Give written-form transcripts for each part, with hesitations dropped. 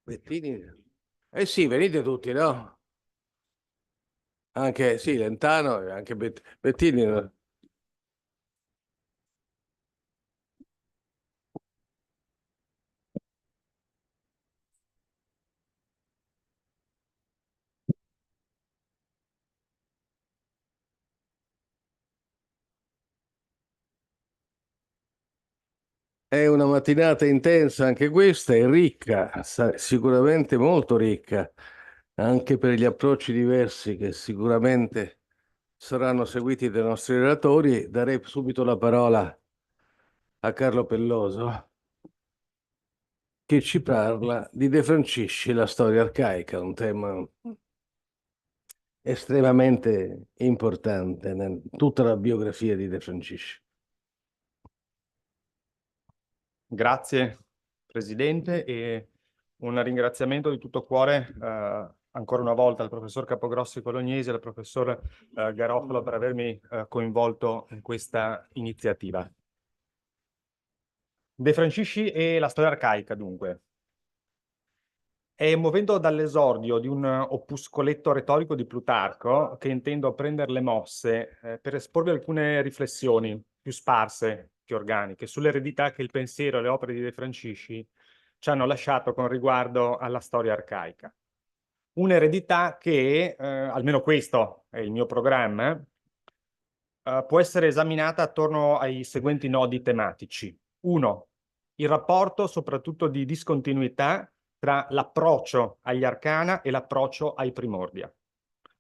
Bettini? Eh sì, venite tutti, no? Anche, sì, Lentano, e anche Bettini. No? È una mattinata intensa anche questa, e ricca, sicuramente molto ricca, anche per gli approcci diversi che sicuramente saranno seguiti dai nostri relatori. Darei subito la parola a Carlo Pelloso, che ci parla di De Francisci, la storia arcaica, un tema estremamente importante in tutta la biografia di De Francisci. Grazie Presidente e un ringraziamento di tutto cuore ancora una volta al professor Capogrossi Colognesi e al professor Garofalo per avermi coinvolto in questa iniziativa. De Francisci e la storia arcaica, dunque. È muovendo dall'esordio di un opuscoletto retorico di Plutarco che intendo prendere le mosse per esporvi alcune riflessioni più sparse che organiche sull'eredità che il pensiero e le opere di De Francisci ci hanno lasciato con riguardo alla storia arcaica. Un'eredità che, almeno questo è il mio programma, può essere esaminata attorno ai seguenti nodi tematici. 1. Il rapporto soprattutto di discontinuità tra l'approccio agli arcana e l'approccio ai primordia.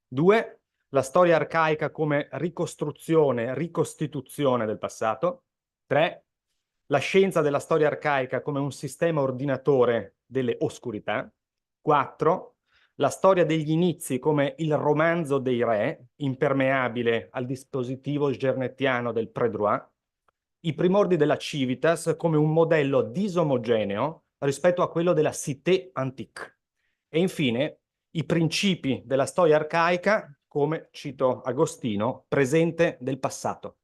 2. La storia arcaica come ricostruzione, ricostituzione del passato. 3. La scienza della storia arcaica come un sistema ordinatore delle oscurità. 4. La storia degli inizi come il romanzo dei re, impermeabile al dispositivo gernettiano del Prédroit. I primordi della Civitas come un modello disomogeneo rispetto a quello della Cité antique. E infine, i principi della storia arcaica come, cito Agostino, presente del passato.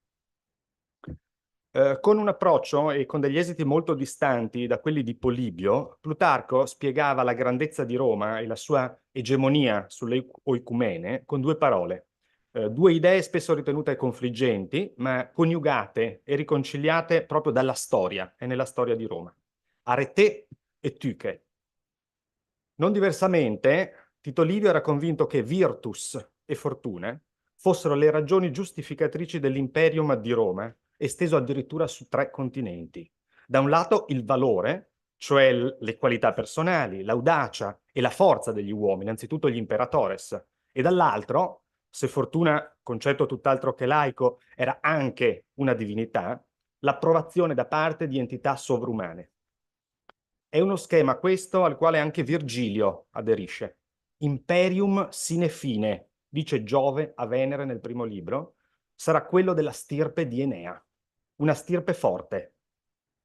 Con un approccio e con degli esiti molto distanti da quelli di Polibio, Plutarco spiegava la grandezza di Roma e la sua egemonia sulle oicumene con due parole, due idee spesso ritenute confliggenti, ma coniugate e riconciliate proprio dalla storia e nella storia di Roma. Arete e Tyche. Non diversamente, Tito Livio era convinto che virtus e fortuna fossero le ragioni giustificatrici dell'imperium di Roma, esteso addirittura su 3 continenti. Da un lato il valore, cioè le qualità personali, l'audacia e la forza degli uomini, anzitutto gli imperatores, e dall'altro, se fortuna, concetto tutt'altro che laico, era anche una divinità, l'approvazione da parte di entità sovrumane. È uno schema questo al quale anche Virgilio aderisce. Imperium sine fine, dice Giove a Venere nel primo libro, sarà quello della stirpe di Enea. Una stirpe forte.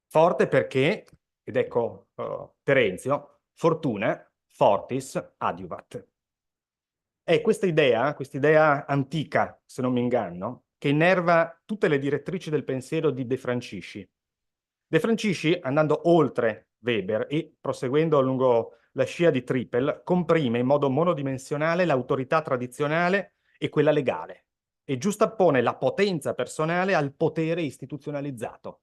Forte perché, ed ecco Terenzio, fortuna, fortis adiuvat. È quest'idea antica, se non mi inganno, che innerva tutte le direttrici del pensiero di De Francisci. De Francisci, andando oltre Weber e proseguendo lungo la scia di Trippel, comprime in modo monodimensionale l'autorità tradizionale e quella legale e giustappone la potenza personale al potere istituzionalizzato.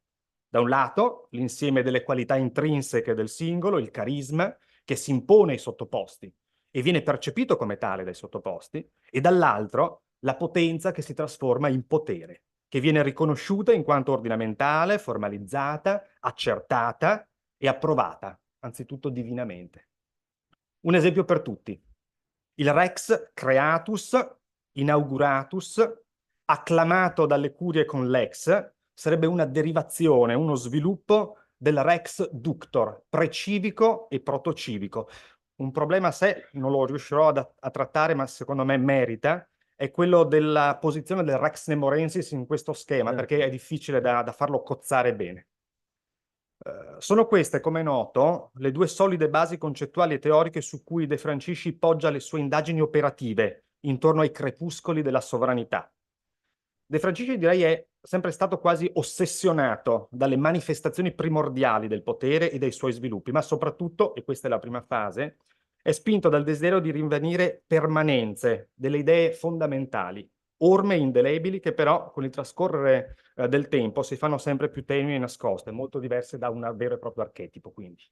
Da un lato, l'insieme delle qualità intrinseche del singolo, il carisma, che si impone ai sottoposti e viene percepito come tale dai sottoposti, e dall'altro la potenza che si trasforma in potere, che viene riconosciuta in quanto ordinamentale, formalizzata, accertata e approvata, anzitutto divinamente. Un esempio per tutti. Il Rex Creatus, inauguratus, acclamato dalle curie con l'ex, sarebbe una derivazione, uno sviluppo del Rex Ductor, precivico e protocivico. Un problema a sé non lo riuscirò a trattare, ma secondo me merita, è quello della posizione del Rex Nemorensis in questo schema, perché è difficile da farlo cozzare bene. Sono queste, come è noto, le due solide basi concettuali e teoriche su cui De Francisci poggia le sue indagini operative intorno ai crepuscoli della sovranità. De Francisci, direi, è sempre stato quasi ossessionato dalle manifestazioni primordiali del potere e dai suoi sviluppi, ma soprattutto, e questa è la prima fase, è spinto dal desiderio di rinvenire permanenze delle idee fondamentali, orme indelebili che però con il trascorrere del tempo si fanno sempre più tenui e nascoste, molto diverse da un vero e proprio archetipo, quindi.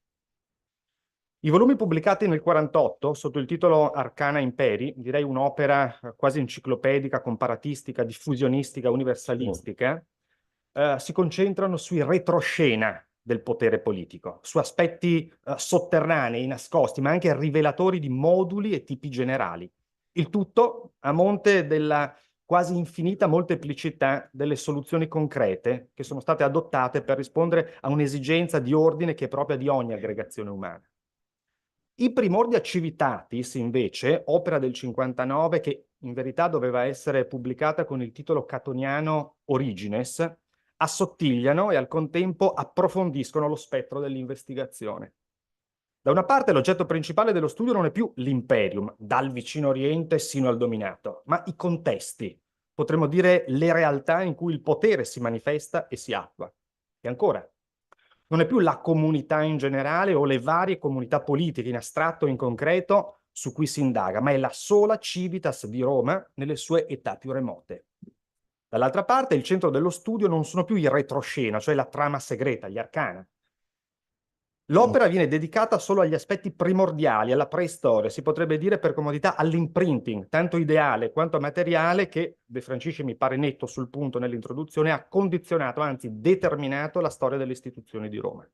I volumi pubblicati nel 48 sotto il titolo Arcana Imperi, direi un'opera quasi enciclopedica, comparatistica, diffusionistica, universalistica, si concentrano sui retroscena del potere politico, su aspetti sotterranei, nascosti, ma anche rivelatori di moduli e tipi generali. Il tutto a monte della quasi infinita molteplicità delle soluzioni concrete che sono state adottate per rispondere a un'esigenza di ordine che è propria di ogni aggregazione umana. I Primordia Civitatis, invece, opera del 59, che in verità doveva essere pubblicata con il titolo catoniano Origines, assottigliano e al contempo approfondiscono lo spettro dell'investigazione. Da una parte l'oggetto principale dello studio non è più l'imperium, dal vicino Oriente sino al dominato, ma i contesti, potremmo dire le realtà in cui il potere si manifesta e si attua. E ancora, non è più la comunità in generale o le varie comunità politiche in astratto o in concreto su cui si indaga, ma è la sola civitas di Roma nelle sue età più remote. Dall'altra parte, il centro dello studio non sono più i retroscena, cioè la trama segreta, gli arcana. L'opera viene dedicata solo agli aspetti primordiali, alla preistoria, si potrebbe dire per comodità all'imprinting, tanto ideale quanto materiale, che De Francisci, mi pare netto sul punto nell'introduzione, ha condizionato, anzi determinato la storia delle istituzioni di Roma.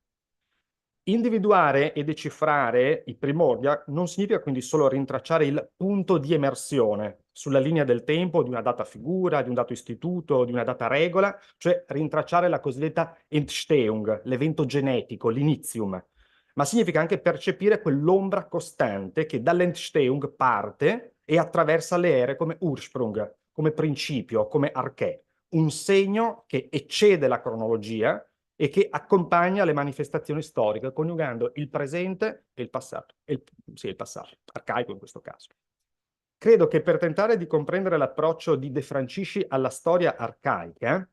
Individuare e decifrare i primordia non significa quindi solo rintracciare il punto di emersione sulla linea del tempo di una data figura, di un dato istituto, di una data regola, cioè rintracciare la cosiddetta Entstehung, l'evento genetico, l'inizium, ma significa anche percepire quell'ombra costante che dall'Entstehung parte e attraversa le ere come Ursprung, come principio, come arché, un segno che eccede la cronologia e che accompagna le manifestazioni storiche, coniugando il presente e il passato, il passato, arcaico in questo caso. Credo che per tentare di comprendere l'approccio di De Francisci alla storia arcaica,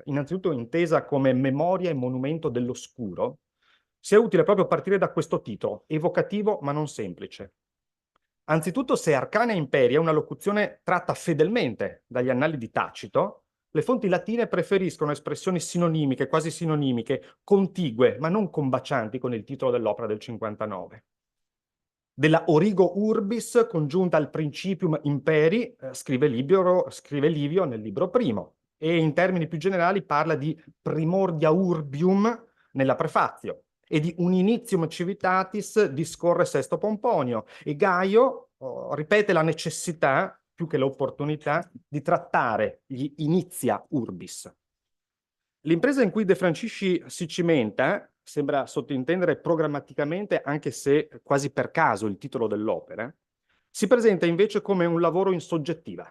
innanzitutto intesa come memoria e monumento dell'oscuro, sia utile proprio partire da questo titolo, evocativo ma non semplice. Anzitutto, se Arcana Imperi è una locuzione tratta fedelmente dagli annali di Tacito, le fonti latine preferiscono espressioni sinonimiche, quasi sinonimiche, contigue, ma non combacianti con il titolo dell'opera del 59. Della Origo Urbis, congiunta al Principium Imperi, scrive Livio nel libro primo, e in termini più generali parla di Primordia Urbium nella Prefazio, e di un Initium Civitatis discorre Sesto Pomponio, e Gaio ripete la necessità, più che l'opportunità, di trattare gli Initia Urbis. L'impresa in cui De Francisci si cimenta sembra sottintendere programmaticamente, anche se quasi per caso il titolo dell'opera, si presenta invece come un lavoro in soggettiva.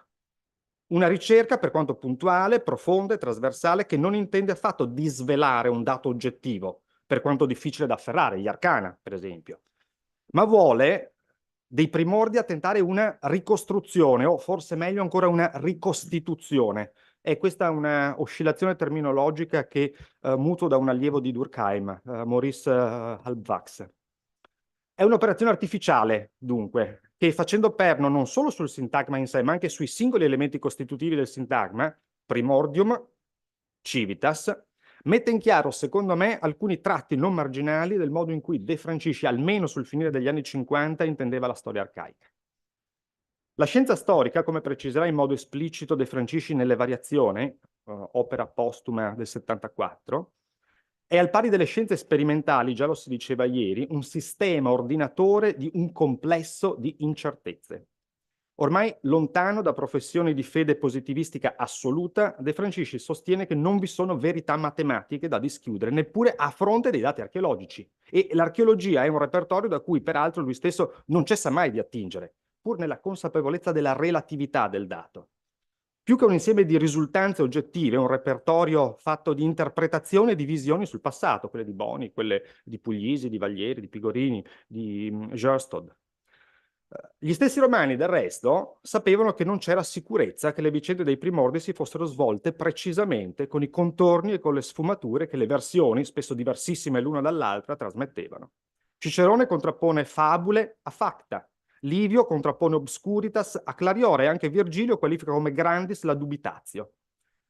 Una ricerca, per quanto puntuale, profonda e trasversale, che non intende affatto disvelare un dato oggettivo, per quanto difficile da afferrare, gli arcana, per esempio, ma vuole dei primordi a tentare una ricostruzione, o forse meglio ancora una ricostituzione. E questa è una oscillazione terminologica che muto da un allievo di Durkheim, Maurice Halbwachs. È un'operazione artificiale, dunque, che facendo perno non solo sul sintagma in sé, ma anche sui singoli elementi costitutivi del sintagma, primordium, civitas, mette in chiaro, secondo me, alcuni tratti non marginali del modo in cui De Francisci, almeno sul finire degli anni 50, intendeva la storia arcaica. La scienza storica, come preciserà in modo esplicito De Francisci nelle Variazioni, opera postuma del 74, è al pari delle scienze sperimentali, già lo si diceva ieri, un sistema ordinatore di un complesso di incertezze. Ormai lontano da professioni di fede positivistica assoluta, De Francisci sostiene che non vi sono verità matematiche da dischiudere, neppure a fronte dei dati archeologici. E l'archeologia è un repertorio da cui, peraltro, lui stesso non cessa mai di attingere, pur nella consapevolezza della relatività del dato. Più che un insieme di risultanze oggettive, un repertorio fatto di interpretazioni e di visioni sul passato, quelle di Boni, quelle di Puglisi, di Vaglieri, di Pigorini, di Gerstod. Gli stessi romani, del resto, sapevano che non c'era sicurezza che le vicende dei primordi si fossero svolte precisamente con i contorni e con le sfumature che le versioni, spesso diversissime l'una dall'altra, trasmettevano. Cicerone contrappone fabule a facta, Livio contrappone obscuritas a clariore e anche Virgilio qualifica come grandis la dubitatio.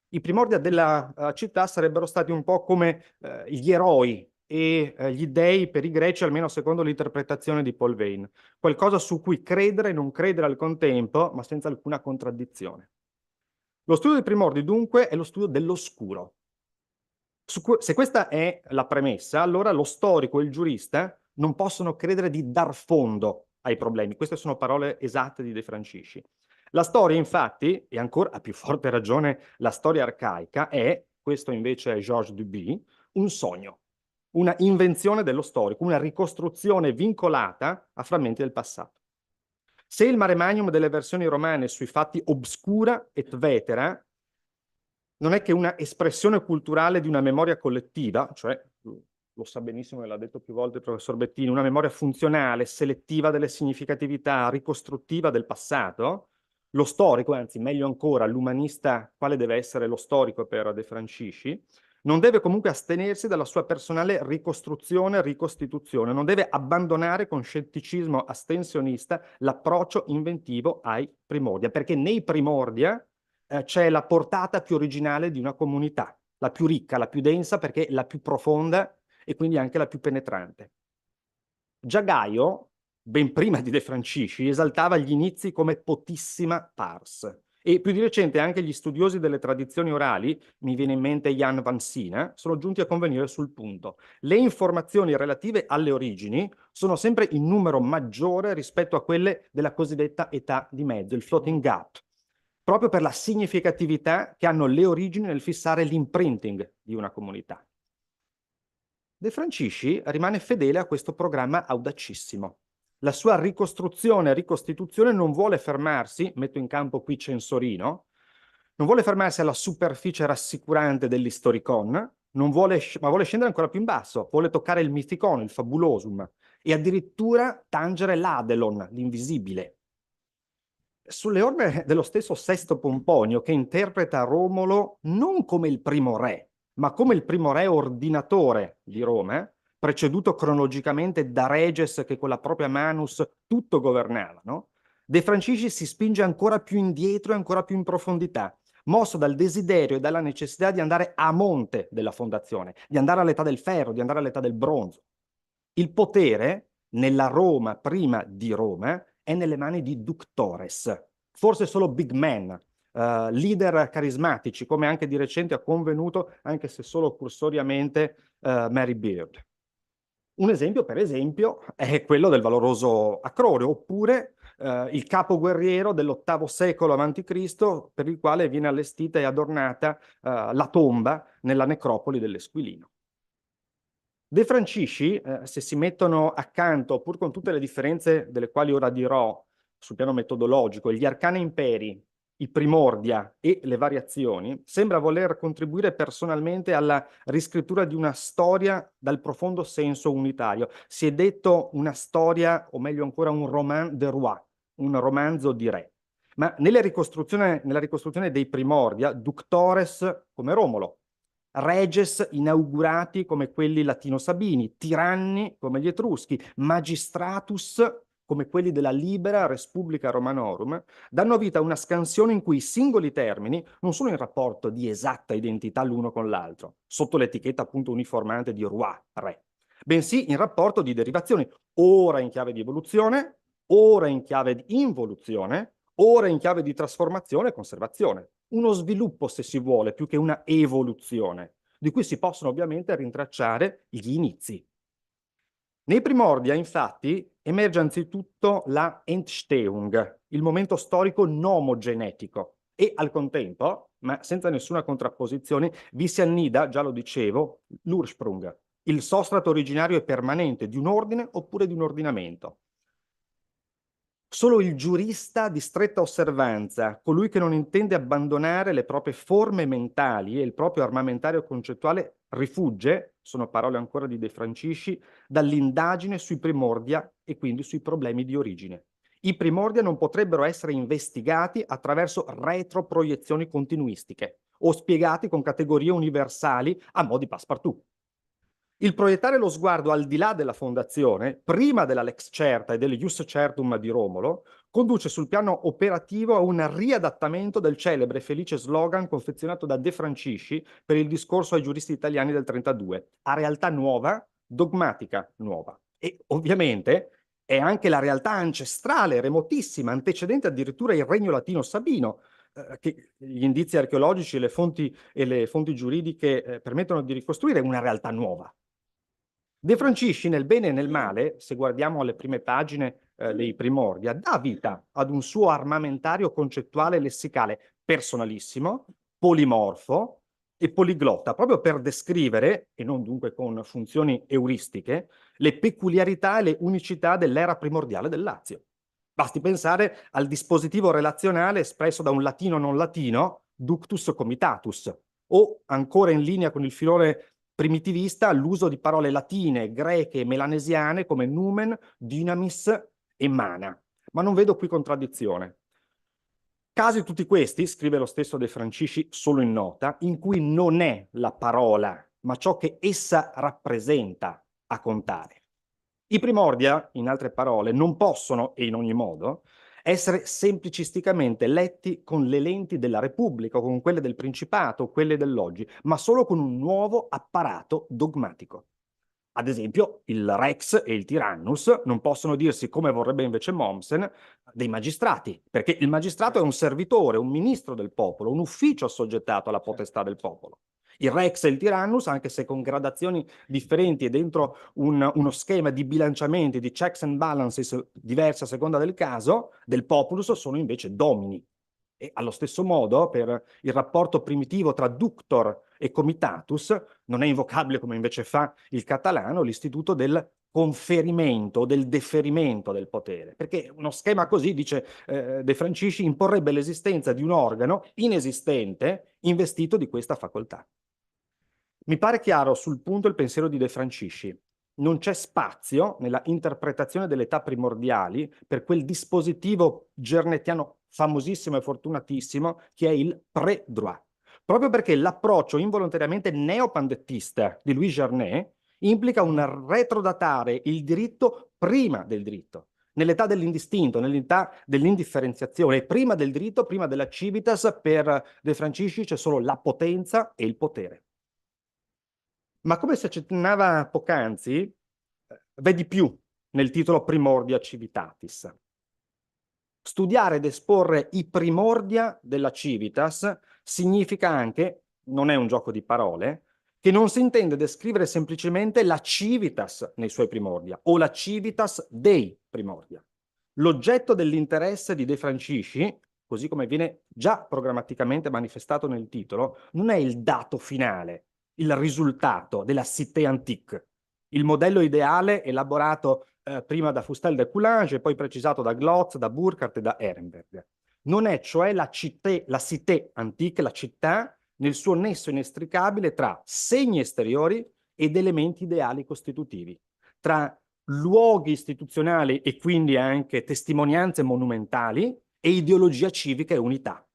I primordia della città sarebbero stati un po' come gli eroi e gli dei per i greci, almeno secondo l'interpretazione di Paul Vane, qualcosa su cui credere e non credere al contempo, ma senza alcuna contraddizione. Lo studio dei primordi, dunque, è lo studio dell'oscuro. Se questa è la premessa, allora lo storico e il giurista non possono credere di dar fondo ai problemi. Queste sono parole esatte di De Francisci. La storia, infatti, e ancora a più forte ragione la storia arcaica, è, questo invece è Georges Duby, un sogno, una invenzione dello storico, una ricostruzione vincolata a frammenti del passato. Se il mare magnum delle versioni romane sui fatti obscura et vetera non è che una espressione culturale di una memoria collettiva, cioè, lo sa benissimo e l'ha detto più volte il professor Bettini, una memoria funzionale, selettiva delle significatività, ricostruttiva del passato, lo storico, anzi meglio ancora, l'umanista, quale deve essere lo storico per De Francisci, non deve comunque astenersi dalla sua personale ricostruzione e ricostituzione, non deve abbandonare con scetticismo astensionista l'approccio inventivo ai primordia, perché nei primordia c'è la portata più originale di una comunità, la più ricca, la più densa, perché la più profonda e quindi anche la più penetrante. Già Gaio, ben prima di De Francisci, esaltava gli inizi come potissima pars. E più di recente anche gli studiosi delle tradizioni orali, mi viene in mente Jan van Sina, sono giunti a convenire sul punto. Le informazioni relative alle origini sono sempre in numero maggiore rispetto a quelle della cosiddetta età di mezzo, il floating gap, proprio per la significatività che hanno le origini nel fissare l'imprinting di una comunità. De Francisci rimane fedele a questo programma audacissimo. La sua ricostruzione e ricostituzione non vuole fermarsi, metto in campo qui Censorino, non vuole fermarsi alla superficie rassicurante dell'historicon, ma vuole scendere ancora più in basso, vuole toccare il mythicon, il fabulosum, e addirittura tangere l'Adelon, l'invisibile. Sulle orme dello stesso Sesto Pomponio, che interpreta Romolo non come il primo re, ma come il primo re ordinatore di Roma, preceduto cronologicamente da reges che con la propria manus tutto governavano, De Francisci si spinge ancora più indietro e ancora più in profondità, mosso dal desiderio e dalla necessità di andare a monte della fondazione, di andare all'età del ferro, di andare all'età del bronzo. Il potere, nella Roma prima di Roma, è nelle mani di ductores, forse solo big men, leader carismatici, come anche di recente ha convenuto, anche se solo cursoriamente, Mary Beard. Un esempio, per esempio, è quello del valoroso Acrore, oppure il capo guerriero dell'VIII secolo a.C., per il quale viene allestita e adornata la tomba nella necropoli dell'Esquilino. De Francisci, se si mettono accanto, pur con tutte le differenze delle quali ora dirò sul piano metodologico, gli arcani imperi, i primordia e le variazioni, sembra voler contribuire personalmente alla riscrittura di una storia dal profondo senso unitario. Si è detto una storia, o meglio ancora un roman de roi, un romanzo di re. Ma nella ricostruzione dei primordia, ductores come Romolo, reges inaugurati come quelli latino-sabini, tiranni come gli etruschi, magistratus come quelli della Libera Respublica Romanorum, danno vita a una scansione in cui i singoli termini non sono in rapporto di esatta identità l'uno con l'altro, sotto l'etichetta appunto uniformante di roi, re, bensì in rapporto di derivazioni, ora in chiave di evoluzione, ora in chiave di involuzione, ora in chiave di trasformazione e conservazione. Uno sviluppo, se si vuole, più che una evoluzione, di cui si possono ovviamente rintracciare gli inizi. Nei primordia, infatti, emerge anzitutto la Entstehung, il momento storico nomogenetico, e al contempo, ma senza nessuna contrapposizione, vi si annida, già lo dicevo, l'Ursprung, il sostrato originario e permanente di un ordine oppure di un ordinamento. Solo il giurista di stretta osservanza, colui che non intende abbandonare le proprie forme mentali e il proprio armamentario concettuale, rifugge, sono parole ancora di De Francisci, dall'indagine sui primordia e quindi sui problemi di origine. I primordia non potrebbero essere investigati attraverso retroproiezioni continuistiche o spiegati con categorie universali a mo' di passepartout. Il proiettare lo sguardo al di là della fondazione, prima della Lex Certa e del Ius Certum di Romolo, conduce sul piano operativo a un riadattamento del celebre e felice slogan confezionato da De Francisci per il discorso ai giuristi italiani del 32, a realtà nuova, dogmatica nuova. E ovviamente è anche la realtà ancestrale, remotissima, antecedente addirittura il regno latino sabino, che gli indizi archeologici e le fonti giuridiche permettono di ricostruire una realtà nuova. De Francisci, nel bene e nel male, se guardiamo le prime pagine dei Primordia, dà vita ad un suo armamentario concettuale lessicale personalissimo, polimorfo e poliglotta, proprio per descrivere, e non dunque con funzioni euristiche, le peculiarità e le unicità dell'era primordiale del Lazio. Basti pensare al dispositivo relazionale espresso da un latino non latino, ductus comitatus, o ancora in linea con il filone primitivista l'uso di parole latine, greche e melanesiane come numen, dynamis e mana. Ma non vedo qui contraddizione. Casi tutti questi, scrive lo stesso De Francisci solo in nota, in cui non è la parola, ma ciò che essa rappresenta a contare. I primordia, in altre parole, non possono, e in ogni modo, essere semplicisticamente letti con le lenti della Repubblica o con quelle del Principato o quelle dell'oggi, ma solo con un nuovo apparato dogmatico. Ad esempio, il Rex e il Tyrannus non possono dirsi, come vorrebbe invece Mommsen, dei magistrati, perché il magistrato è un servitore, un ministro del popolo, un ufficio assoggettato alla potestà del popolo. Il Rex e il Tyrannus, anche se con gradazioni differenti e dentro uno schema di bilanciamenti, di checks and balances diversi a seconda del caso, del populus sono invece domini. E allo stesso modo, per il rapporto primitivo tra ductor e comitatus, non è invocabile, come invece fa il catalano, l'istituto del conferimento, del deferimento del potere, perché uno schema così, dice De Francisci, imporrebbe l'esistenza di un organo inesistente investito di questa facoltà. Mi pare chiaro sul punto il pensiero di De Francisci. Non c'è spazio nella interpretazione delle età primordiali per quel dispositivo gernetiano famosissimo e fortunatissimo che è il pré-droit. Proprio perché l'approccio involontariamente neopandettista di Louis Gernet implica un retrodatare il diritto prima del diritto, nell'età dell'indistinto, nell'età dell'indifferenziazione, e prima del diritto, prima della civitas, per De Francisci c'è solo la potenza e il potere. Ma come si accennava poc'anzi, v'è di più nel titolo Primordia Civitatis. Studiare ed esporre i primordia della civitas significa anche, non è un gioco di parole, che non si intende descrivere semplicemente la civitas nei suoi primordia o la civitas dei primordia. L'oggetto dell'interesse di De Francisci, così come viene già programmaticamente manifestato nel titolo, non è il dato finale, il risultato della cité antique, il modello ideale elaborato prima da Fustel de Coulanges e poi precisato da Glotz, da Burckhardt e da Ehrenberg. Non è cioè la cité antique, la città, nel suo nesso inestricabile tra segni esteriori ed elementi ideali costitutivi, tra luoghi istituzionali e quindi anche testimonianze monumentali e ideologia civica e unità.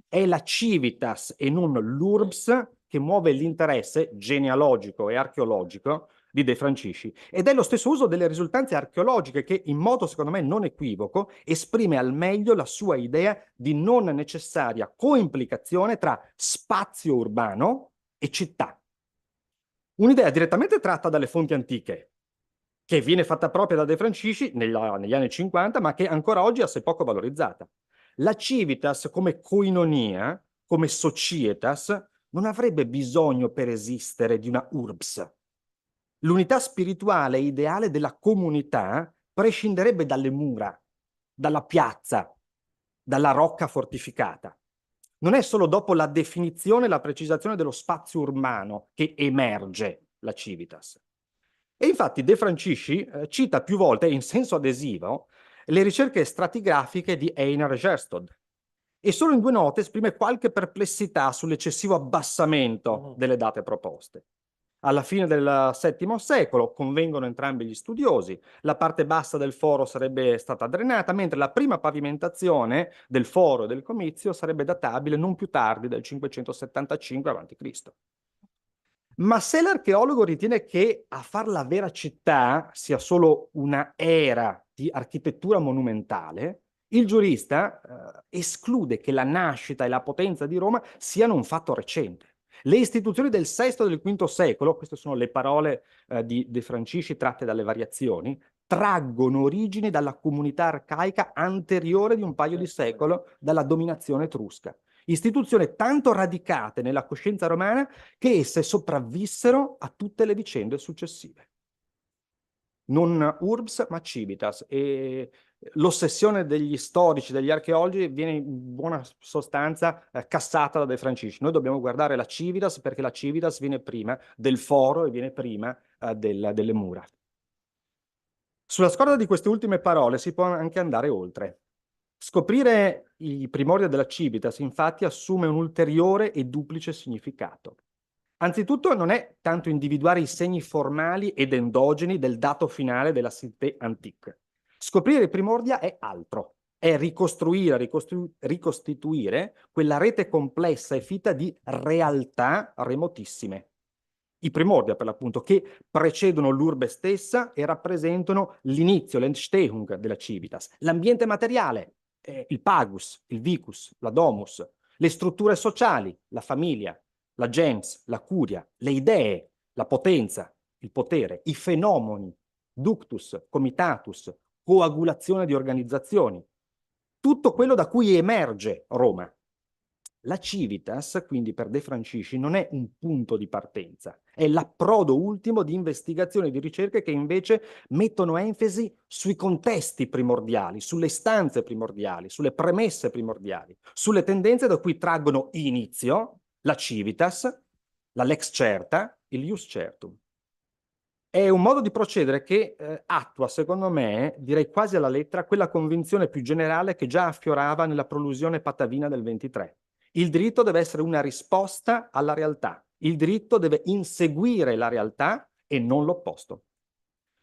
È la civitas e non l'urbs che muove l'interesse genealogico e archeologico di De Francisci, ed è lo stesso uso delle risultanze archeologiche che, in modo secondo me non equivoco, esprime al meglio la sua idea di non necessaria coimplicazione tra spazio urbano e città. Un'idea direttamente tratta dalle fonti antiche, che viene fatta propria da De Francisci negli anni 50, ma che ancora oggi è assai poco valorizzata. La civitas come koinonia, come societas, non avrebbe bisogno per esistere di una urbs. L'unità spirituale e ideale della comunità prescinderebbe dalle mura, dalla piazza, dalla rocca fortificata. Non è solo dopo la definizione e la precisazione dello spazio urbano che emerge la civitas. E infatti De Francisci cita più volte, in senso adesivo, le ricerche stratigrafiche di Einar Gerstod, e solo in 2 note esprime qualche perplessità sull'eccessivo abbassamento delle date proposte. Alla fine del VII secolo convengono entrambi gli studiosi, la parte bassa del foro sarebbe stata drenata, mentre la prima pavimentazione del foro e del comizio sarebbe databile non più tardi del 575 a.C. Ma se l'archeologo ritiene che a far la vera città sia solo una era di architettura monumentale, il giurista esclude che la nascita e la potenza di Roma siano un fatto recente. Le istituzioni del VI e del V secolo, queste sono le parole di De Francisci tratte dalle variazioni, traggono origine dalla comunità arcaica anteriore di un paio di secoli dalla dominazione etrusca. Istituzioni tanto radicate nella coscienza romana che esse sopravvissero a tutte le vicende successive. Non urbs, ma civitas. E l'ossessione degli storici, degli archeologi, viene in buona sostanza cassata da De Francisci. Noi dobbiamo guardare la civitas perché la civitas viene prima del foro e viene prima delle mura. Sulla scorta di queste ultime parole si può anche andare oltre. Scoprire i primordi della civitas, infatti, assume un ulteriore e duplice significato. Anzitutto non è tanto individuare i segni formali ed endogeni del dato finale della cité antique. Scoprire i primordia è altro, è ricostituire quella rete complessa e fitta di realtà remotissime. I primordia, per l'appunto, che precedono l'urbe stessa e rappresentano l'inizio, l'Entstehung della civitas, l'ambiente materiale, il pagus, il vicus, la domus, le strutture sociali, la famiglia, la gens, la curia, le idee, la potenza, il potere, i fenomeni, ductus, comitatus, coagulazione di organizzazioni, tutto quello da cui emerge Roma. La civitas, quindi per De Francisci, non è un punto di partenza, è l'approdo ultimo di investigazioni e di ricerche che invece mettono enfasi sui contesti primordiali, sulle istanze primordiali, sulle premesse primordiali, sulle tendenze da cui traggono inizio la civitas, la lex certa, il ius certum. È un modo di procedere che attua, secondo me, direi quasi alla lettera, quella convinzione più generale che già affiorava nella prolusione patavina del 23. Il diritto deve essere una risposta alla realtà. Il diritto deve inseguire la realtà e non l'opposto.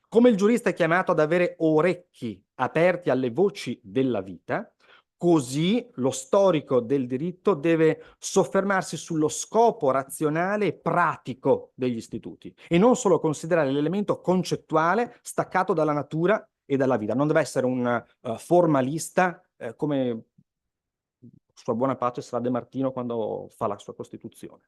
Come il giurista è chiamato ad avere orecchi aperti alle voci della vita, così lo storico del diritto deve soffermarsi sullo scopo razionale e pratico degli istituti e non solo considerare l'elemento concettuale staccato dalla natura e dalla vita. Non deve essere un formalista come sua buona pace sarà De Martino quando fa la sua Costituzione.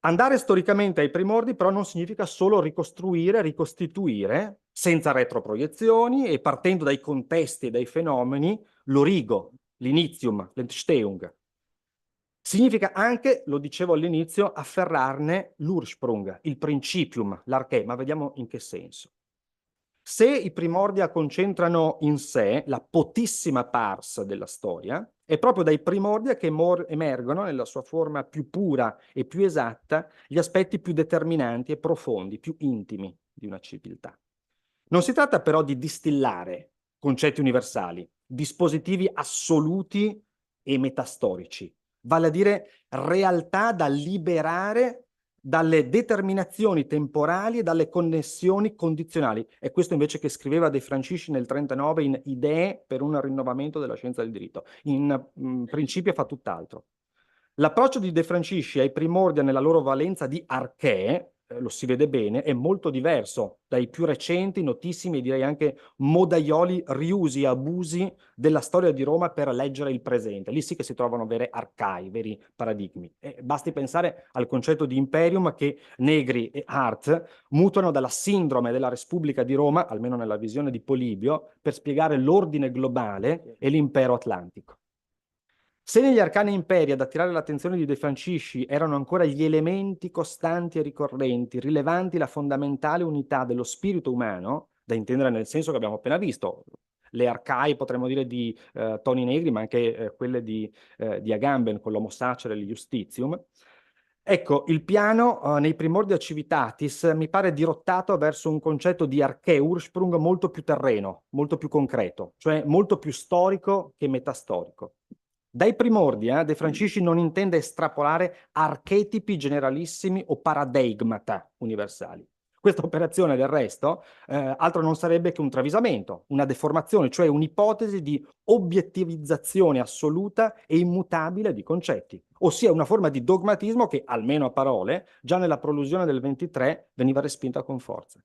Andare storicamente ai primordi però non significa solo ricostruire, ricostituire, senza retroproiezioni e partendo dai contesti e dai fenomeni, l'origo, l'inizium, l'Entstehung. Significa anche, lo dicevo all'inizio, afferrarne l'Ursprung, il principium, l'arché, ma vediamo in che senso. Se i primordia concentrano in sé la potissima pars della storia, è proprio dai primordia che emergono nella sua forma più pura e più esatta gli aspetti più determinanti e profondi, più intimi di una civiltà. Non si tratta però di distillare concetti universali, dispositivi assoluti e metastorici, vale a dire realtà da liberare dalle determinazioni temporali e dalle connessioni condizionali. È questo invece che scriveva De Francisci nel 1939 in Idee per un rinnovamento della scienza del diritto. In principio fa tutt'altro. L'approccio di De Francisci ai primordia nella loro valenza di archee, lo si vede bene, è molto diverso dai più recenti, notissimi e direi anche modaioli riusi e abusi della storia di Roma per leggere il presente. Lì sì che si trovano vere arcai, veri paradigmi. E basti pensare al concetto di imperium che Negri e Hart mutano dalla sindrome della Repubblica di Roma, almeno nella visione di Polibio, per spiegare l'ordine globale e l'impero atlantico. Se negli arcani imperi ad attirare l'attenzione di De Francisci erano ancora gli elementi costanti e ricorrenti, rilevanti la fondamentale unità dello spirito umano, da intendere nel senso che abbiamo appena visto, le arcae potremmo dire di Toni Negri, ma anche quelle di Agamben con l'Homo Sacer e il Justitium, ecco, il piano nei Primordia Civitatis mi pare dirottato verso un concetto di archè Ursprung molto più terreno, molto più concreto, cioè molto più storico che metastorico. Dai primordi, De Francisci non intende estrapolare archetipi generalissimi o paradigmata universali. Questa operazione, del resto, altro non sarebbe che un travisamento, una deformazione, cioè un'ipotesi di obiettivizzazione assoluta e immutabile di concetti, ossia una forma di dogmatismo che, almeno a parole, già nella prolusione del 23 veniva respinta con forza.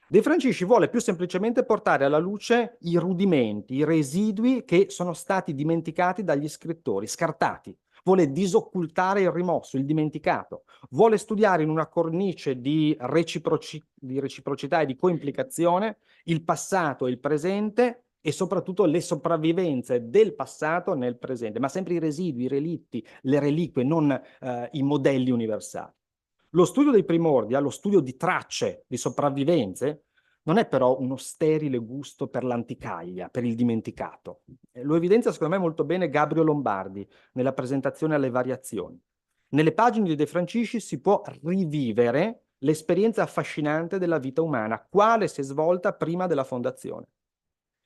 De Francisci vuole più semplicemente portare alla luce i rudimenti, i residui che sono stati dimenticati dagli scrittori, scartati. Vuole disoccultare il rimosso, il dimenticato. Vuole studiare in una cornice di reciprocità e di coimplicazione il passato e il presente e soprattutto le sopravvivenze del passato nel presente, ma sempre i residui, i relitti, le reliquie, non i modelli universali. Lo studio dei primordia, lo studio di tracce, di sopravvivenze, non è però uno sterile gusto per l'anticaglia, per il dimenticato. Lo evidenzia secondo me molto bene Gabriel Lombardi nella presentazione alle variazioni. Nelle pagine di De Francisci si può rivivere l'esperienza affascinante della vita umana, quale si è svolta prima della fondazione.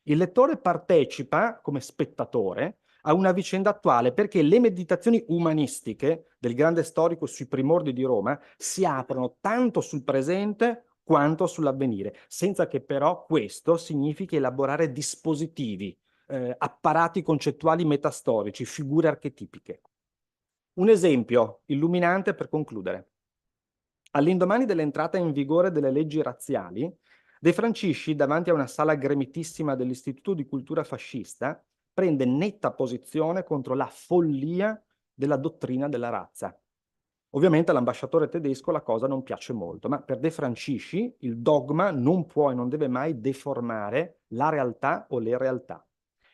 Il lettore partecipa come spettatore a una vicenda attuale perché le meditazioni umanistiche del grande storico sui primordi di Roma si aprono tanto sul presente quanto sull'avvenire, senza che però questo significhi elaborare dispositivi, apparati concettuali metastorici, figure archetipiche. Un esempio illuminante per concludere. All'indomani dell'entrata in vigore delle leggi razziali, De Francisci, davanti a una sala gremitissima dell'Istituto di Cultura Fascista, prende netta posizione contro la follia della dottrina della razza. Ovviamente all'ambasciatore tedesco la cosa non piace molto, ma per De Francisci il dogma non può e non deve mai deformare la realtà o le realtà.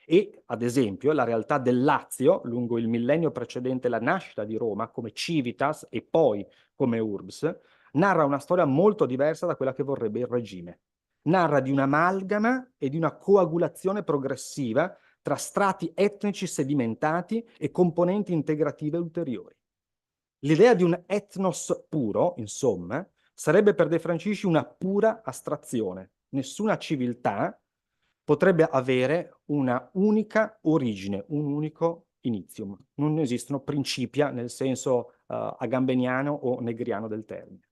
E, ad esempio, la realtà del Lazio, lungo il millennio precedente la nascita di Roma, come civitas e poi come urbs, narra una storia molto diversa da quella che vorrebbe il regime. Narra di un'amalgama e di una coagulazione progressiva tra strati etnici sedimentati e componenti integrative ulteriori. L'idea di un etnos puro, insomma, sarebbe per De Francisci una pura astrazione. Nessuna civiltà potrebbe avere una unica origine, un unico inizium. Non esistono principia nel senso agambeniano o negriano del termine.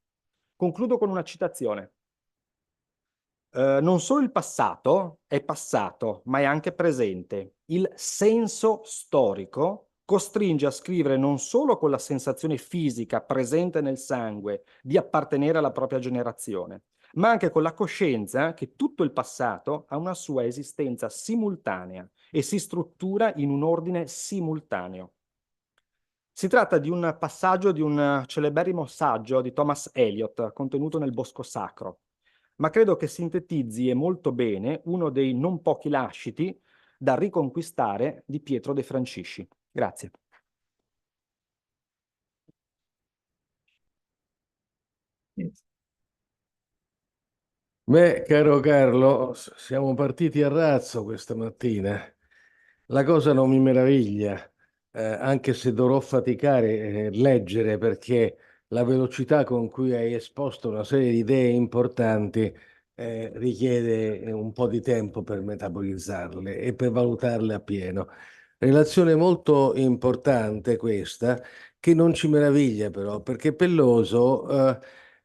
Concludo con una citazione. Non solo il passato è passato, ma è anche presente. Il senso storico costringe a scrivere non solo con la sensazione fisica presente nel sangue di appartenere alla propria generazione, ma anche con la coscienza che tutto il passato ha una sua esistenza simultanea e si struttura in un ordine simultaneo. Si tratta di un passaggio di un celeberrimo saggio di Thomas Eliot contenuto nel Bosco Sacro, ma credo che sintetizzi e molto bene uno dei non pochi lasciti da riconquistare di Pietro De Francisci. Grazie. Beh, caro Carlo, siamo partiti a razzo questa mattina. La cosa non mi meraviglia, anche se dovrò faticare a leggere perché la velocità con cui hai esposto una serie di idee importanti richiede un po' di tempo per metabolizzarle e per valutarle appieno. Relazione molto importante questa, che non ci meraviglia però, perché Pelloso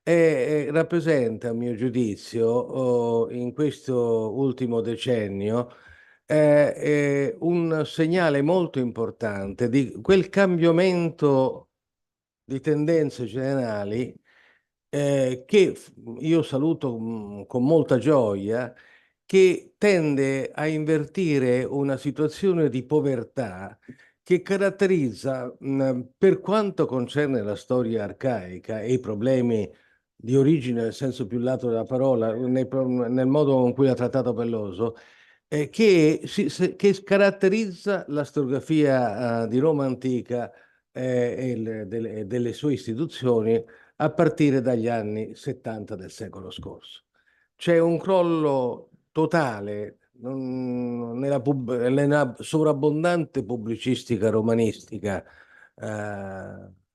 rappresenta, a mio giudizio, in questo ultimo decennio, un segnale molto importante di quel cambiamento di tendenze generali che io saluto con molta gioia, che tende a invertire una situazione di povertà che caratterizza, per quanto concerne la storia arcaica e i problemi di origine nel senso più lato della parola, nel modo con cui l'ha trattato Pelloso, che caratterizza la storiografia di Roma antica delle sue istituzioni a partire dagli anni 70 del secolo scorso. C'è un crollo totale nella sovrabbondante pubblicistica romanistica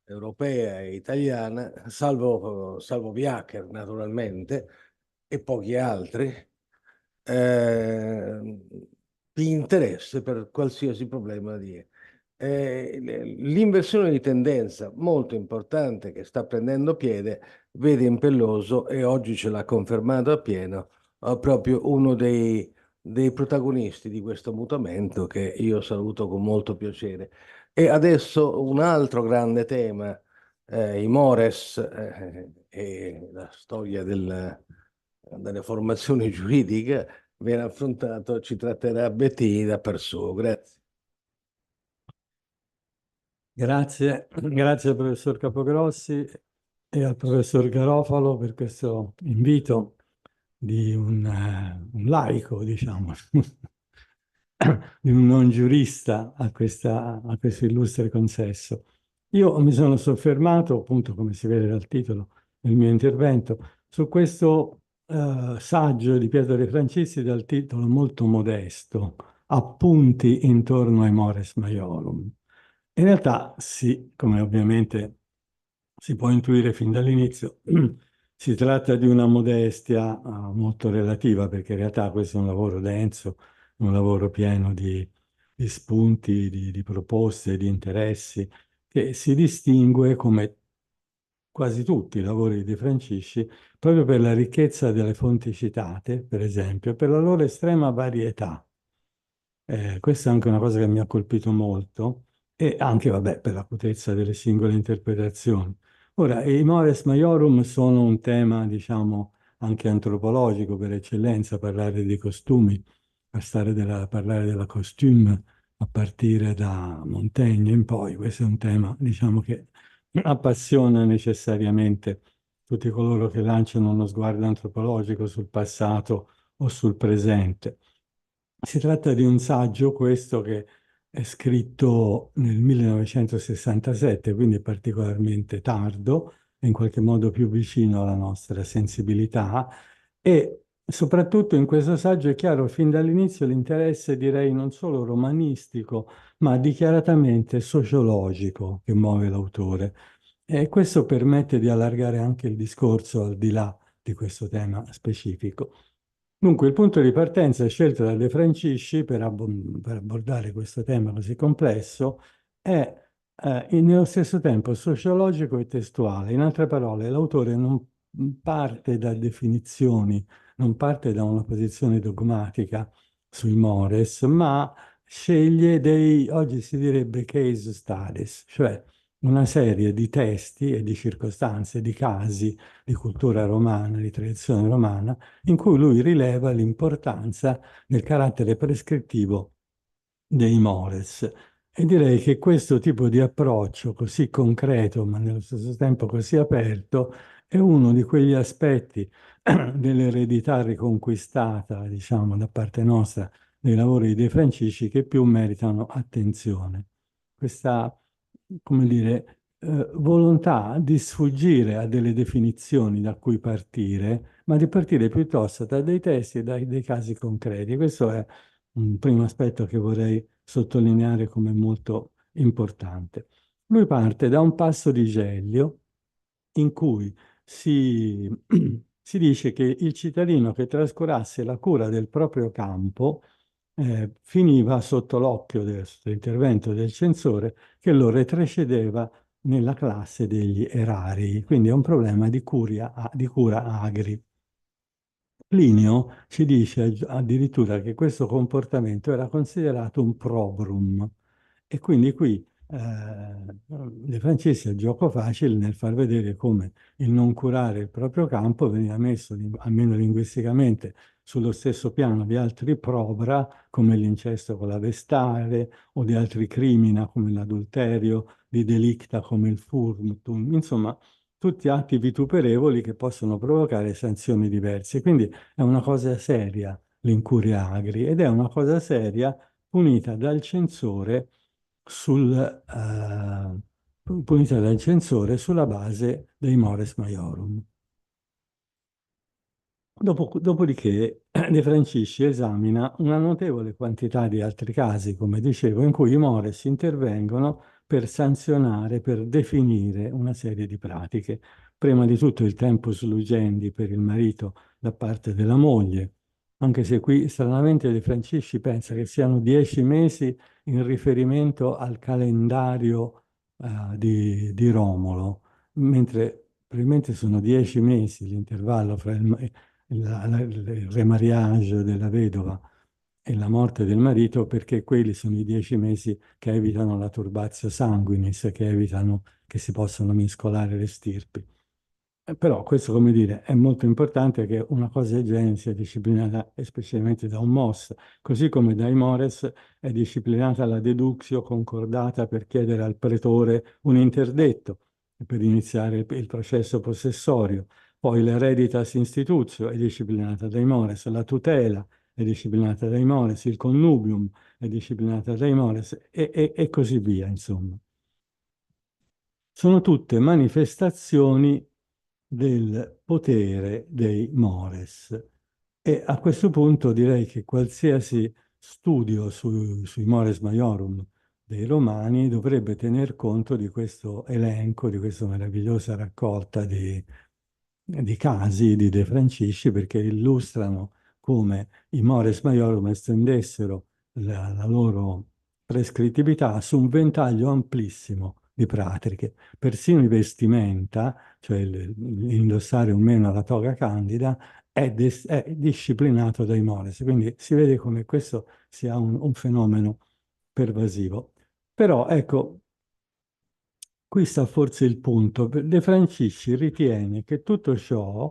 europea e italiana, salvo Viacher naturalmente e pochi altri, eh, di interesse per qualsiasi problema l'inversione di tendenza molto importante che sta prendendo piede vede in Pelloso, e oggi ce l'ha confermato appieno, proprio uno dei protagonisti di questo mutamento che io saluto con molto piacere. E adesso un altro grande tema, i Mores, e la storia delle formazioni giuridiche viene affrontato, ci tratterà Bettini da per suo. Grazie. Grazie, grazie al professor Capogrossi e al professor Garofalo per questo invito di un laico, diciamo, di un non giurista a questo illustre consesso. Io mi sono soffermato, appunto, come si vede dal titolo del mio intervento, su questo saggio di Pietro De Francisci dal titolo molto modesto, Appunti intorno ai Mores Maiorum. In realtà sì, come ovviamente si può intuire fin dall'inizio, si tratta di una modestia molto relativa, perché in realtà questo è un lavoro denso, un lavoro pieno di spunti, di proposte, di interessi, che si distingue, come quasi tutti i lavori di De Francisci, proprio per la ricchezza delle fonti citate, per esempio, e per la loro estrema varietà. Questa è anche una cosa che mi ha colpito molto, e anche, vabbè, per l'acutezza delle singole interpretazioni. Ora, i Mores Maiorum sono un tema, diciamo, anche antropologico per eccellenza, parlare di costumi, parlare della costume a partire da Montaigne in poi. Questo è un tema, diciamo, che appassiona necessariamente tutti coloro che lanciano uno sguardo antropologico sul passato o sul presente. Si tratta di un saggio, questo, che è scritto nel 1967, quindi particolarmente tardo, in qualche modo più vicino alla nostra sensibilità, e soprattutto in questo saggio è chiaro fin dall'inizio l'interesse, direi, non solo romanistico, ma dichiaratamente sociologico che muove l'autore. E questo permette di allargare anche il discorso al di là di questo tema specifico. Dunque, il punto di partenza scelto da De Francisci per abbordare questo tema così complesso è nello stesso tempo sociologico e testuale. In altre parole, l'autore non parte da definizioni, non parte da una posizione dogmatica sui mores, ma sceglie oggi si direbbe case studies, cioè una serie di testi e di circostanze, di casi di cultura romana, di tradizione romana, in cui lui rileva l'importanza del carattere prescrittivo dei mores. E direi che questo tipo di approccio così concreto, ma nello stesso tempo così aperto, è uno di quegli aspetti dell'eredità riconquistata, diciamo, da parte nostra dei lavori di De Francisci che più meritano attenzione. Questa, come dire, volontà di sfuggire a delle definizioni da cui partire, ma di partire piuttosto da dei testi e dei casi concreti. Questo è un primo aspetto che vorrei sottolineare come molto importante. Lui parte da un passo di Gellio in cui si, si dice che il cittadino che trascurasse la cura del proprio campo finiva sotto l'occhio dell'intervento del censore, che lo retrocedeva nella classe degli erarii, quindi è un problema di cura agri. Plinio ci dice addirittura che questo comportamento era considerato un probrum, e quindi qui De Franceschi ha gioco facile nel far vedere come il non curare il proprio campo veniva messo, almeno linguisticamente, sullo stesso piano di altri probra, come l'incesto con la vestale, o di altri crimina come l'adulterio, di delicta come il furtum, insomma, tutti atti vituperevoli che possono provocare sanzioni diverse. Quindi è una cosa seria l'incuria agri, ed è una cosa seria punita dal censore punita dal censore sulla base dei mores maiorum. Dopodiché De Francisci esamina una notevole quantità di altri casi, come dicevo, in cui i mores intervengono per sanzionare, per definire una serie di pratiche. Prima di tutto il tempus lugendi per il marito da parte della moglie, anche se qui stranamente De Francisci pensa che siano 10 mesi in riferimento al calendario di Romolo, mentre probabilmente sono 10 mesi l'intervallo fra il remariage della vedova e la morte del marito, perché quelli sono i 10 mesi che evitano la turbatio sanguinis, che evitano che si possano mescolare le stirpi. Però questo, come dire, è molto importante che una cosa del genere sia disciplinata specialmente da un MOS, così come dai Mores è disciplinata la deductio concordata per chiedere al pretore un interdetto per iniziare il processo possessorio. Poi l'hereditas institutio è disciplinata dai Mores, la tutela è disciplinata dai Mores, il connubium è disciplinata dai Mores e così via, insomma. Sono tutte manifestazioni del potere dei Mores. E a questo punto direi che qualsiasi studio sui Mores Maiorum dei Romani dovrebbe tener conto di questo elenco, di questa meravigliosa raccolta di casi di De Francisci, perché illustrano come i Mores Maiorum estendessero la loro prescrittività su un ventaglio amplissimo di pratiche. Persino i vestimenta, cioè indossare o meno la toga candida, è disciplinato dai Mores. Quindi si vede come questo sia un fenomeno pervasivo. Però ecco, qui sta forse il punto. De Francisci ritiene che tutto ciò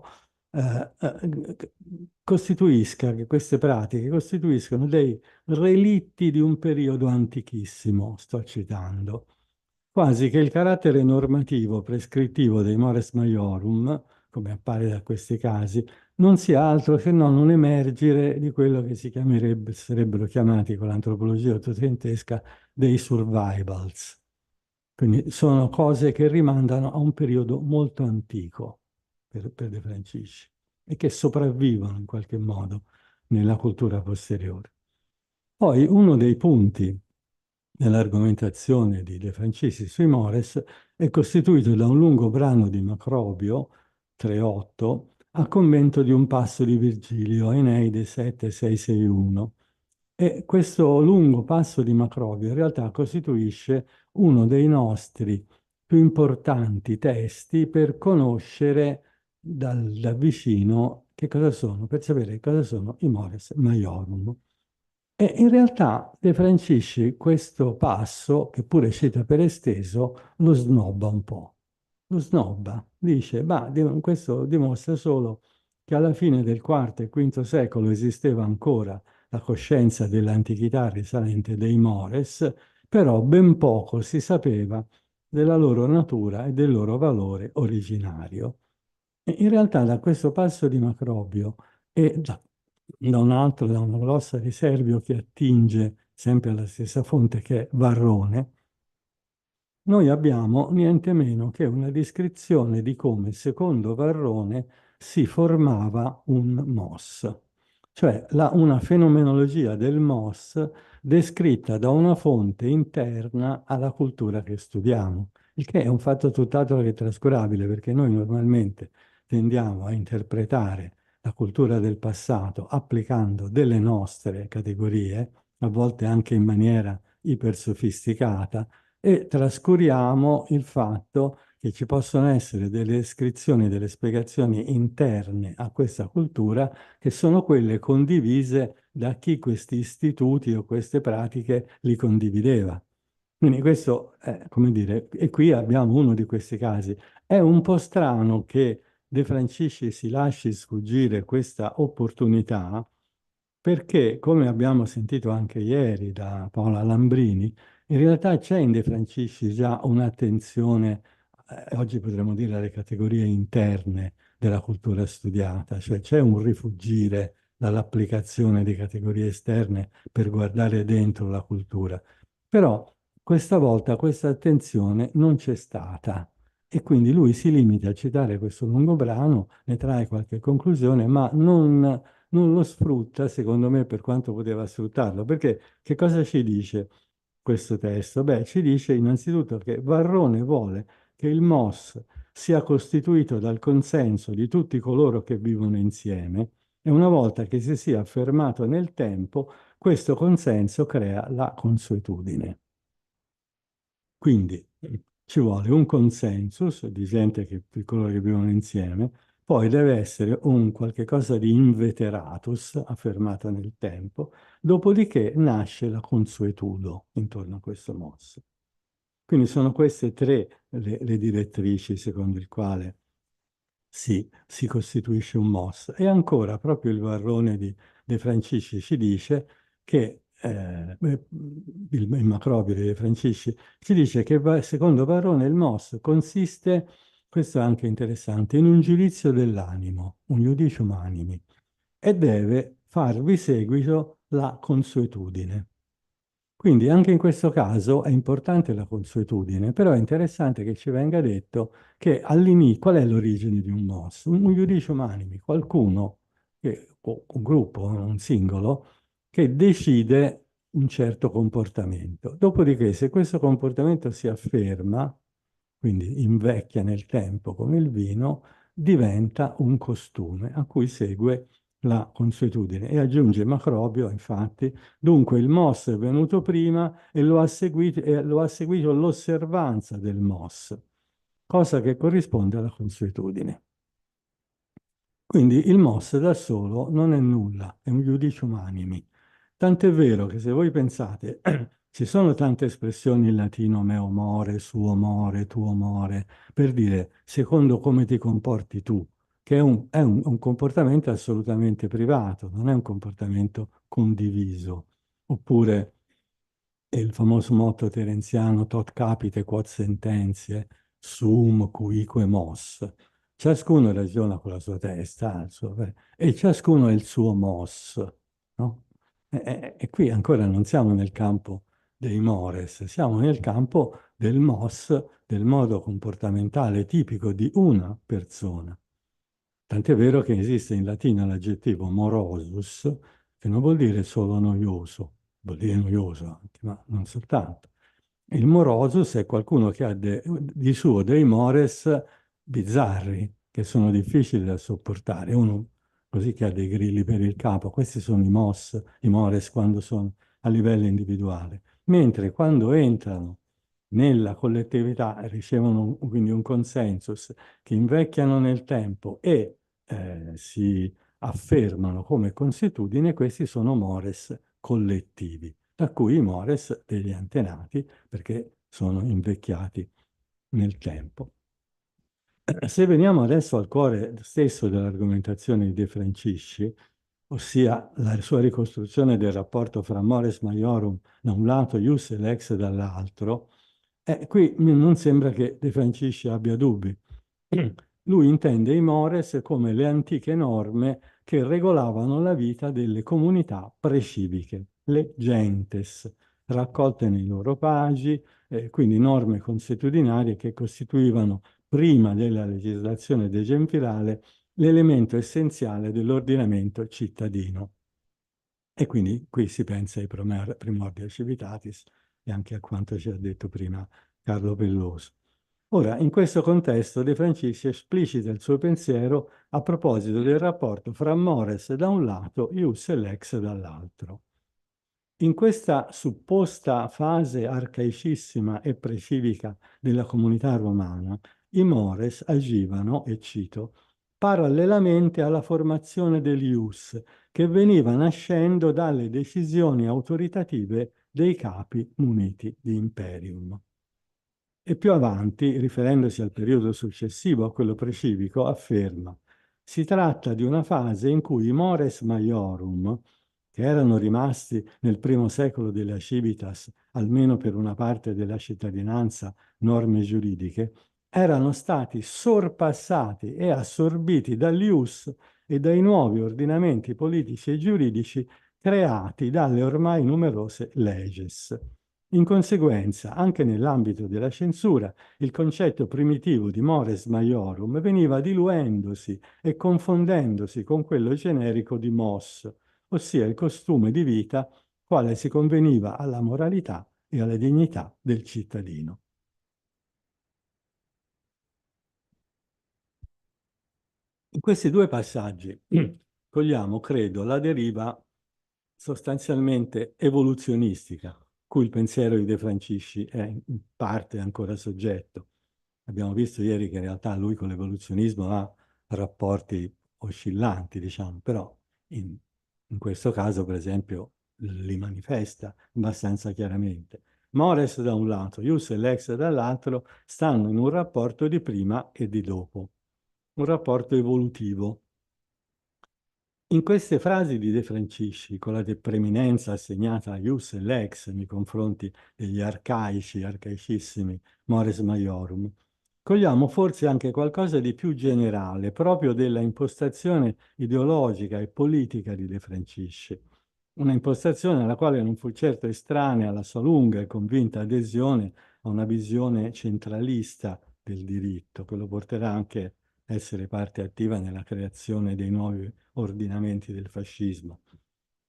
costituisca, che queste pratiche costituiscano dei relitti di un periodo antichissimo, sto citando, quasi che il carattere normativo prescrittivo dei Mores Maiorum, come appare da questi casi, non sia altro che non un emergere di quello che sarebbero chiamati con l'antropologia ottocentesca dei survivals. Quindi sono cose che rimandano a un periodo molto antico per De Francisci e che sopravvivono in qualche modo nella cultura posteriore. Poi uno dei punti dell'argomentazione di De Francisci sui Mores è costituito da un lungo brano di Macrobio, 3.8, a commento di un passo di Virgilio, Eneide 7.661. E questo lungo passo di Macrobio in realtà costituisce uno dei nostri più importanti testi per conoscere da vicino che cosa sono, per sapere cosa sono i Mores Maiorum. E in realtà De Francisci questo passo, che pure cita per esteso, lo snobba un po'. Lo snobba, dice, ma questo dimostra solo che alla fine del IV e V secolo esisteva ancora la coscienza dell'antichità risalente dei Mores, però ben poco si sapeva della loro natura e del loro valore originario. E in realtà da questo passo di Macrobio e da un altro, da una grossa di Servio che attinge sempre alla stessa fonte che è Varrone, noi abbiamo niente meno che una descrizione di come, secondo Varrone, si formava un MOS, cioè una fenomenologia del MOS descritta da una fonte interna alla cultura che studiamo, il che è un fatto tutt'altro che trascurabile, perché noi normalmente tendiamo a interpretare la cultura del passato applicando delle nostre categorie, a volte anche in maniera ipersofisticata, e trascuriamo il fatto che ci possono essere delle descrizioni, delle spiegazioni interne a questa cultura che sono quelle condivise da chi questi istituti o queste pratiche li condivideva. Quindi questo è, come dire, e qui abbiamo uno di questi casi. È un po' strano che De Francisci si lasci sfuggire questa opportunità perché, come abbiamo sentito anche ieri da Paola Lambrini, in realtà c'è in De Francisci già un'attenzione, oggi potremmo dire, alle categorie interne della cultura studiata, cioè c'è un rifuggire dall'applicazione di categorie esterne per guardare dentro la cultura. Però questa volta questa attenzione non c'è stata e quindi lui si limita a citare questo lungo brano, ne trae qualche conclusione, ma non lo sfrutta, secondo me, per quanto poteva sfruttarlo. Perché che cosa ci dice questo testo? Beh, ci dice innanzitutto che Varrone vuole che il MOS sia costituito dal consenso di tutti coloro che vivono insieme E una volta che si sia affermato nel tempo, questo consenso crea la consuetudine. Quindi ci vuole un consensus di gente di coloro che vivono insieme, poi deve essere un qualche cosa di inveteratus, affermato nel tempo, dopodiché nasce la consuetudo intorno a questo mos. Quindi sono queste tre le direttrici secondo il quale si costituisce un MOS. E ancora, proprio il Varrone di De Francisci ci dice che, il Macrobio di De Francisci ci dice che secondo Varrone il MOS consiste, questo è anche interessante, in un giudizio dell'animo, un judicium animi, e deve farvi seguito la consuetudine. Quindi anche in questo caso è importante la consuetudine, però è interessante che ci venga detto che all'inizio, qual è l'origine di un MOS? Un giudice animi, qualcuno, o un gruppo, un singolo, che decide un certo comportamento. Dopodiché, se questo comportamento si afferma, quindi invecchia nel tempo come il vino, diventa un costume a cui segue la consuetudine. E aggiunge Macrobio, infatti, dunque il MOS è venuto prima e lo ha seguito l'osservanza del MOS, cosa che corrisponde alla consuetudine. Quindi il MOS da solo non è nulla, è un judicium animi. Tant'è vero che se voi pensate, ci sono tante espressioni in latino, meo more, suo more, tuo more, per dire secondo come ti comporti tu, che è un comportamento assolutamente privato, non è un comportamento condiviso. Oppure il famoso motto terenziano, tot capite quod sententiae, sum cuique mos. Ciascuno ragiona con la sua testa, e ciascuno ha il suo mos, no? E qui ancora non siamo nel campo dei mores, siamo nel campo del mos, del modo comportamentale tipico di una persona. Tant'è vero che esiste in latino l'aggettivo morosus, che non vuol dire solo noioso, vuol dire noioso anche, ma non soltanto. Il morosus è qualcuno che ha di suo dei mores bizzarri, che sono difficili da sopportare. Uno così che ha dei grilli per il capo. Questi sono i mores quando sono a livello individuale. Mentre quando entrano nella collettività e ricevono quindi un consensus, che invecchiano nel tempo e si affermano come consuetudine, questi sono mores collettivi, da cui i mores degli antenati, perché sono invecchiati nel tempo. Se veniamo adesso al cuore stesso dell'argomentazione di De Francisci, ossia la sua ricostruzione del rapporto fra mores maiorum da un lato, ius e lex dall'altro, qui non sembra che De Francisci abbia dubbi. Lui intende i mores come le antiche norme che regolavano la vita delle comunità preciviche, le gentes, raccolte nei loro pagi, quindi norme consuetudinarie che costituivano, prima della legislazione degenfilale, l'elemento essenziale dell'ordinamento cittadino. E quindi qui si pensa ai Primordia Civitatis e anche a quanto ci ha detto prima Carlo Pelloso. Ora, in questo contesto, De Francisci esplicita il suo pensiero a proposito del rapporto fra mores da un lato, ius e lex dall'altro. In questa supposta fase arcaicissima e precivica della comunità romana, i mores agivano, e cito, parallelamente alla formazione dell'ius, che veniva nascendo dalle decisioni autoritative dei capi muniti di imperium. E più avanti, riferendosi al periodo successivo a quello precivico, afferma: si tratta di una fase in cui i mores maiorum, che erano rimasti nel primo secolo della Civitas, almeno per una parte della cittadinanza, norme giuridiche, erano stati sorpassati e assorbiti dall'ius e dai nuovi ordinamenti politici e giuridici creati dalle ormai numerose leges. In conseguenza, anche nell'ambito della censura, il concetto primitivo di mores maiorum veniva diluendosi e confondendosi con quello generico di mos, ossia il costume di vita quale si conveniva alla moralità e alla dignità del cittadino. In questi due passaggi cogliamo, credo, la deriva sostanzialmente evoluzionistica, cui il pensiero di De Francisci è in parte ancora soggetto. Abbiamo visto ieri che in realtà lui con l'evoluzionismo ha rapporti oscillanti, diciamo, però in questo caso, per esempio, li manifesta abbastanza chiaramente. Mores da un lato, Hus e Lex dall'altro stanno in un rapporto di prima e di dopo, un rapporto evolutivo. In queste frasi di De Francisci, con la preeminenza assegnata a Ius e Lex nei confronti degli arcaici, arcaicissimi Mores Maiorum, cogliamo forse anche qualcosa di più generale, proprio della impostazione ideologica e politica di De Francisci. Una impostazione alla quale non fu certo estranea la sua lunga e convinta adesione a una visione centralista del diritto, che lo porterà anche a essere parte attiva nella creazione dei nuovi ordinamenti del fascismo.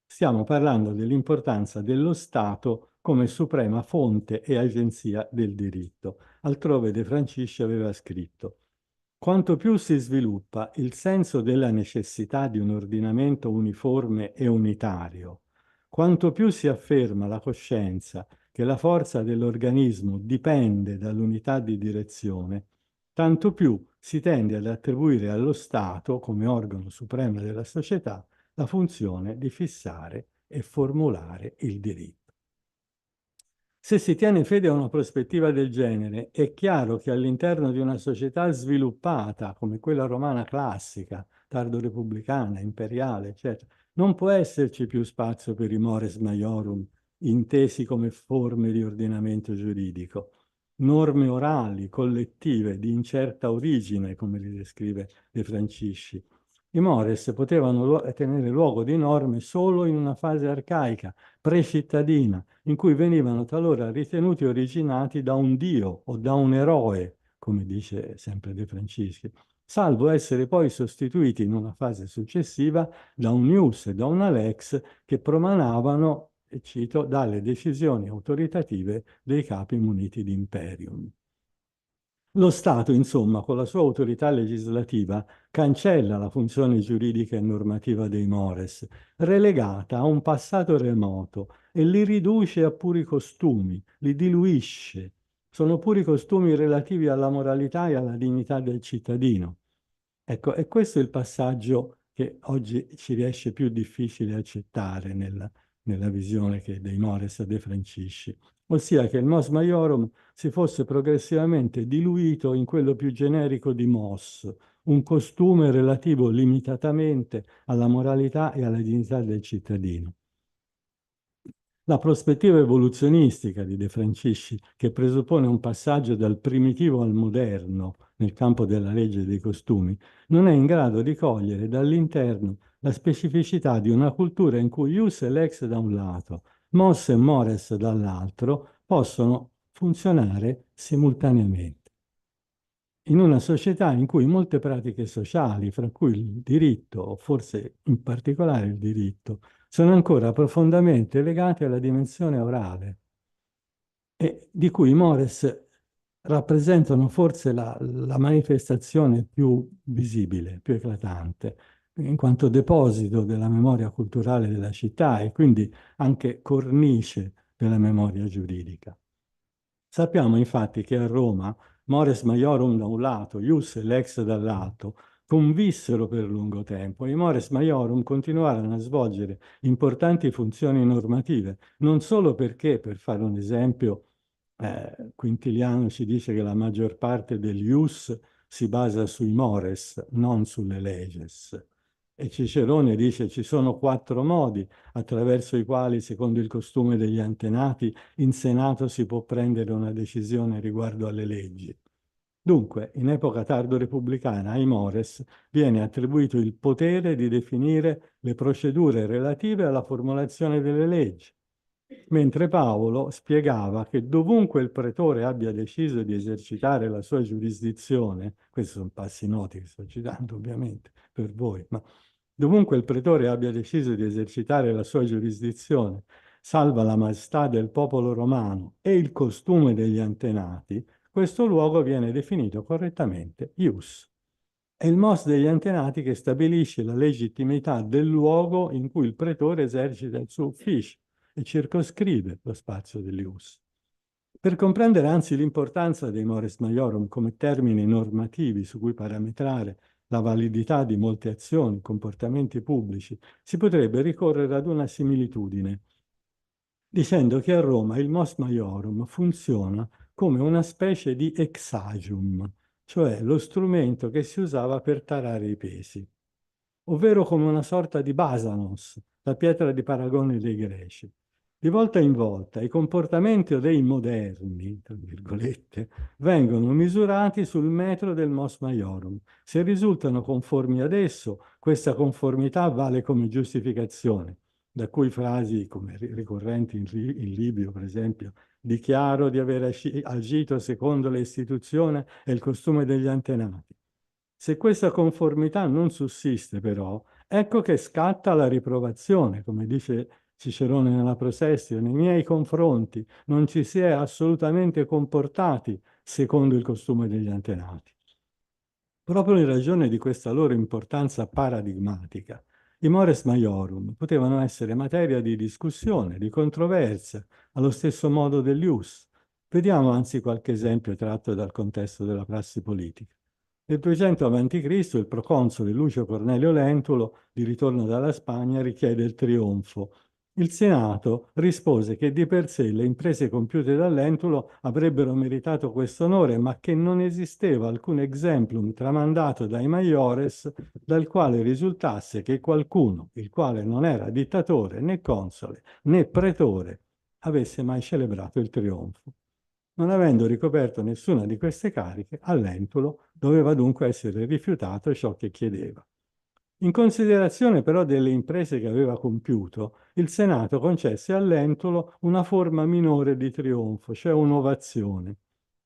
Stiamo parlando dell'importanza dello Stato come suprema fonte e agenzia del diritto. Altrove De Francisci aveva scritto: quanto più si sviluppa il senso della necessità di un ordinamento uniforme e unitario, quanto più si afferma la coscienza che la forza dell'organismo dipende dall'unità di direzione, tanto più si tende ad attribuire allo Stato, come organo supremo della società, la funzione di fissare e formulare il diritto. Se si tiene fede a una prospettiva del genere, è chiaro che all'interno di una società sviluppata come quella romana classica, tardo-repubblicana, imperiale, eccetera, non può esserci più spazio per i mores maiorum, intesi come forme di ordinamento giuridico, norme orali, collettive, di incerta origine, come li descrive De Francisci. I mores potevano tenere luogo di norme solo in una fase arcaica, precittadina, in cui venivano talora ritenuti originati da un dio o da un eroe, come dice sempre De Francisci, salvo essere poi sostituiti in una fase successiva da un ius e da una lex che promanavano, e cito, dalle decisioni autoritative dei capi muniti di imperium. Lo Stato, insomma, con la sua autorità legislativa, cancella la funzione giuridica e normativa dei mores, relegata a un passato remoto, e li riduce a puri costumi, li diluisce. Sono puri costumi relativi alla moralità e alla dignità del cittadino. Ecco, e questo è il passaggio che oggi ci riesce più difficile accettare nella visione dei mores De Francisci, ossia che il mos maiorum si fosse progressivamente diluito in quello più generico di mos, un costume relativo limitatamente alla moralità e alla dignità del cittadino. La prospettiva evoluzionistica di De Francisci, che presuppone un passaggio dal primitivo al moderno nel campo della legge dei costumi, non è in grado di cogliere dall'interno la specificità di una cultura in cui ius e lex da un lato, mos e mores dall'altro, possono funzionare simultaneamente. In una società in cui molte pratiche sociali, fra cui il diritto, o forse in particolare il diritto, sono ancora profondamente legate alla dimensione orale e di cui i mores rappresentano forse la manifestazione più visibile, più eclatante, in quanto deposito della memoria culturale della città e quindi anche cornice della memoria giuridica. Sappiamo infatti che a Roma mores maiorum da un lato, ius e lex dall'altro, convissero per lungo tempo e i mores maiorum continuarono a svolgere importanti funzioni normative, non solo perché, per fare un esempio, Quintiliano ci dice che la maggior parte degli ius si basa sui mores, non sulle leges. E Cicerone dice ci sono 4 modi attraverso i quali, secondo il costume degli antenati, in Senato si può prendere una decisione riguardo alle leggi. Dunque, in epoca tardo-repubblicana ai mores viene attribuito il potere di definire le procedure relative alla formulazione delle leggi, mentre Paolo spiegava che dovunque il pretore abbia deciso di esercitare la sua giurisdizione, questi sono passi noti che sto citando ovviamente per voi, ma dovunque il pretore abbia deciso di esercitare la sua giurisdizione, salva la maestà del popolo romano e il costume degli antenati, questo luogo viene definito correttamente ius. È il mos degli antenati che stabilisce la legittimità del luogo in cui il pretore esercita il suo ufficio e circoscrive lo spazio dell'ius. Per comprendere anzi l'importanza dei mores maiorum come termini normativi su cui parametrare la validità di molte azioni, comportamenti pubblici, si potrebbe ricorrere ad una similitudine, dicendo che a Roma il mos maiorum funziona come una specie di exagium, cioè lo strumento che si usava per tarare i pesi, ovvero come una sorta di basanos, la pietra di paragone dei greci. Di volta in volta i comportamenti dei moderni, tra virgolette, vengono misurati sul metro del mos maiorum. Se risultano conformi ad esso, questa conformità vale come giustificazione, da cui frasi come ricorrenti in Livio, per esempio, dichiaro di aver agito secondo le istituzioni e il costume degli antenati. Se questa conformità non sussiste, però, ecco che scatta la riprovazione, come dice Cicerone nella Prosestio, nei miei confronti non ci si è assolutamente comportati secondo il costume degli antenati. Proprio in ragione di questa loro importanza paradigmatica, i mores maiorum potevano essere materia di discussione, di controversia, allo stesso modo dell'ius. Vediamo anzi qualche esempio tratto dal contesto della prassi politica. Nel 200 a.C. il proconsole Lucio Cornelio Lentulo, di ritorno dalla Spagna, richiede il trionfo. Il Senato rispose che di per sé le imprese compiute da Lentulo avrebbero meritato questo onore, ma che non esisteva alcun exemplum tramandato dai maiores dal quale risultasse che qualcuno, il quale non era dittatore né console né pretore, avesse mai celebrato il trionfo. Non avendo ricoperto nessuna di queste cariche, a Lentulo doveva dunque essere rifiutato ciò che chiedeva. In considerazione però delle imprese che aveva compiuto, il Senato concesse a Lentulo una forma minore di trionfo, cioè un'ovazione.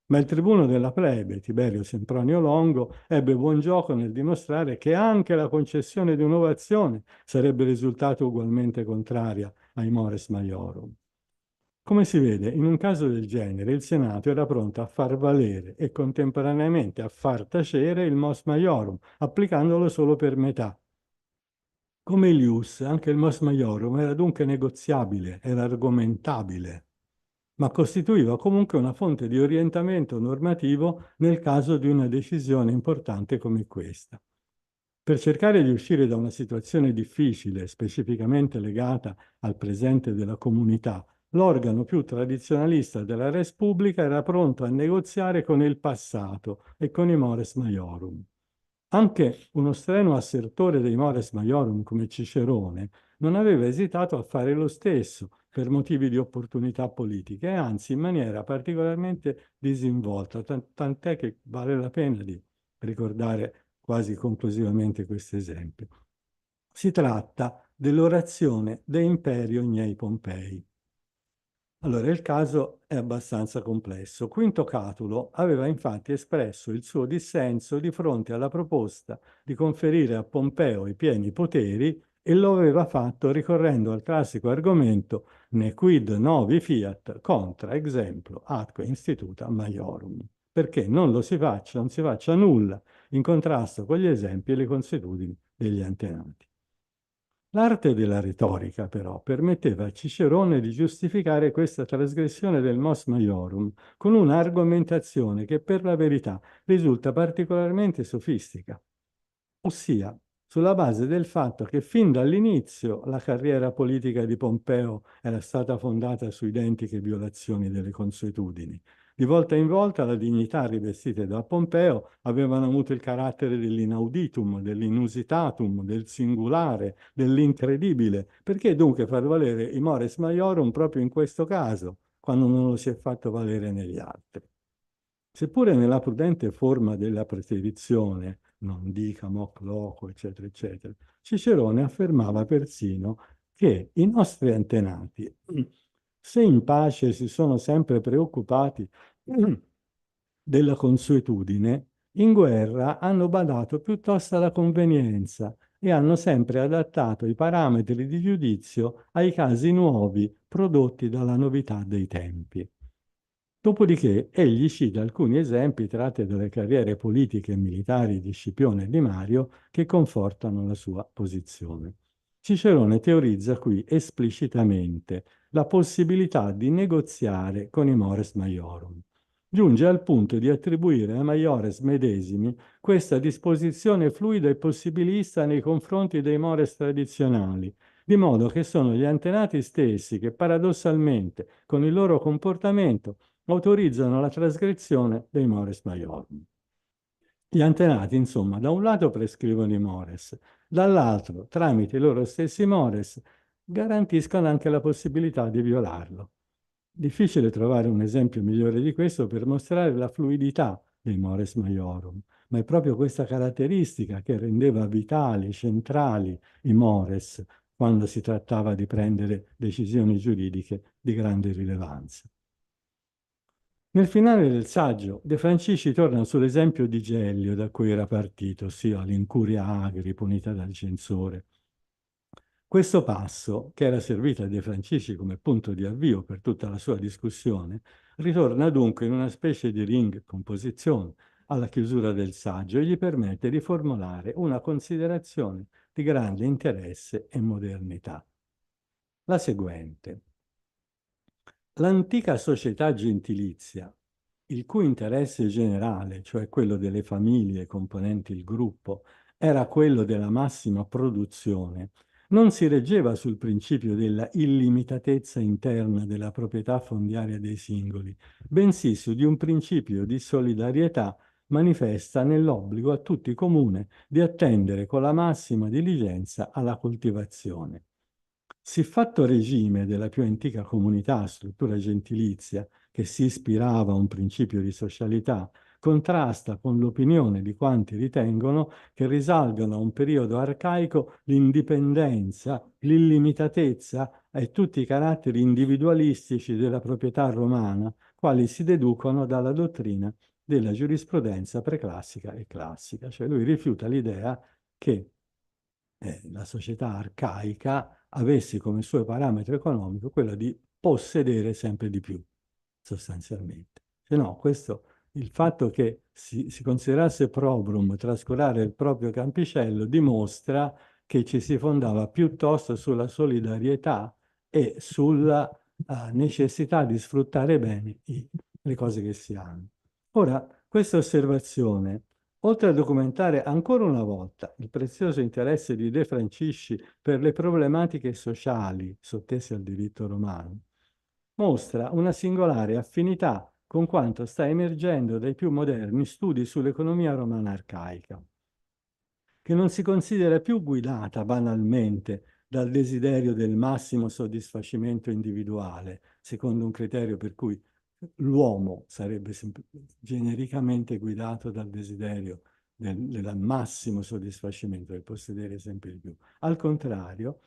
Ma il tribuno della plebe, Tiberio Sempronio Longo, ebbe buon gioco nel dimostrare che anche la concessione di un'ovazione sarebbe risultata ugualmente contraria ai mores maiorum. Come si vede, in un caso del genere il Senato era pronto a far valere e contemporaneamente a far tacere il mos maiorum, applicandolo solo per metà. Come il ius, anche il mos maiorum era dunque negoziabile, era argomentabile, ma costituiva comunque una fonte di orientamento normativo nel caso di una decisione importante come questa. Per cercare di uscire da una situazione difficile, specificamente legata al presente della comunità, l'organo più tradizionalista della res publica era pronto a negoziare con il passato e con i mores maiorum. Anche uno strenuo assertore dei mores maiorum come Cicerone non aveva esitato a fare lo stesso per motivi di opportunità politiche e anzi in maniera particolarmente disinvolta, tant'è che vale la pena di ricordare quasi conclusivamente questo esempio. Si tratta dell'orazione De Imperio Gnei Pompei. Allora, il caso è abbastanza complesso. Quinto Catulo aveva infatti espresso il suo dissenso di fronte alla proposta di conferire a Pompeo i pieni poteri e lo aveva fatto ricorrendo al classico argomento ne quid novi fiat contra exemplo atque instituta maiorum, perché non si faccia nulla in contrasto con gli esempi e le consuetudini degli antenati. L'arte della retorica, però, permetteva a Cicerone di giustificare questa trasgressione del mos maiorum con un'argomentazione che per la verità risulta particolarmente sofistica, ossia sulla base del fatto che fin dall'inizio la carriera politica di Pompeo era stata fondata su identiche violazioni delle consuetudini. Di volta in volta le dignità rivestite da Pompeo avevano avuto il carattere dell'inauditum, dell'inusitatum, del singolare, dell'incredibile. Perché dunque far valere i mores maiorum proprio in questo caso, quando non lo si è fatto valere negli altri? Seppure nella prudente forma della preterizione, non dica moc loco, eccetera, eccetera, Cicerone affermava persino che i nostri antenati, se in pace si sono sempre preoccupati della consuetudine, in guerra hanno badato piuttosto alla convenienza e hanno sempre adattato i parametri di giudizio ai casi nuovi prodotti dalla novità dei tempi. Dopodiché egli cita alcuni esempi tratti dalle carriere politiche e militari di Scipione e di Mario che confortano la sua posizione. Cicerone teorizza qui esplicitamente la possibilità di negoziare con i mores maiorum. Giunge al punto di attribuire ai maiores medesimi questa disposizione fluida e possibilista nei confronti dei mores tradizionali, di modo che sono gli antenati stessi che paradossalmente, con il loro comportamento, autorizzano la trasgressione dei mores maiorum. Gli antenati, insomma, da un lato prescrivono i mores, dall'altro, tramite i loro stessi mores, garantiscono anche la possibilità di violarlo. Difficile trovare un esempio migliore di questo per mostrare la fluidità dei mores maiorum, ma è proprio questa caratteristica che rendeva vitali, centrali i mores quando si trattava di prendere decisioni giuridiche di grande rilevanza. Nel finale del saggio, De Francisci torna sull'esempio di Gellio da cui era partito, ossia l'incuria agri punita dal censore. Questo passo, che era servito a De Francisci come punto di avvio per tutta la sua discussione, ritorna dunque in una specie di ring composizione alla chiusura del saggio e gli permette di formulare una considerazione di grande interesse e modernità. La seguente. L'antica società gentilizia, il cui interesse generale, cioè quello delle famiglie componenti il gruppo, era quello della massima produzione, non si reggeva sul principio della illimitatezza interna della proprietà fondiaria dei singoli, bensì su di un principio di solidarietà manifesta nell'obbligo a tutti comune di attendere con la massima diligenza alla coltivazione. Siffatto regime della più antica comunità a struttura gentilizia, che si ispirava a un principio di socialità, contrasta con l'opinione di quanti ritengono che risalgano a un periodo arcaico l'indipendenza, l'illimitatezza e tutti i caratteri individualistici della proprietà romana, quali si deducono dalla dottrina della giurisprudenza preclassica e classica. Cioè lui rifiuta l'idea che la società arcaica avesse come suo parametro economico quello di possedere sempre di più, sostanzialmente. Se no, il fatto che si considerasse probrum trascurare il proprio campicello dimostra che ci si fondava piuttosto sulla solidarietà e sulla necessità di sfruttare bene le cose che si hanno. Ora, questa osservazione, oltre a documentare ancora una volta il prezioso interesse di De Francisci per le problematiche sociali sottese al diritto romano, mostra una singolare affinità con quanto sta emergendo dai più moderni studi sull'economia romana arcaica, che non si considera più guidata banalmente dal desiderio del massimo soddisfacimento individuale, secondo un criterio per cui l'uomo sarebbe genericamente guidato dal desiderio del massimo soddisfacimento, del possedere sempre di più. Al contrario,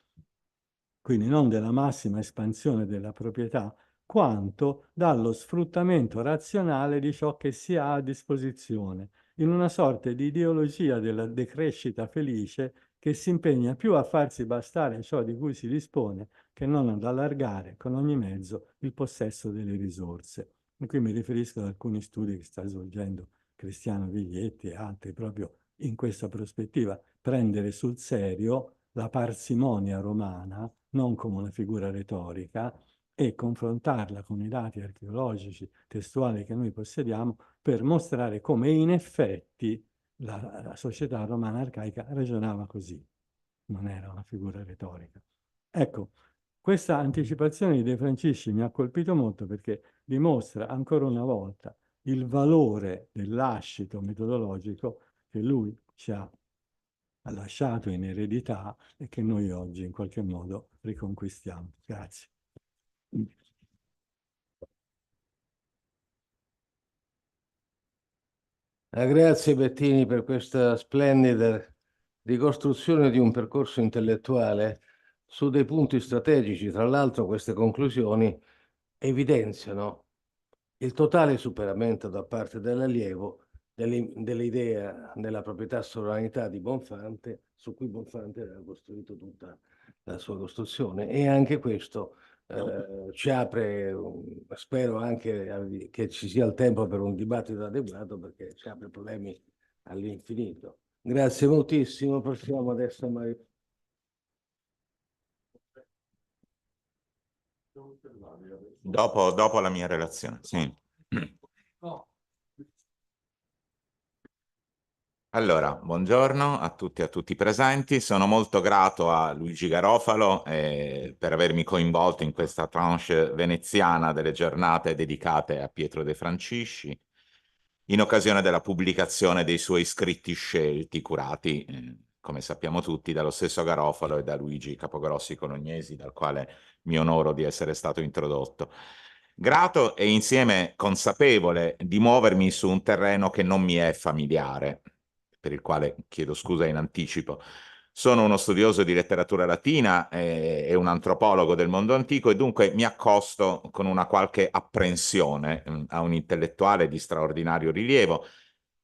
quindi non della massima espansione della proprietà, quanto dallo sfruttamento razionale di ciò che si ha a disposizione, in una sorta di ideologia della decrescita felice che si impegna più a farsi bastare ciò di cui si dispone che non ad allargare con ogni mezzo il possesso delle risorse. E qui mi riferisco ad alcuni studi che sta svolgendo Cristiano Viglietti e altri proprio in questa prospettiva, prendere sul serio la parsimonia romana non come una figura retorica e confrontarla con i dati archeologici, testuali che noi possediamo per mostrare come in effetti la società romana arcaica ragionava così, non era una figura retorica. Ecco, questa anticipazione di De Francisci mi ha colpito molto perché dimostra ancora una volta il valore del lascito metodologico che lui ci ha lasciato in eredità e che noi oggi in qualche modo riconquistiamo. Grazie. Grazie Bettini per questa splendida ricostruzione di un percorso intellettuale su dei punti strategici. Tra l'altro queste conclusioni evidenziano il totale superamento da parte dell'allievo dell'idea della proprietà sovranità di Bonfante, su cui Bonfante aveva costruito tutta la sua costruzione. E anche questo ci apre, spero anche che ci sia il tempo per un dibattito adeguato, perché ci apre problemi all'infinito. Grazie moltissimo, passiamo adesso a Mario. Dopo la mia relazione, sì. Allora, buongiorno a tutti e a tutti i presenti. Sono molto grato a Luigi Garofalo per avermi coinvolto in questa tranche veneziana delle giornate dedicate a Pietro De Francisci, in occasione della pubblicazione dei suoi scritti scelti, curati, come sappiamo tutti, dallo stesso Garofalo e da Luigi Capogrossi Colognesi, dal quale mi onoro di essere stato introdotto. Grato e insieme consapevole di muovermi su un terreno che non mi è familiare, per il quale chiedo scusa in anticipo. Sono uno studioso di letteratura latina e un antropologo del mondo antico, e dunque mi accosto con una qualche apprensione a un intellettuale di straordinario rilievo,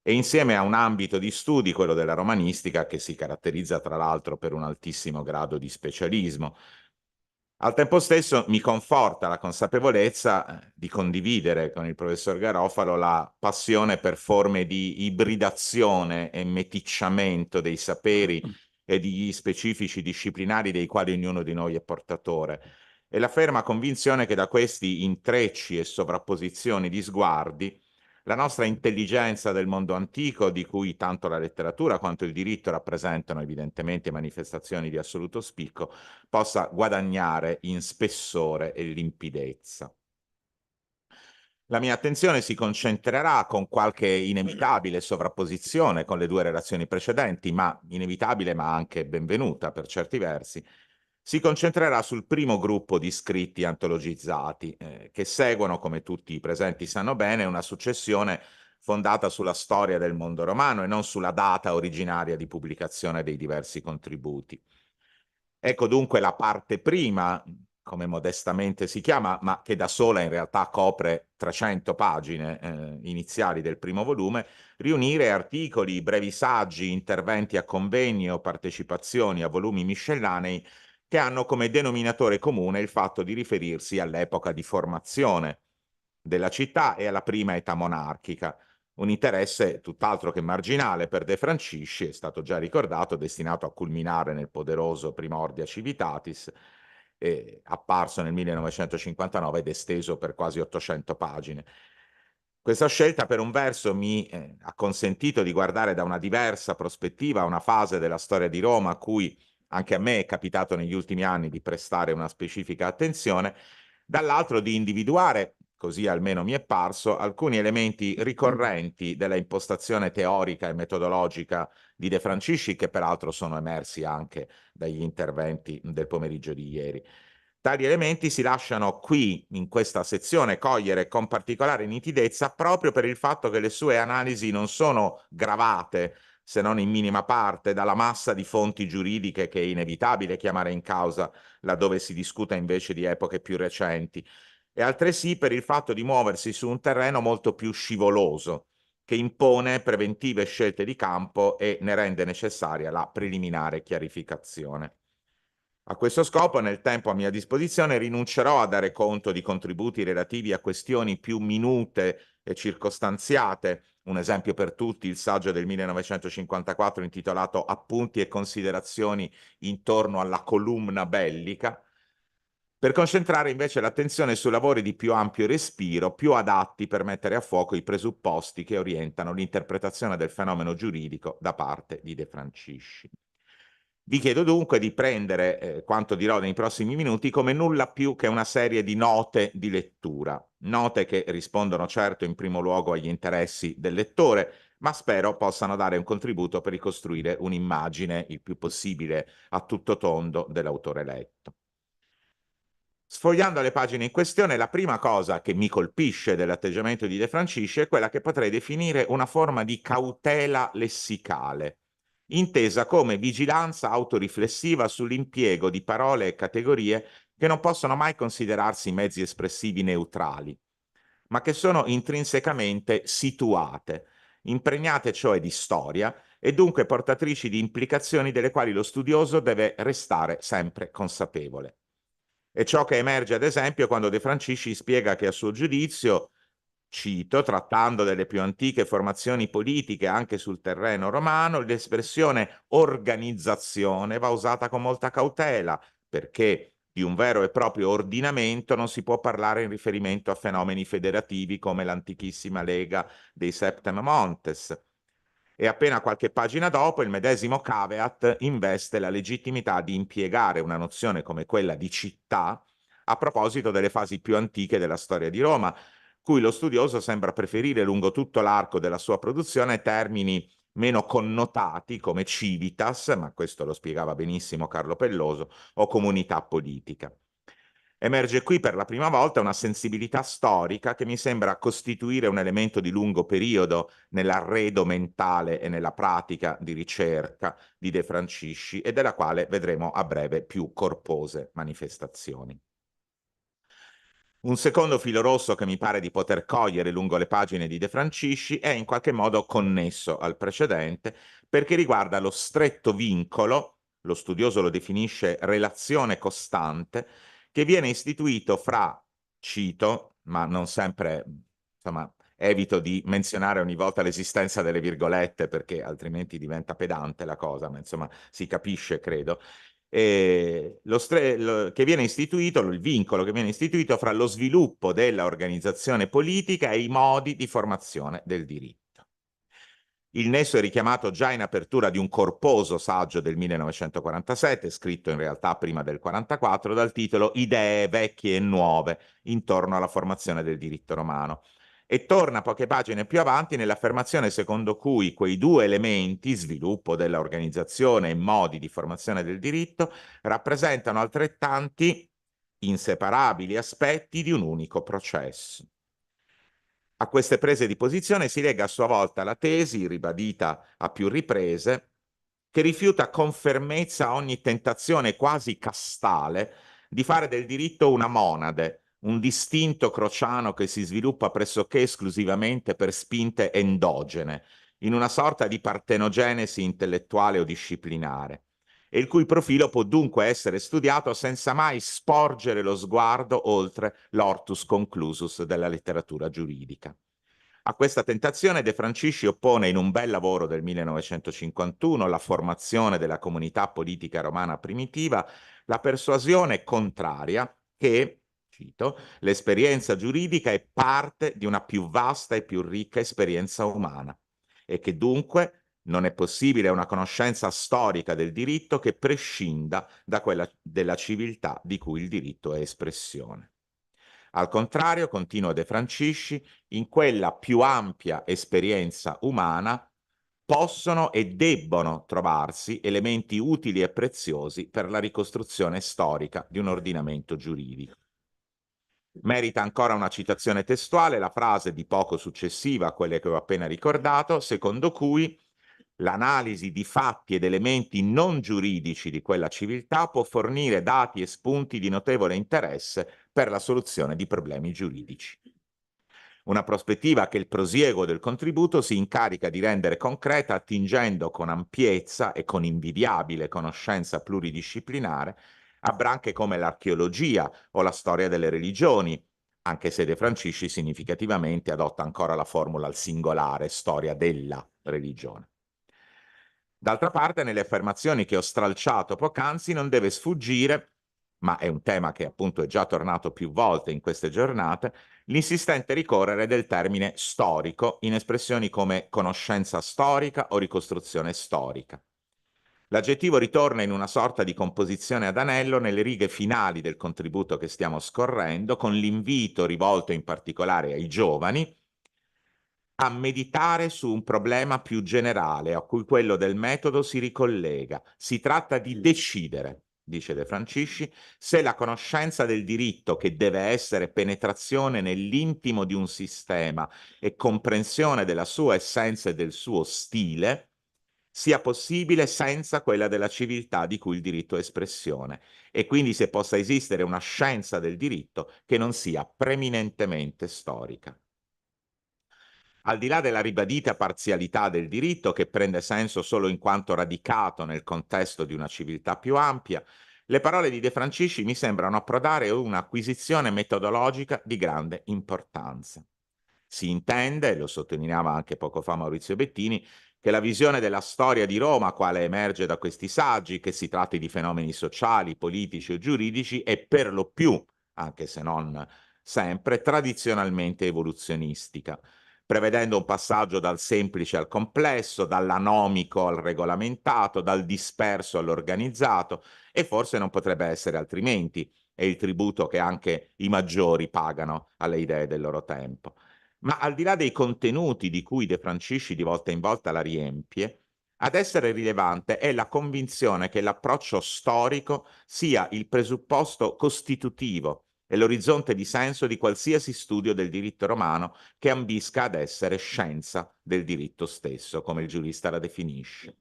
e insieme a un ambito di studi, quello della romanistica, che si caratterizza tra l'altro per un altissimo grado di specialismo. Al tempo stesso mi conforta la consapevolezza di condividere con il professor Garofalo la passione per forme di ibridazione e meticciamento dei saperi e di specifici disciplinari dei quali ognuno di noi è portatore, e la ferma convinzione che da questi intrecci e sovrapposizioni di sguardi la nostra intelligenza del mondo antico, di cui tanto la letteratura quanto il diritto rappresentano evidentemente manifestazioni di assoluto spicco, possa guadagnare in spessore e limpidezza. La mia attenzione si concentrerà, con qualche inevitabile sovrapposizione con le due relazioni precedenti, ma inevitabile ma anche benvenuta per certi versi, si concentrerà sul primo gruppo di scritti antologizzati, che seguono, come tutti i presenti sanno bene, una successione fondata sulla storia del mondo romano e non sulla data originaria di pubblicazione dei diversi contributi. Ecco dunque la parte prima, come modestamente si chiama, ma che da sola in realtà copre 300 pagine iniziali del primo volume, riunire articoli, brevi saggi, interventi a convegni o partecipazioni a volumi miscellanei che hanno come denominatore comune il fatto di riferirsi all'epoca di formazione della città e alla prima età monarchica. Un interesse tutt'altro che marginale per De Francisci, è stato già ricordato, destinato a culminare nel poderoso Primordia Civitatis, apparso nel 1959 ed esteso per quasi 800 pagine. Questa scelta, per un verso, mi ha consentito di guardare da una diversa prospettiva una fase della storia di Roma a cui anche a me è capitato negli ultimi anni di prestare una specifica attenzione, dall'altro di individuare, così almeno mi è parso, alcuni elementi ricorrenti della impostazione teorica e metodologica di De Francisci, che peraltro sono emersi anche dagli interventi del pomeriggio di ieri. Tali elementi si lasciano qui, in questa sezione, cogliere con particolare nitidezza proprio per il fatto che le sue analisi non sono gravate, se non in minima parte, dalla massa di fonti giuridiche che è inevitabile chiamare in causa laddove si discuta invece di epoche più recenti, e altresì per il fatto di muoversi su un terreno molto più scivoloso, che impone preventive scelte di campo e ne rende necessaria la preliminare chiarificazione. A questo scopo, nel tempo a mia disposizione, rinuncerò a dare conto di contributi relativi a questioni più minute e circostanziate. Un esempio per tutti, il saggio del 1954 intitolato Appunti e considerazioni intorno alla columna bellica, per concentrare invece l'attenzione su lavori di più ampio respiro, più adatti per mettere a fuoco i presupposti che orientano l'interpretazione del fenomeno giuridico da parte di De Francisci. Vi chiedo dunque di prendere quanto dirò nei prossimi minuti come nulla più che una serie di note di lettura, note che rispondono certo in primo luogo agli interessi del lettore, ma spero possano dare un contributo per ricostruire un'immagine il più possibile a tutto tondo dell'autore letto. Sfogliando le pagine in questione, la prima cosa che mi colpisce dell'atteggiamento di De Francisci è quella che potrei definire una forma di cautela lessicale, intesa come vigilanza autoriflessiva sull'impiego di parole e categorie che non possono mai considerarsi mezzi espressivi neutrali, ma che sono intrinsecamente situate impregnate cioè di storia e dunque portatrici di implicazioni delle quali lo studioso deve restare sempre consapevole. È ciò che emerge ad esempio quando De Francisci spiega che a suo giudizio, cito, trattando delle più antiche formazioni politiche anche sul terreno romano, l'espressione organizzazione va usata con molta cautela, perché di un vero e proprio ordinamento non si può parlare in riferimento a fenomeni federativi come l'antichissima Lega dei Septem Montes. E appena qualche pagina dopo il medesimo caveat investe la legittimità di impiegare una nozione come quella di città a proposito delle fasi più antiche della storia di Roma, cui lo studioso sembra preferire lungo tutto l'arco della sua produzione termini meno connotati come civitas, ma questo lo spiegava benissimo Carlo Pelloso, o comunità politica. Emerge qui per la prima volta una sensibilità storica che mi sembra costituire un elemento di lungo periodo nell'arredo mentale e nella pratica di ricerca di De Francisci e della quale vedremo a breve più corpose manifestazioni. Un secondo filo rosso che mi pare di poter cogliere lungo le pagine di De Francisci è in qualche modo connesso al precedente perché riguarda lo stretto vincolo, lo studioso lo definisce relazione costante, che viene istituito fra, cito, ma non sempre, insomma, evito di menzionare ogni volta l'esistenza delle virgolette perché altrimenti diventa pedante la cosa, ma insomma si capisce, credo, che viene istituito, il vincolo che viene istituito fra lo sviluppo dell'organizzazione politica e i modi di formazione del diritto. Il nesso è richiamato già in apertura di un corposo saggio del 1947, scritto in realtà prima del 1944, dal titolo Idee vecchie e nuove intorno alla formazione del diritto romano. E torna poche pagine più avanti nell'affermazione secondo cui quei due elementi, sviluppo dell'organizzazione e modi di formazione del diritto, rappresentano altrettanti inseparabili aspetti di un unico processo. A queste prese di posizione si lega a sua volta la tesi, ribadita a più riprese, che rifiuta con fermezza ogni tentazione quasi castale di fare del diritto una monade, un distinto crociano che si sviluppa pressoché esclusivamente per spinte endogene, in una sorta di partenogenesi intellettuale o disciplinare, e il cui profilo può dunque essere studiato senza mai sporgere lo sguardo oltre l'ortus conclusus della letteratura giuridica. A questa tentazione De Francisci oppone in un bel lavoro del 1951, La formazione della comunità politica romana primitiva, la persuasione contraria che, cito, l'esperienza giuridica è parte di una più vasta e più ricca esperienza umana e che dunque non è possibile una conoscenza storica del diritto che prescinda da quella della civiltà di cui il diritto è espressione. Al contrario, continua De Francisci, in quella più ampia esperienza umana possono e debbono trovarsi elementi utili e preziosi per la ricostruzione storica di un ordinamento giuridico. Merita ancora una citazione testuale la frase di poco successiva a quelle che ho appena ricordato, secondo cui l'analisi di fatti ed elementi non giuridici di quella civiltà può fornire dati e spunti di notevole interesse per la soluzione di problemi giuridici. Una prospettiva che il prosieguo del contributo si incarica di rendere concreta attingendo con ampiezza e con invidiabile conoscenza pluridisciplinare a branche come l'archeologia o la storia delle religioni, anche se De Francisci significativamente adotta ancora la formula al singolare storia della religione. D'altra parte, nelle affermazioni che ho stralciato poc'anzi non deve sfuggire, ma è un tema che appunto è già tornato più volte in queste giornate, l'insistente ricorrere del termine storico in espressioni come conoscenza storica o ricostruzione storica. L'aggettivo ritorna in una sorta di composizione ad anello nelle righe finali del contributo che stiamo scorrendo, con l'invito rivolto in particolare ai giovani a meditare su un problema più generale a cui quello del metodo si ricollega. Si tratta di decidere, dice De Francisci, se la conoscenza del diritto, che deve essere penetrazione nell'intimo di un sistema e comprensione della sua essenza e del suo stile, sia possibile senza quella della civiltà di cui il diritto è espressione, e quindi se possa esistere una scienza del diritto che non sia preminentemente storica. Al di là della ribadita parzialità del diritto, che prende senso solo in quanto radicato nel contesto di una civiltà più ampia, le parole di De Francisci mi sembrano approdare un'acquisizione metodologica di grande importanza. Si intende, lo sottolineava anche poco fa Maurizio Bettini, che la visione della storia di Roma, quale emerge da questi saggi, che si tratti di fenomeni sociali, politici o giuridici, è per lo più, anche se non sempre, tradizionalmente evoluzionistica, prevedendo un passaggio dal semplice al complesso, dall'anomico al regolamentato, dal disperso all'organizzato, e forse non potrebbe essere altrimenti, è il tributo che anche i maggiori pagano alle idee del loro tempo. Ma al di là dei contenuti di cui De Francisci di volta in volta la riempie, ad essere rilevante è la convinzione che l'approccio storico sia il presupposto costitutivo e l'orizzonte di senso di qualsiasi studio del diritto romano che ambisca ad essere scienza del diritto stesso, come il giurista la definisce.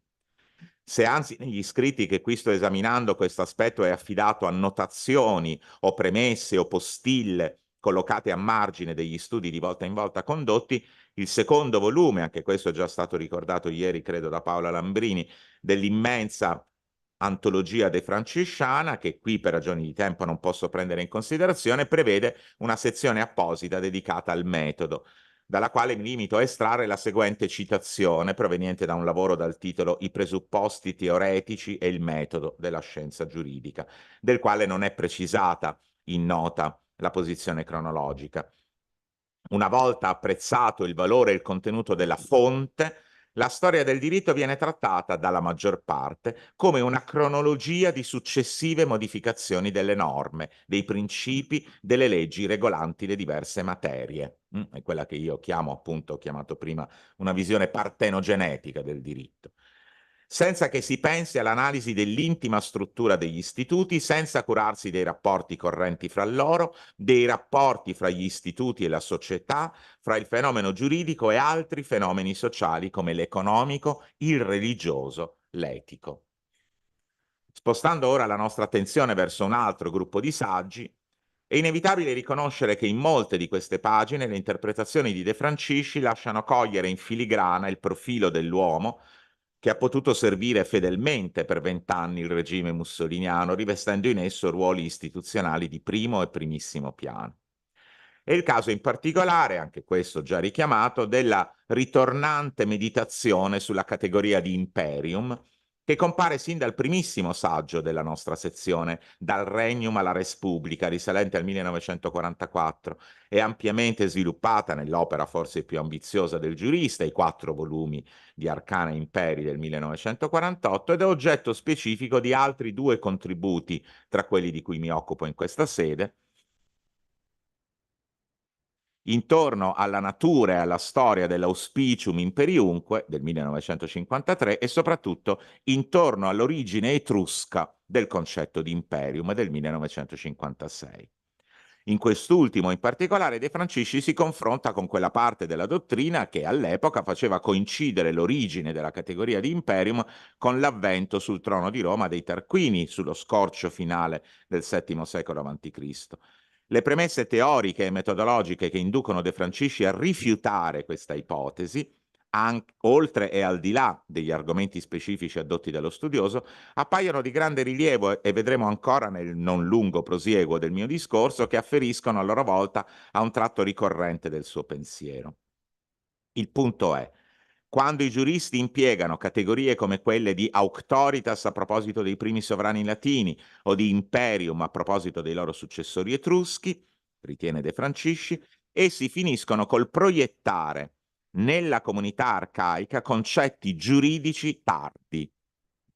Se anzi negli scritti che qui sto esaminando questo aspetto è affidato a notazioni o premesse o postille collocate a margine degli studi di volta in volta condotti, il secondo volume, anche questo è già stato ricordato ieri credo da Paola Lambrini, dell'immensa antologia De Francisciana, che qui per ragioni di tempo non posso prendere in considerazione, prevede una sezione apposita dedicata al metodo, dalla quale mi limito a estrarre la seguente citazione proveniente da un lavoro dal titolo I presupposti teoretici e il metodo della scienza giuridica, del quale non è precisata in nota la posizione cronologica. Una volta apprezzato il valore e il contenuto della fonte, la storia del diritto viene trattata dalla maggior parte come una cronologia di successive modificazioni delle norme, dei principi, delle leggi regolanti le diverse materie. È quella che io chiamo, appunto, ho chiamato prima una visione partenogenetica del diritto. Senza che si pensi all'analisi dell'intima struttura degli istituti, senza curarsi dei rapporti correnti fra loro, dei rapporti fra gli istituti e la società, fra il fenomeno giuridico e altri fenomeni sociali come l'economico, il religioso, l'etico. Spostando ora la nostra attenzione verso un altro gruppo di saggi, è inevitabile riconoscere che in molte di queste pagine le interpretazioni di De Francisci lasciano cogliere in filigrana il profilo dell'uomo che ha potuto servire fedelmente per 20 anni il regime mussoliniano, rivestendo in esso ruoli istituzionali di primo e primissimo piano. È il caso in particolare, anche questo già richiamato, della ritornante meditazione sulla categoria di imperium, che compare sin dal primissimo saggio della nostra sezione, Dal Regnum alla Respubblica, risalente al 1944, e ampiamente sviluppata nell'opera forse più ambiziosa del giurista, i 4 volumi di Arcana e Imperi del 1948, ed è oggetto specifico di altri 2 contributi, tra quelli di cui mi occupo in questa sede, intorno alla natura e alla storia dell'Auspicium Imperiumque del 1953 e soprattutto intorno all'origine etrusca del concetto di imperium del 1956. In quest'ultimo in particolare De Francisci si confronta con quella parte della dottrina che all'epoca faceva coincidere l'origine della categoria di imperium con l'avvento sul trono di Roma dei Tarquini sullo scorcio finale del VII secolo a.C. Le premesse teoriche e metodologiche che inducono De Francisci a rifiutare questa ipotesi, oltre e al di là degli argomenti specifici addotti dallo studioso, appaiono di grande rilievo e vedremo ancora nel non lungo prosieguo del mio discorso che afferiscono a loro volta a un tratto ricorrente del suo pensiero. Il punto è: quando i giuristi impiegano categorie come quelle di auctoritas a proposito dei primi sovrani latini o di imperium a proposito dei loro successori etruschi, ritiene De Francisci, essi finiscono col proiettare nella comunità arcaica concetti giuridici tardi.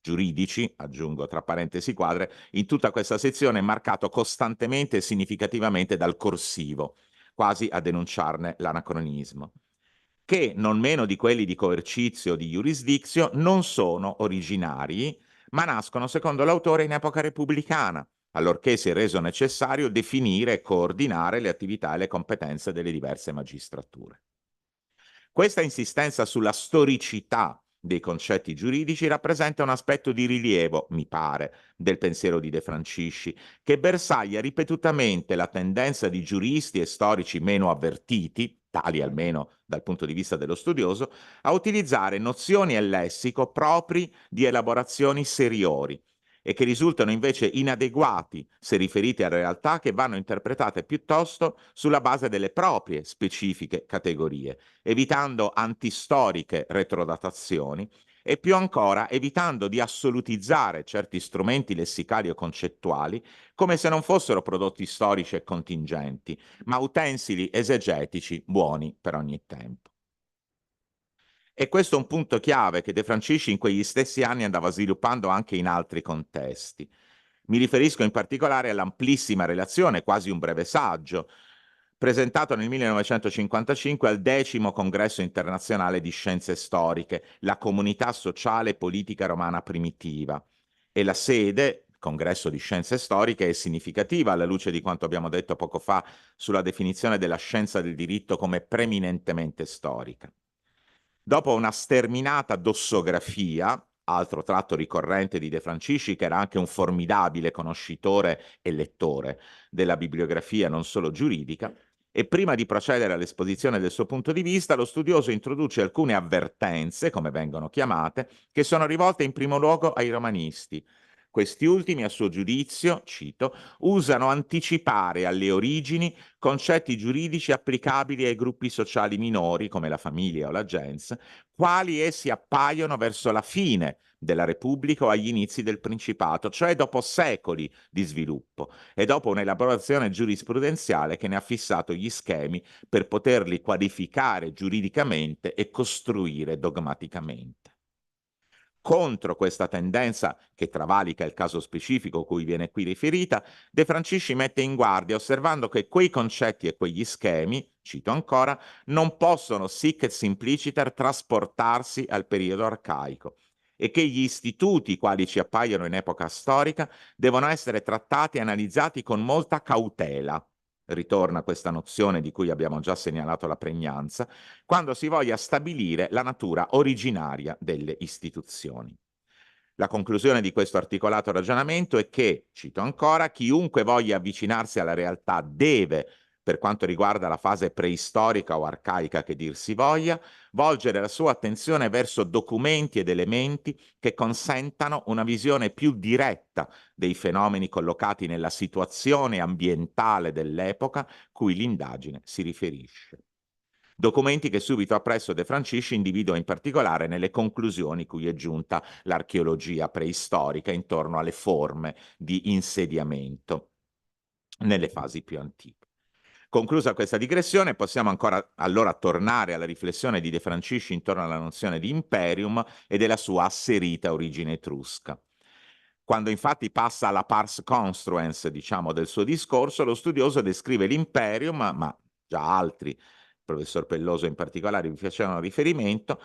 Giuridici, aggiungo tra parentesi quadre, in tutta questa sezione è marcato costantemente e significativamente dal corsivo, quasi a denunciarne l'anacronismo, che, non meno di quelli di coercizio o di iurisdictio, non sono originari, ma nascono, secondo l'autore, in epoca repubblicana, allorché si è reso necessario definire e coordinare le attività e le competenze delle diverse magistrature. Questa insistenza sulla storicità dei concetti giuridici rappresenta un aspetto di rilievo, mi pare, del pensiero di De Francisci, che bersaglia ripetutamente la tendenza di giuristi e storici meno avvertiti, tali almeno dal punto di vista dello studioso, a utilizzare nozioni e lessico propri di elaborazioni seriori e che risultano invece inadeguati se riferiti a realtà che vanno interpretate piuttosto sulla base delle proprie specifiche categorie, evitando antistoriche retrodatazioni e più ancora evitando di assolutizzare certi strumenti lessicali o concettuali come se non fossero prodotti storici e contingenti, ma utensili esegetici buoni per ogni tempo. E questo è un punto chiave che De Francisci in quegli stessi anni andava sviluppando anche in altri contesti. Mi riferisco in particolare all'amplissima relazione, quasi un breve saggio, presentato nel 1955 al 10° Congresso internazionale di scienze storiche, la Comunità Sociale e Politica Romana Primitiva. E la sede, Congresso di Scienze Storiche, è significativa alla luce di quanto abbiamo detto poco fa sulla definizione della scienza del diritto come preminentemente storica. Dopo una sterminata dossografia, altro tratto ricorrente di De Francisci, che era anche un formidabile conoscitore e lettore della bibliografia non solo giuridica, e prima di procedere all'esposizione del suo punto di vista, lo studioso introduce alcune avvertenze, come vengono chiamate, che sono rivolte in primo luogo ai romanisti. Questi ultimi, a suo giudizio, cito, usano anticipare alle origini concetti giuridici applicabili ai gruppi sociali minori, come la famiglia o la gens, quali essi appaiono verso la fine della Repubblica o agli inizi del Principato, cioè dopo secoli di sviluppo e dopo un'elaborazione giurisprudenziale che ne ha fissato gli schemi per poterli qualificare giuridicamente e costruire dogmaticamente. Contro questa tendenza, che travalica il caso specifico cui viene qui riferita, De Francisci mette in guardia osservando che quei concetti e quegli schemi, cito ancora, non possono sic et simpliciter trasportarsi al periodo arcaico e che gli istituti quali ci appaiono in epoca storica devono essere trattati e analizzati con molta cautela. Ritorna questa nozione di cui abbiamo già segnalato la pregnanza, quando si voglia stabilire la natura originaria delle istituzioni. La conclusione di questo articolato ragionamento è che, cito ancora, chiunque voglia avvicinarsi alla realtà deve, per quanto riguarda la fase preistorica o arcaica che dir si voglia, volgere la sua attenzione verso documenti ed elementi che consentano una visione più diretta dei fenomeni collocati nella situazione ambientale dell'epoca cui l'indagine si riferisce. Documenti che subito appresso De Francisci individua in particolare nelle conclusioni cui è giunta l'archeologia preistorica intorno alle forme di insediamento nelle fasi più antiche. Conclusa questa digressione, possiamo ancora allora tornare alla riflessione di De Francisci intorno alla nozione di imperium e della sua asserita origine etrusca. Quando infatti passa alla pars construens, diciamo, del suo discorso, lo studioso descrive l'imperium, ma già altri, il professor Pelloso in particolare, vi facevano riferimento,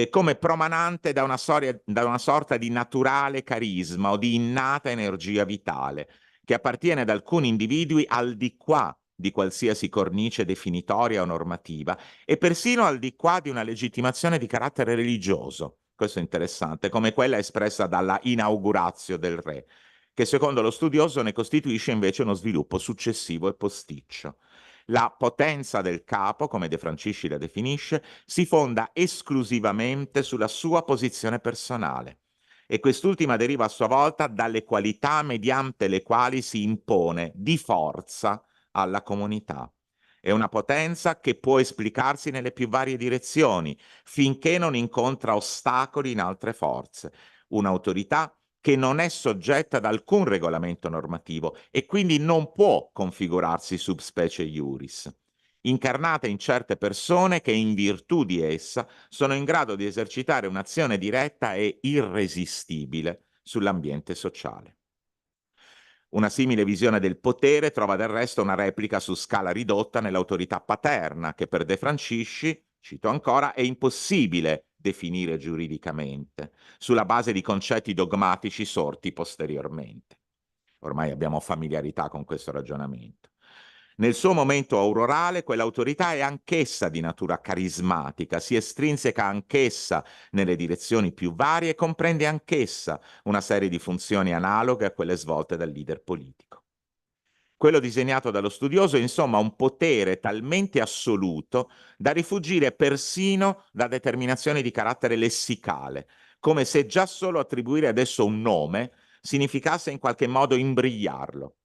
come promanante da una sorta di naturale carisma o di innata energia vitale, che appartiene ad alcuni individui al di qua di qualsiasi cornice definitoria o normativa e persino al di qua di una legittimazione di carattere religioso. Questo è interessante, come quella espressa dalla inauguratio del re, che secondo lo studioso ne costituisce invece uno sviluppo successivo e posticcio. La potenza del capo, come De Francisci la definisce, si fonda esclusivamente sulla sua posizione personale e quest'ultima deriva a sua volta dalle qualità mediante le quali si impone di forza alla comunità. È una potenza che può esplicarsi nelle più varie direzioni, finché non incontra ostacoli in altre forze. Un'autorità che non è soggetta ad alcun regolamento normativo e quindi non può configurarsi sub specie iuris, incarnata in certe persone che in virtù di essa sono in grado di esercitare un'azione diretta e irresistibile sull'ambiente sociale. Una simile visione del potere trova del resto una replica su scala ridotta nell'autorità paterna, che per De Francisci, cito ancora, è impossibile definire giuridicamente, sulla base di concetti dogmatici sorti posteriormente. Ormai abbiamo familiarità con questo ragionamento. Nel suo momento aurorale, quell'autorità è anch'essa di natura carismatica, si estrinseca anch'essa nelle direzioni più varie e comprende anch'essa una serie di funzioni analoghe a quelle svolte dal leader politico. Quello disegnato dallo studioso è insomma un potere talmente assoluto da rifuggire persino da determinazioni di carattere lessicale, come se già solo attribuire ad esso un nome significasse in qualche modo imbrigliarlo.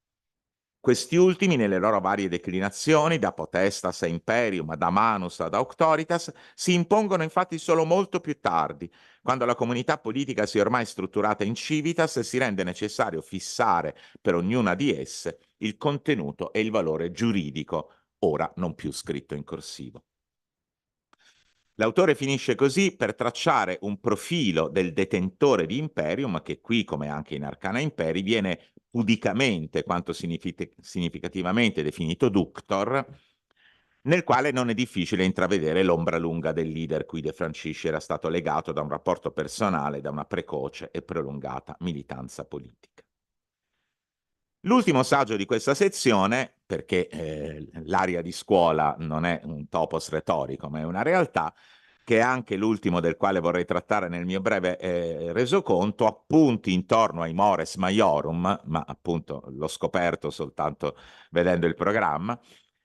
Questi ultimi, nelle loro varie declinazioni, da potestas a imperium, da manus ad auctoritas, si impongono infatti solo molto più tardi, quando la comunità politica si è ormai strutturata in civitas e si rende necessario fissare per ognuna di esse il contenuto e il valore giuridico, ora non più scritto in corsivo. L'autore finisce così per tracciare un profilo del detentore di imperium che qui, come anche in Arcana Imperi, viene pudicamente quanto significativamente definito ductor, nel quale non è difficile intravedere l'ombra lunga del leader cui De Francisci era stato legato da un rapporto personale, da una precoce e prolungata militanza politica. L'ultimo saggio di questa sezione, perché l'aria di scuola non è un topos retorico, ma è una realtà, che è anche l'ultimo del quale vorrei trattare nel mio breve resoconto, appunti intorno ai mores maiorum, ma appunto l'ho scoperto soltanto vedendo il programma,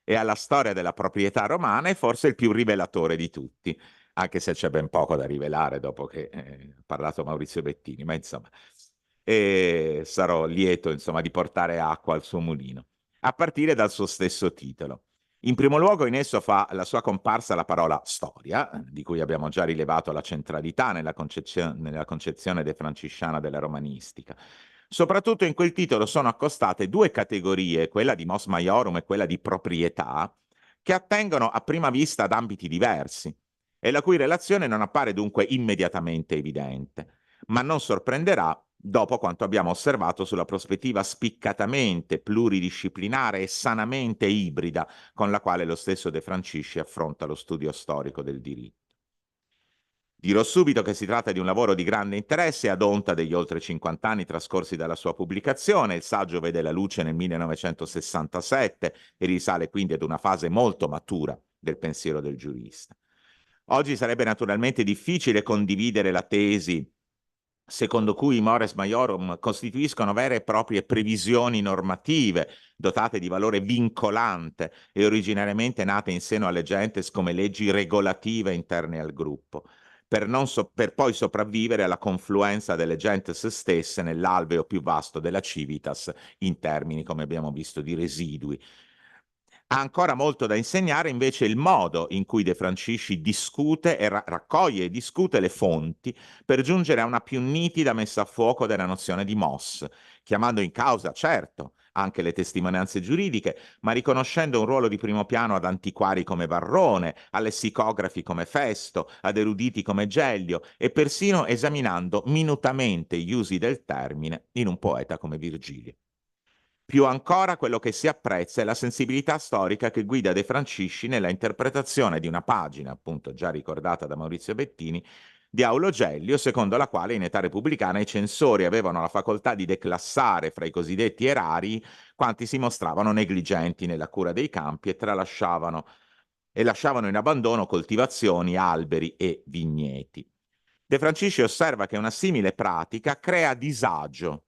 e alla storia della proprietà romana è forse il più rivelatore di tutti, anche se c'è ben poco da rivelare dopo che ha parlato Maurizio Bettini, ma insomma... E sarò lieto, insomma, di portare acqua al suo mulino, a partire dal suo stesso titolo. In primo luogo in esso fa la sua comparsa la parola storia, di cui abbiamo già rilevato la centralità nella concezione defrancisciana della romanistica. Soprattutto in quel titolo sono accostate due categorie, quella di mos maiorum e quella di proprietà, che attengono a prima vista ad ambiti diversi e la cui relazione non appare dunque immediatamente evidente, ma non sorprenderà dopo quanto abbiamo osservato sulla prospettiva spiccatamente pluridisciplinare e sanamente ibrida con la quale lo stesso De Francisci affronta lo studio storico del diritto. Dirò subito che si tratta di un lavoro di grande interesse ad onta degli oltre 50 anni trascorsi dalla sua pubblicazione. Il saggio vede la luce nel 1967 e risale quindi ad una fase molto matura del pensiero del giurista. Oggi sarebbe naturalmente difficile condividere la tesi secondo cui i mores maiorum costituiscono vere e proprie previsioni normative, dotate di valore vincolante e originariamente nate in seno alle gentes come leggi regolative interne al gruppo, per poi sopravvivere alla confluenza delle gentes stesse nell'alveo più vasto della civitas, in termini, come abbiamo visto, di residui. Ha ancora molto da insegnare invece il modo in cui De Francisci discute e raccoglie e discute le fonti per giungere a una più nitida messa a fuoco della nozione di mos, chiamando in causa, certo, anche le testimonianze giuridiche, ma riconoscendo un ruolo di primo piano ad antiquari come Varrone, a lessicografi come Festo, ad eruditi come Gellio e persino esaminando minutamente gli usi del termine in un poeta come Virgilio. Più ancora quello che si apprezza è la sensibilità storica che guida De Francisci nella interpretazione di una pagina, appunto già ricordata da Maurizio Bettini, di Aulo Gellio, secondo la quale in età repubblicana i censori avevano la facoltà di declassare fra i cosiddetti erari quanti si mostravano negligenti nella cura dei campi e lasciavano in abbandono coltivazioni, alberi e vigneti. De Francisci osserva che una simile pratica crea disagio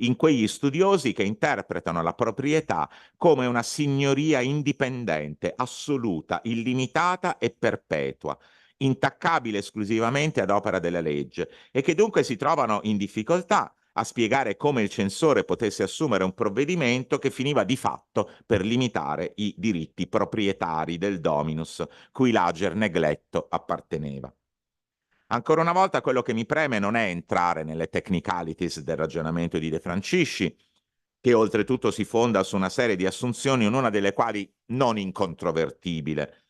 in quegli studiosi che interpretano la proprietà come una signoria indipendente, assoluta, illimitata e perpetua, intaccabile esclusivamente ad opera della legge, e che dunque si trovano in difficoltà a spiegare come il censore potesse assumere un provvedimento che finiva di fatto per limitare i diritti proprietari del dominus, cui l'ager negletto apparteneva. Ancora una volta quello che mi preme non è entrare nelle technicalities del ragionamento di De Francisci, che oltretutto si fonda su una serie di assunzioni, ognuna delle quali non incontrovertibile.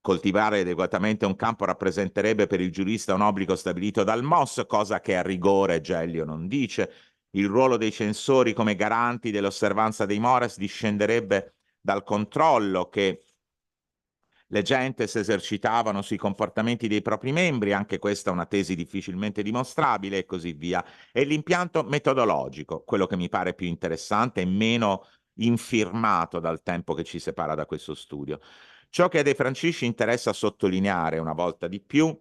Coltivare adeguatamente un campo rappresenterebbe per il giurista un obbligo stabilito dal MOS, cosa che a rigore Gellio non dice. Il ruolo dei censori come garanti dell'osservanza dei mores discenderebbe dal controllo che le gentes esercitavano sui comportamenti dei propri membri, anche questa è una tesi difficilmente dimostrabile, e così via. E l'impianto metodologico, quello che mi pare più interessante e meno infirmato dal tempo che ci separa da questo studio. Ciò che a De Francisci interessa sottolineare una volta di più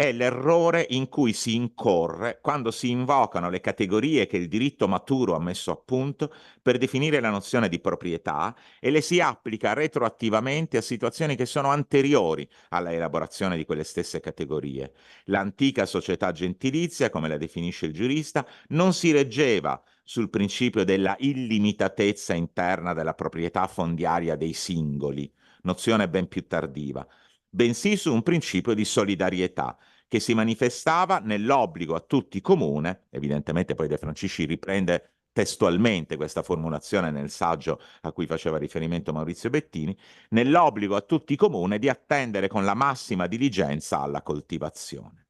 è l'errore in cui si incorre quando si invocano le categorie che il diritto maturo ha messo a punto per definire la nozione di proprietà e le si applica retroattivamente a situazioni che sono anteriori alla elaborazione di quelle stesse categorie. L'antica società gentilizia, come la definisce il giurista, non si reggeva sul principio della illimitatezza interna della proprietà fondiaria dei singoli, nozione ben più tardiva, bensì su un principio di solidarietà che si manifestava nell'obbligo a tutti comune, evidentemente poi De Francisci riprende testualmente questa formulazione nel saggio a cui faceva riferimento Maurizio Bettini, nell'obbligo a tutti comune di attendere con la massima diligenza alla coltivazione.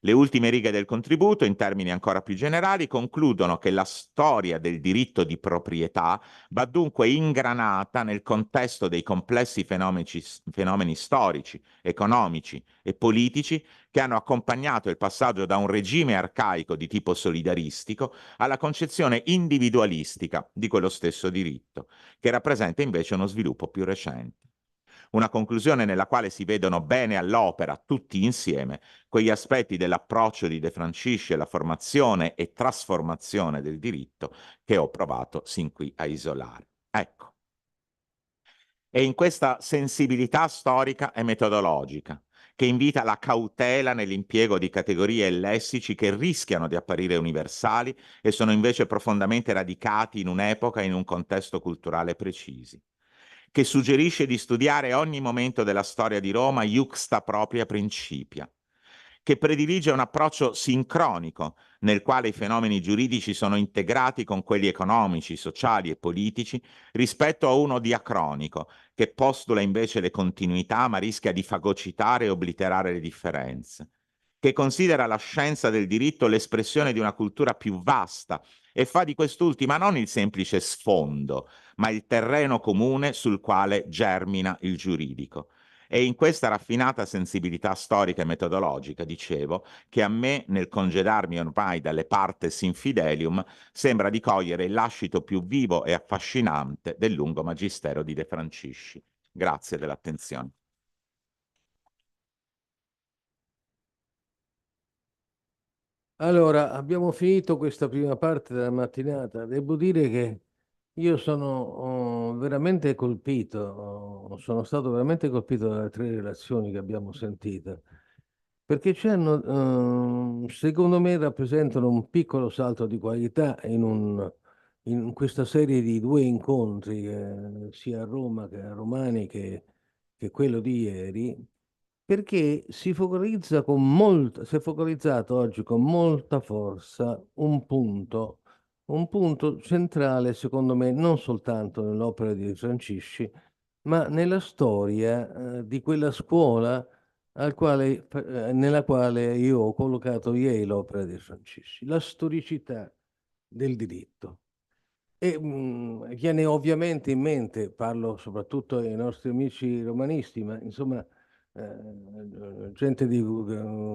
Le ultime righe del contributo, in termini ancora più generali, concludono che la storia del diritto di proprietà va dunque ingranata nel contesto dei complessi fenomeni storici, economici e politici che hanno accompagnato il passaggio da un regime arcaico di tipo solidaristico alla concezione individualistica di quello stesso diritto, che rappresenta invece uno sviluppo più recente. Una conclusione nella quale si vedono bene all'opera tutti insieme quegli aspetti dell'approccio di De Francisci alla formazione e trasformazione del diritto che ho provato sin qui a isolare. Ecco. E in questa sensibilità storica e metodologica, che invita alla cautela nell'impiego di categorie e lessici che rischiano di apparire universali e sono invece profondamente radicati in un'epoca e in un contesto culturale precisi, che suggerisce di studiare ogni momento della storia di Roma iuxta propria principia, che predilige un approccio sincronico nel quale i fenomeni giuridici sono integrati con quelli economici, sociali e politici rispetto a uno diacronico, che postula invece le continuità ma rischia di fagocitare e obliterare le differenze, che considera la scienza del diritto l'espressione di una cultura più vasta e fa di quest'ultima non il semplice sfondo, ma il terreno comune sul quale germina il giuridico. E in questa raffinata sensibilità storica e metodologica, dicevo, che a me, nel congedarmi ormai dalle partes infidelium, sembra di cogliere il lascito più vivo e affascinante del lungo magistero di De Francisci. Grazie dell'attenzione. Allora, abbiamo finito questa prima parte della mattinata. Devo dire che io sono veramente colpito, sono stato veramente colpito dalle tre relazioni che abbiamo sentito, perché secondo me, rappresentano un piccolo salto di qualità in questa serie di due incontri, sia a Roma che a Romani che quello di ieri, perché si è focalizzato oggi con molta forza un punto centrale, secondo me, non soltanto nell'opera di Francisci, ma nella storia, di quella scuola nella quale io ho collocato ieri l'opera di Francisci, la storicità del diritto. E viene ovviamente in mente, parlo soprattutto ai nostri amici romanisti, ma insomma, gente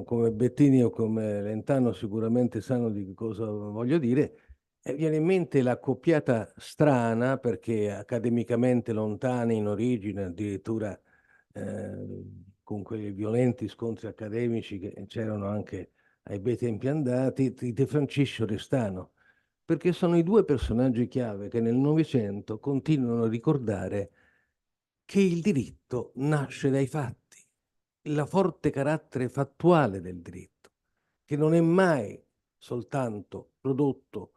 come Bettini o come Lentano sicuramente sanno di cosa voglio dire. E viene in mente l'accoppiata strana, perché accademicamente lontani in origine, addirittura con quei violenti scontri accademici che c'erano anche ai bei tempi andati, di De Francisco e Orestano, perché sono i due personaggi chiave che nel Novecento continuano a ricordare che il diritto nasce dai fatti, il forte carattere fattuale del diritto, che non è mai soltanto prodotto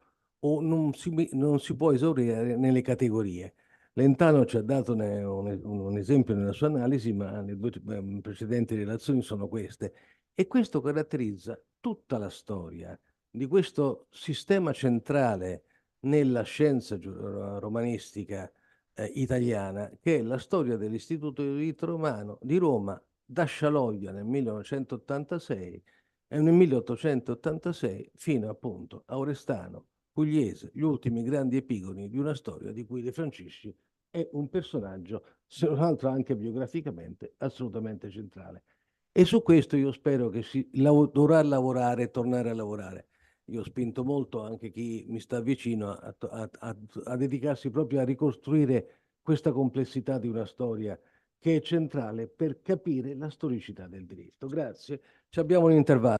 o non si può esaurire nelle categorie. Lentano ci ha dato un esempio nella sua analisi, ma le due precedenti relazioni sono queste. E questo caratterizza tutta la storia di questo sistema centrale nella scienza romanistica italiana, che è la storia dell'Istituto di Diritto Romano di Roma da Scialoia nel 1986 e nel 1886 fino appunto a Orestano, Pugliese, gli ultimi grandi epigoni di una storia di cui De Francisci è un personaggio, se non altro anche biograficamente, assolutamente centrale. E su questo io spero che dovrà lavorare, tornare a lavorare. Io ho spinto molto anche chi mi sta vicino a dedicarsi proprio a ricostruire questa complessità di una storia che è centrale per capire la storicità del diritto. Grazie. Ci abbiamo un intervallo.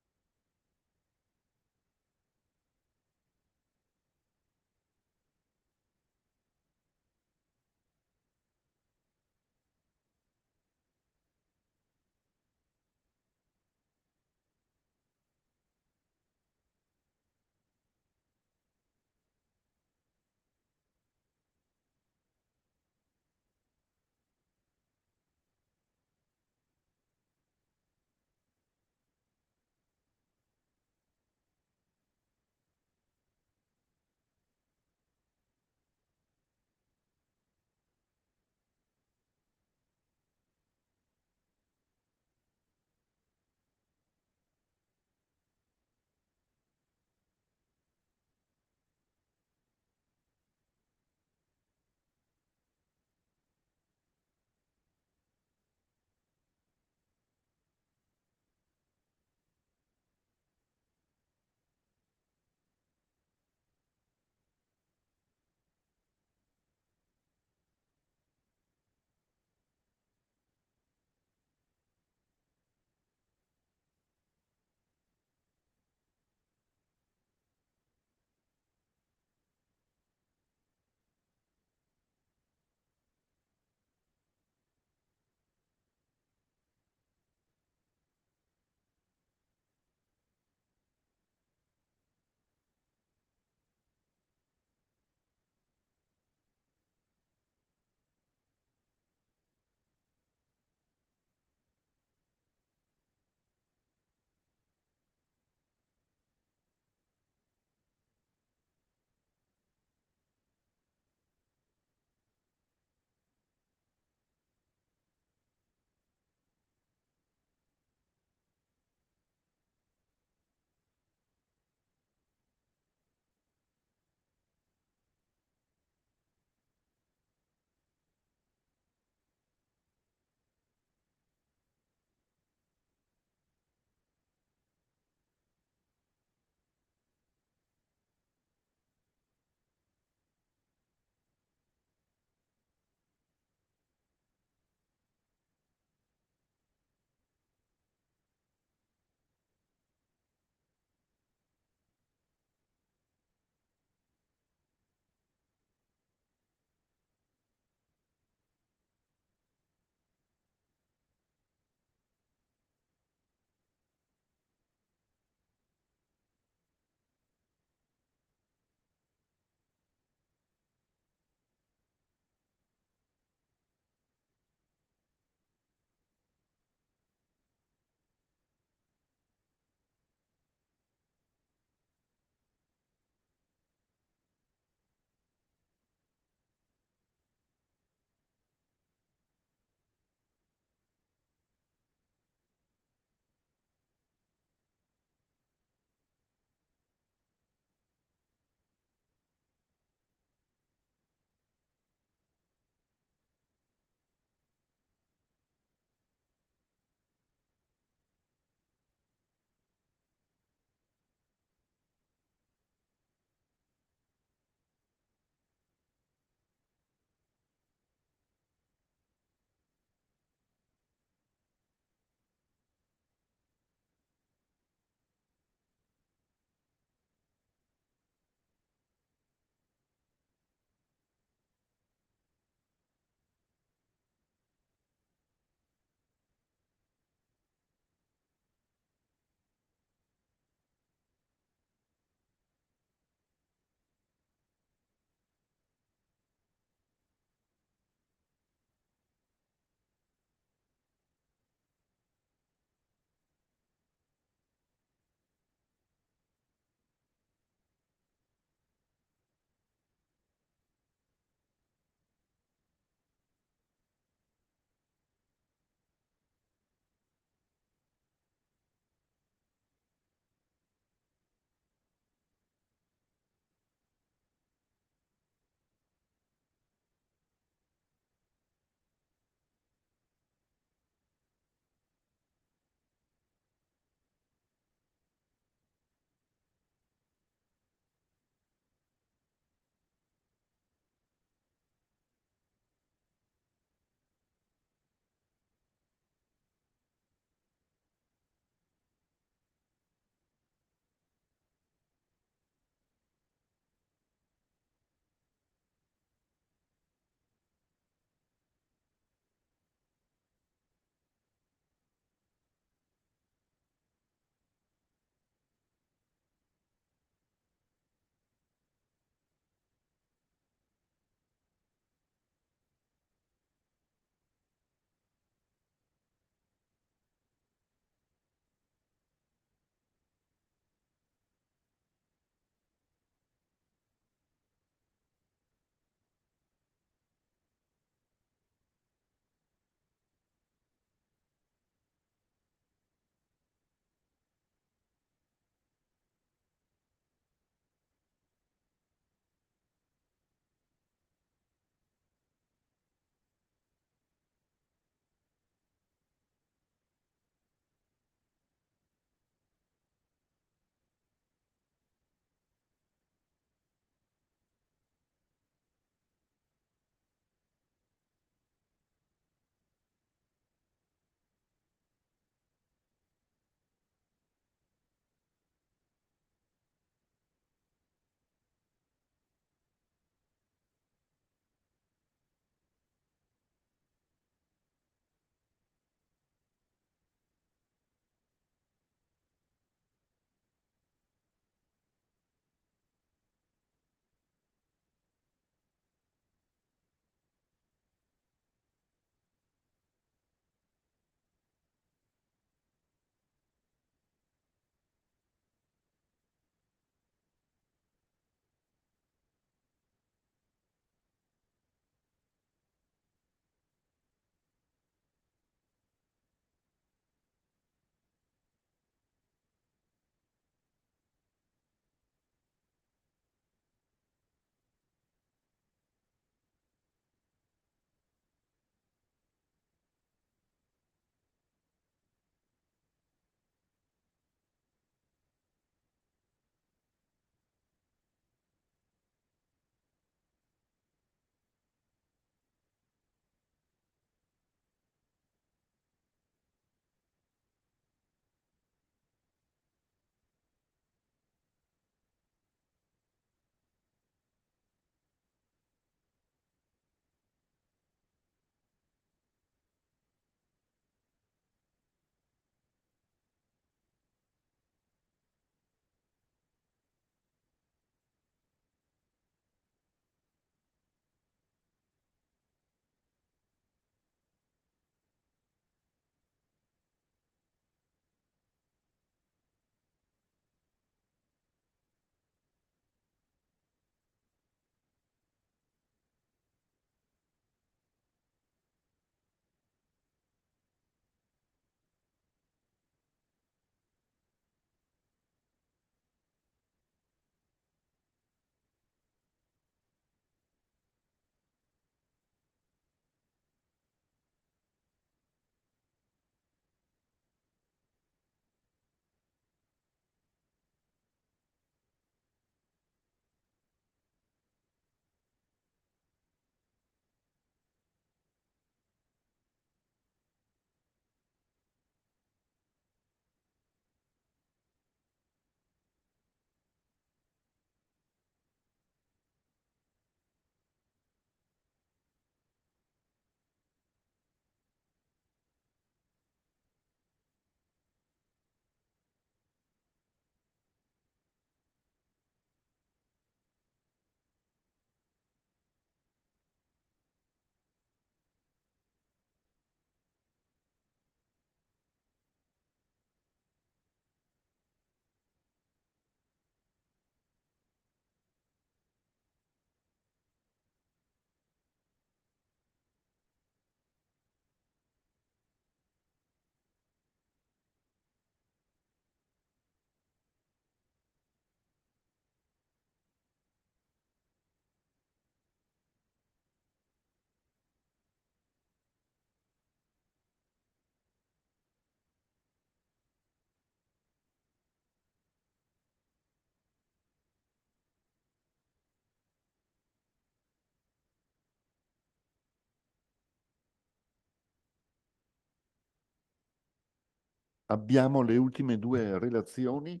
abbiamo le ultime due relazioni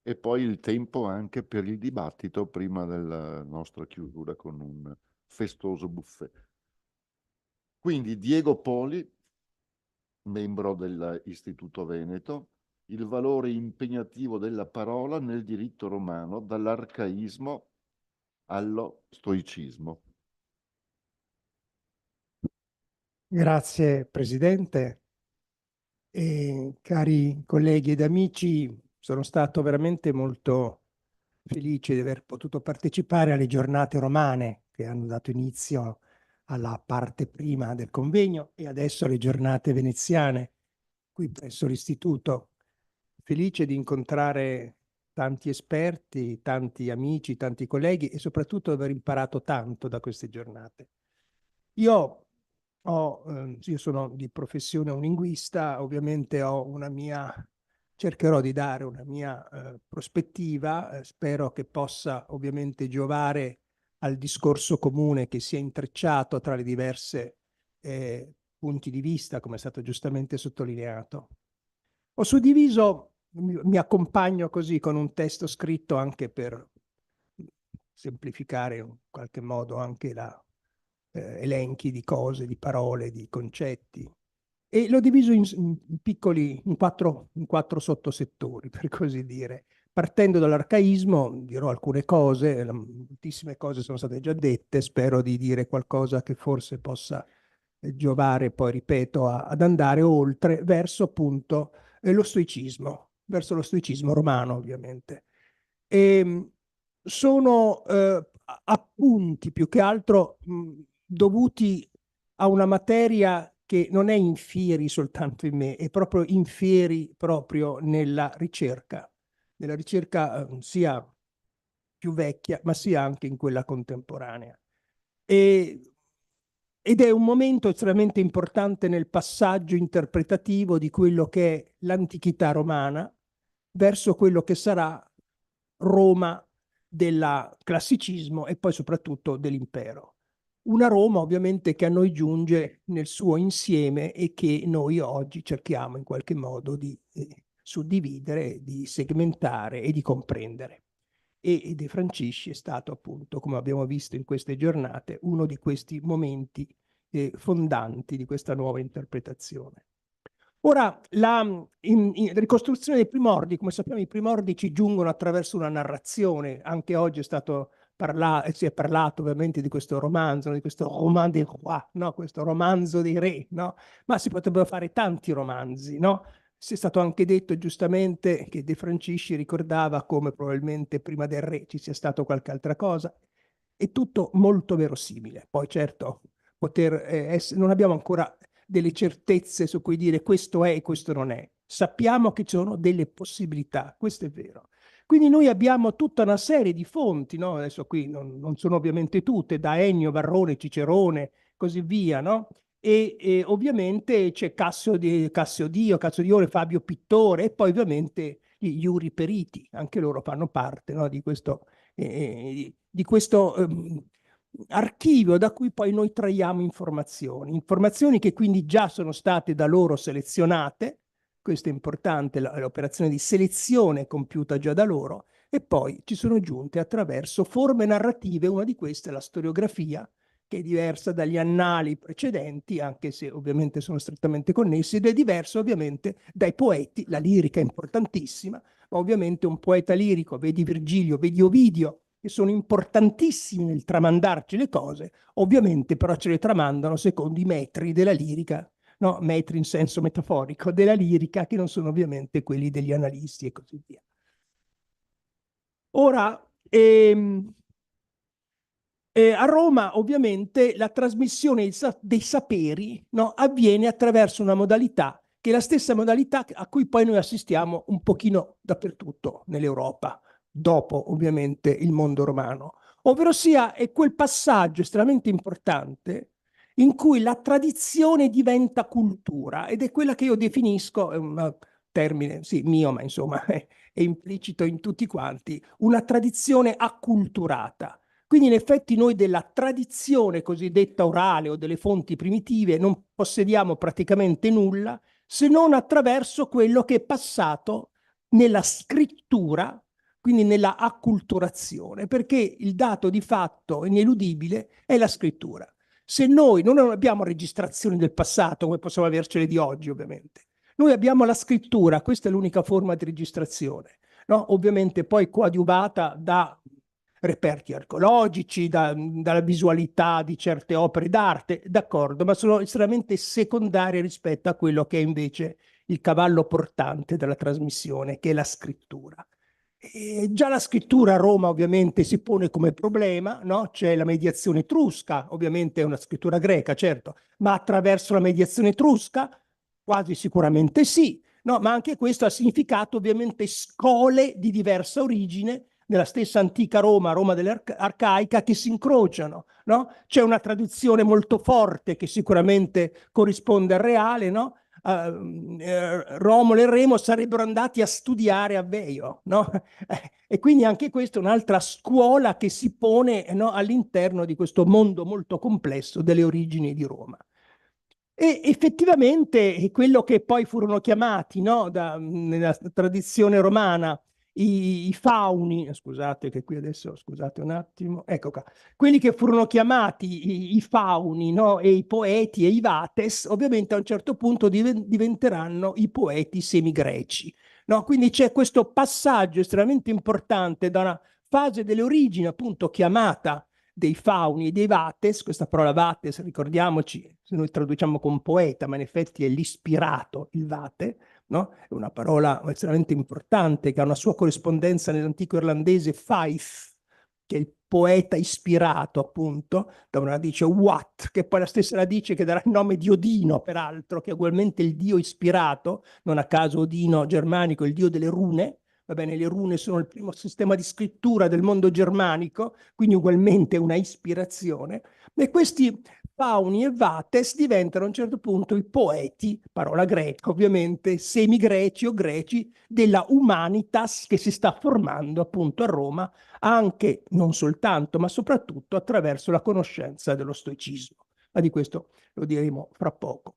e poi il tempo anche per il dibattito prima della nostra chiusura con un festoso buffet. Quindi Diego Poli, membro dell'Istituto Veneto, il valore impegnativo della parola nel diritto romano, dall'arcaismo allo stoicismo. Grazie Presidente e cari colleghi ed amici, sono stato veramente molto felice di aver potuto partecipare alle giornate romane che hanno dato inizio alla parte prima del convegno e adesso alle giornate veneziane qui presso l'Istituto. Felice di incontrare tanti esperti, tanti amici, tanti colleghi e soprattutto aver imparato tanto da queste giornate. Io sono di professione un linguista, ovviamente cercherò di dare una mia prospettiva, spero che possa ovviamente giovare al discorso comune che si è intrecciato tra le diverse punti di vista, come è stato giustamente sottolineato. Ho suddiviso, mi accompagno così con un testo scritto anche per semplificare in qualche modo anche elenchi di cose, di parole, di concetti. E l'ho diviso in quattro sottosettori, per così dire. Partendo dall'arcaismo dirò alcune cose, moltissime cose sono state già dette, spero di dire qualcosa che forse possa giovare, poi ripeto, ad andare oltre verso appunto lo stoicismo, verso lo stoicismo romano ovviamente. Sono appunti più che altro dovuti a una materia che non è infieri soltanto in me, è proprio infieri proprio nella ricerca sia più vecchia, ma sia anche in quella contemporanea. Ed è un momento estremamente importante nel passaggio interpretativo di quello che è l'antichità romana verso quello che sarà Roma del classicismo e poi soprattutto dell'impero. Una Roma ovviamente che a noi giunge nel suo insieme e che noi oggi cerchiamo in qualche modo di suddividere, di segmentare e di comprendere. E De Francisci è stato appunto, come abbiamo visto in queste giornate, uno di questi momenti fondanti di questa nuova interpretazione. Ora, la ricostruzione dei primordi, come sappiamo i primordi ci giungono attraverso una narrazione, anche oggi si è parlato ovviamente di questo romanzo, di questo roman des rois, no? Questo romanzo dei re, no? Ma si potrebbero fare tanti romanzi, no? Si è stato anche detto giustamente che De Francisci ricordava come probabilmente prima del re ci sia stato qualche altra cosa, è tutto molto verosimile. Poi certo, non abbiamo ancora delle certezze su cui dire questo è e questo non è. Sappiamo che ci sono delle possibilità, questo è vero. Quindi noi abbiamo tutta una serie di fonti, no? Adesso qui non sono ovviamente tutte, da Ennio, Varrone, Cicerone, così via, no? E ovviamente c'è Cassiodione, Fabio Pittore e poi ovviamente gli Iuri Periti, anche loro fanno parte, no? di questo archivio da cui poi noi traiamo informazioni che quindi già sono state da loro selezionate, questo è importante, l'operazione di selezione compiuta già da loro, e poi ci sono giunte attraverso forme narrative, una di queste è la storiografia, che è diversa dagli annali precedenti, anche se ovviamente sono strettamente connessi, ed è diversa ovviamente dai poeti, la lirica è importantissima, ma ovviamente un poeta lirico, vedi Virgilio, vedi Ovidio, che sono importantissimi nel tramandarci le cose, ovviamente però ce le tramandano secondo i metri della lirica, no? Metri in senso metaforico, della lirica, che non sono ovviamente quelli degli analisti e così via. Ora, a Roma ovviamente la trasmissione dei saperi, no, avviene attraverso una modalità che è la stessa modalità a cui poi noi assistiamo un pochino dappertutto nell'Europa, dopo ovviamente il mondo romano, ovvero sia è quel passaggio estremamente importante in cui la tradizione diventa cultura, ed è quella che io definisco, è un termine sì, mio, ma insomma è implicito in tutti quanti, una tradizione acculturata. Quindi in effetti noi della tradizione cosiddetta orale o delle fonti primitive non possediamo praticamente nulla, se non attraverso quello che è passato nella scrittura, quindi nella acculturazione, perché il dato di fatto ineludibile è la scrittura. Se noi non abbiamo registrazioni del passato, come possiamo avercele di oggi, ovviamente, noi abbiamo la scrittura, questa è l'unica forma di registrazione, no? Ovviamente poi coadiuvata da reperti archeologici, dalla visualità di certe opere d'arte, d'accordo, ma sono estremamente secondarie rispetto a quello che è invece il cavallo portante della trasmissione, che è la scrittura. E già la scrittura a Roma ovviamente si pone come problema, no? C'è la mediazione etrusca, ovviamente è una scrittura greca, certo, ma attraverso la mediazione etrusca quasi sicuramente sì, no? Ma anche questo ha significato ovviamente scole di diversa origine nella stessa antica Roma, Roma dell'arcaica, che si incrociano, no? C'è una tradizione molto forte che sicuramente corrisponde al reale, no? Romolo e Remo sarebbero andati a studiare a Veio, no? E quindi anche questa è un'altra scuola che si pone, no, all'interno di questo mondo molto complesso delle origini di Roma. E effettivamente quello che poi furono chiamati, no, nella tradizione romana i fauni, scusate che qui adesso, scusate un attimo, ecco qua, quelli che furono chiamati i fauni, no, e i poeti e i vates, ovviamente a un certo punto diventeranno i poeti semigreci, no? Quindi c'è questo passaggio estremamente importante da una fase delle origini, appunto chiamata dei fauni e dei vates, questa parola vates, ricordiamoci, se noi traduciamo con poeta, ma in effetti è l'ispirato, il vate, no? È una parola estremamente importante che ha una sua corrispondenza nell'antico irlandese faith, che è il poeta ispirato, appunto, da una radice wat, che è poi la stessa radice che darà il nome di Odino, peraltro, che è ugualmente il dio ispirato, non a caso Odino germanico, il dio delle rune. Va bene, le rune sono il primo sistema di scrittura del mondo germanico, quindi ugualmente una ispirazione. E questi fauni e vates diventano a un certo punto i poeti, parola greca ovviamente, semigreci o greci, della humanitas che si sta formando appunto a Roma, anche, non soltanto, ma soprattutto attraverso la conoscenza dello stoicismo. Ma di questo lo diremo fra poco.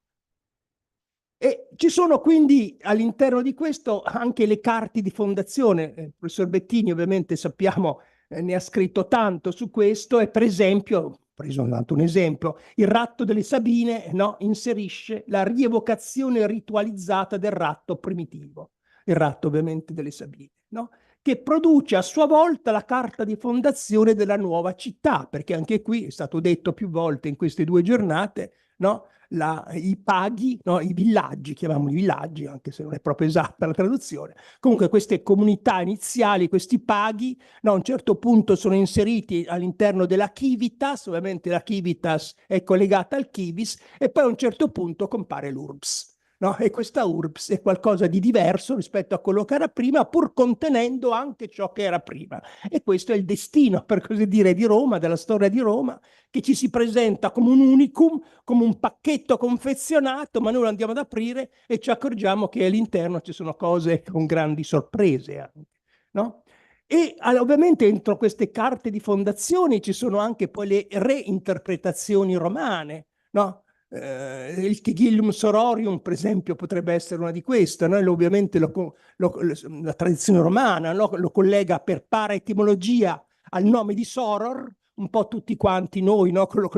E ci sono quindi all'interno di questo anche le carte di fondazione. Il professor Bettini ovviamente sappiamo ne ha scritto tanto su questo e per esempio, ho preso tanto un esempio, il ratto delle Sabine, no, inserisce la rievocazione ritualizzata del ratto primitivo, il ratto ovviamente delle Sabine, no? Che produce a sua volta la carta di fondazione della nuova città, perché anche qui è stato detto più volte in queste 2 giornate, no? I paghi, no? I villaggi, chiamiamoli villaggi, anche se non è proprio esatta la traduzione. Comunque queste comunità iniziali, questi paghi, no, a un certo punto sono inseriti all'interno della civitas, ovviamente la civitas è collegata al civis, e poi a un certo punto compare l'urbs. No? E questa urbs è qualcosa di diverso rispetto a quello che era prima, pur contenendo anche ciò che era prima. E questo è il destino, per così dire, di Roma, della storia di Roma, che ci si presenta come un unicum, come un pacchetto confezionato, ma noi lo andiamo ad aprire e ci accorgiamo che all'interno ci sono cose con grandi sorprese anche, no? E ovviamente entro queste carte di fondazione ci sono anche poi le reinterpretazioni romane, no? Il Tigillum Sororium, per esempio, potrebbe essere una di queste. Noi ovviamente la tradizione romana, no? Lo collega per paraetimologia al nome di Soror, un po' tutti quanti noi, no? Lo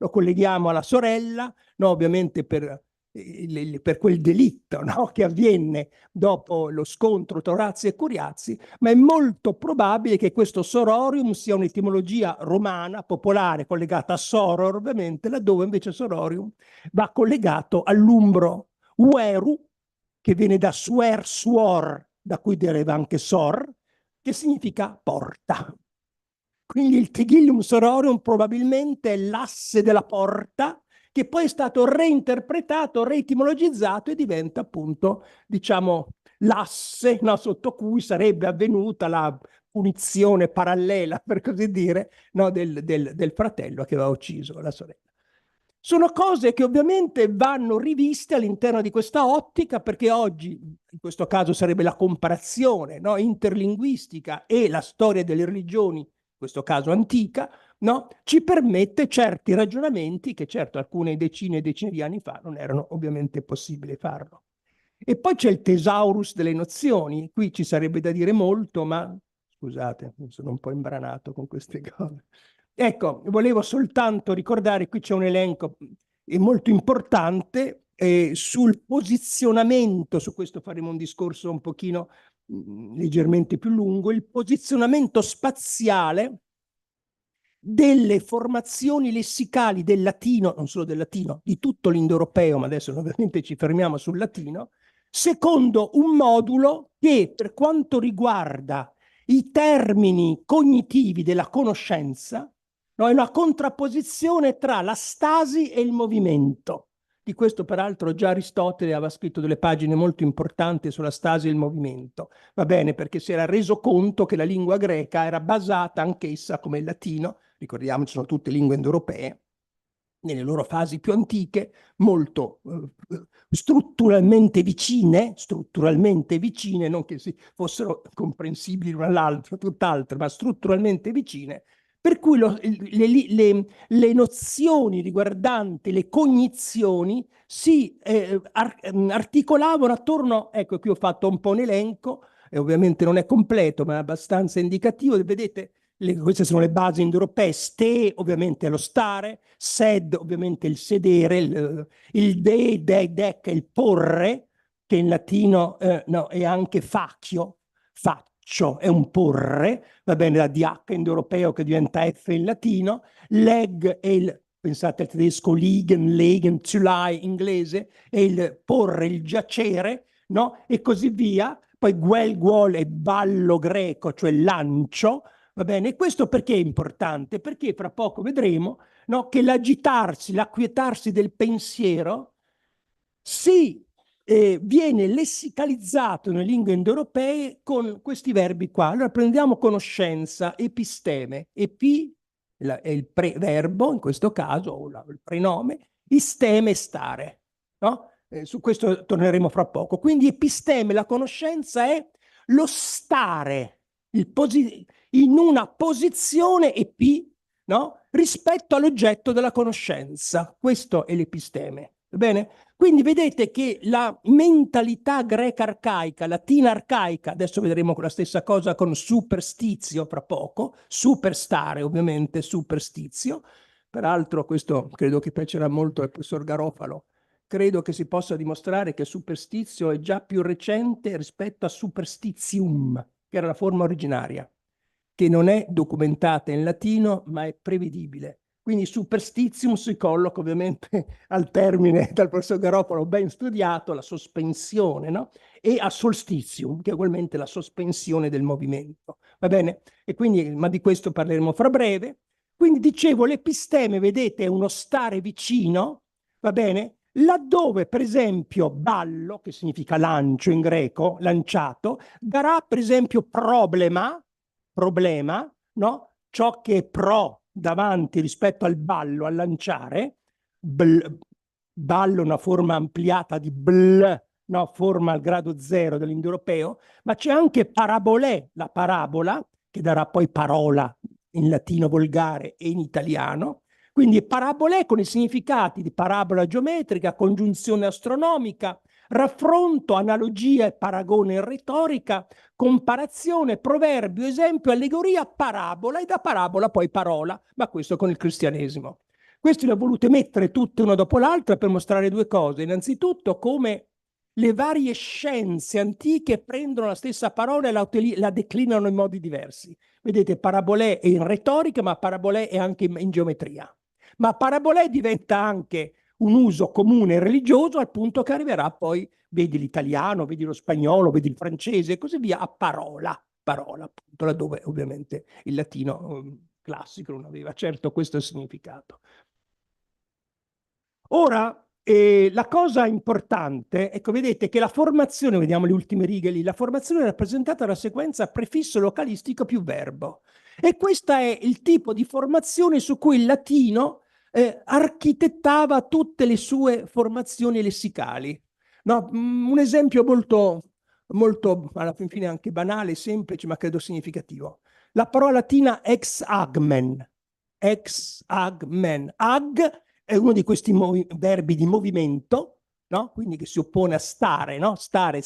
colleghiamo alla sorella, no? Ovviamente per quel delitto, no? Che avviene dopo lo scontro tra Orazio e Curiazi, ma è molto probabile che questo sororium sia un'etimologia romana, popolare, collegata a soror, ovviamente, laddove invece sororium va collegato all'umbro ueru, che viene da suer, suor, da cui deriva anche sor, che significa porta. Quindi il Tigillum Sororium probabilmente è l'asse della porta, che poi è stato reinterpretato, reetimologizzato e diventa appunto, diciamo, l'asse, no, sotto cui sarebbe avvenuta la punizione parallela, per così dire, no, del fratello che aveva ucciso la sorella. Sono cose che ovviamente vanno riviste all'interno di questa ottica, perché oggi, in questo caso sarebbe la comparazione, no, interlinguistica e la storia delle religioni questo caso antica, no? Ci permette certi ragionamenti che certo alcune decine e decine di anni fa non erano ovviamente possibile farlo. E poi c'è il thesaurus delle nozioni, qui ci sarebbe da dire molto, ma scusate, sono un po' imbranato con queste cose. Ecco, volevo soltanto ricordare, qui c'è un elenco molto importante sul posizionamento, su questo faremo un discorso un pochino leggermente più lungo, il posizionamento spaziale delle formazioni lessicali del latino, non solo del latino, di tutto l'indoeuropeo, ma adesso ovviamente ci fermiamo sul latino, secondo un modulo che per quanto riguarda i termini cognitivi della conoscenza, no, è una contrapposizione tra la stasi e il movimento. Di questo peraltro già Aristotele aveva scritto delle pagine molto importanti sulla stasi e il movimento, va bene, perché si era reso conto che la lingua greca era basata anch'essa, come il latino, ricordiamoci, sono tutte lingue indoeuropee, nelle loro fasi più antiche, molto strutturalmente vicine, non che si fossero comprensibili l'una all'altra, tutt'altre, ma strutturalmente vicine, per cui le nozioni riguardanti le cognizioni si articolavano attorno, ecco qui ho fatto un po' un elenco, e ovviamente non è completo, ma è abbastanza indicativo, vedete, queste sono le basi indoeuropee, ste ovviamente è lo stare, sed ovviamente il sedere, il dec è il porre, che in latino no, è anche faccio, è un porre, va bene, da DH indoeuropeo che diventa F in latino, leg è il, pensate al tedesco legen, zu lie inglese, è il porre, il giacere, no? E così via. Poi guol è ballo greco, cioè lancio, va bene? E questo perché è importante? Perché fra poco vedremo, no, che l'agitarsi, l'acquietarsi del pensiero viene lessicalizzato nelle lingue indoeuropee con questi verbi qua. Allora prendiamo conoscenza, episteme, epi è il verbo in questo caso, o il prenome, isteme stare, no? Su questo torneremo fra poco. Quindi episteme, la conoscenza è lo stare in una posizione epi, no? Rispetto all'oggetto della conoscenza. Questo è l'episteme. Va bene? Quindi vedete che la mentalità greca arcaica, latina arcaica, adesso vedremo la stessa cosa con superstizio fra poco, superstare ovviamente, superstizio, peraltro questo credo che piacerà molto al professor Garofalo, credo che si possa dimostrare che superstizio è già più recente rispetto a superstitium, che era la forma originaria, che non è documentata in latino ma è prevedibile. Quindi superstitium si colloca ovviamente al termine dal professor Garofalo ben studiato, la sospensione, no? E a solstitium, che è ugualmente la sospensione del movimento. Va bene? E quindi, ma di questo parleremo fra breve. Quindi dicevo, l'episteme, vedete, è uno stare vicino, va bene? Laddove, per esempio, ballo, che significa lancio in greco, lanciato, darà, per esempio, problema, no? Ciò che è pro davanti rispetto al ballo, al lanciare, ballo una forma ampliata di bl, no? Forma al grado zero dell'indoeuropeo, ma c'è anche parabolè, la parabola, che darà poi parola in latino volgare e in italiano, quindi parabolè con i significati di parabola geometrica, congiunzione astronomica, raffronto, analogia e paragone in retorica, comparazione, proverbio, esempio, allegoria, parabola e da parabola poi parola, ma questo con il cristianesimo. Questi li ho volute mettere tutte una dopo l'altra per mostrare due cose. Innanzitutto come le varie scienze antiche prendono la stessa parola e la declinano in modi diversi. Vedete, parabolè è in retorica, ma parabolè è anche in geometria. Ma parabolè diventa anche un uso comune religioso al punto che arriverà poi, vedi l'italiano, vedi lo spagnolo, vedi il francese e così via, a parola, appunto, laddove ovviamente il latino classico non aveva certo questo significato. Ora, la cosa importante, ecco, vedete che la formazione, vediamo le ultime righe lì, la formazione è rappresentata dalla sequenza prefisso localistico più verbo. E questo è il tipo di formazione su cui il latino architettava tutte le sue formazioni lessicali. No? Un esempio molto, alla fin fine anche banale, semplice, ma credo significativo. la parola latina ex agmen. Ex agmen. Ag è uno di questi verbi di movimento, no? Quindi che si oppone a stare, no? Stare,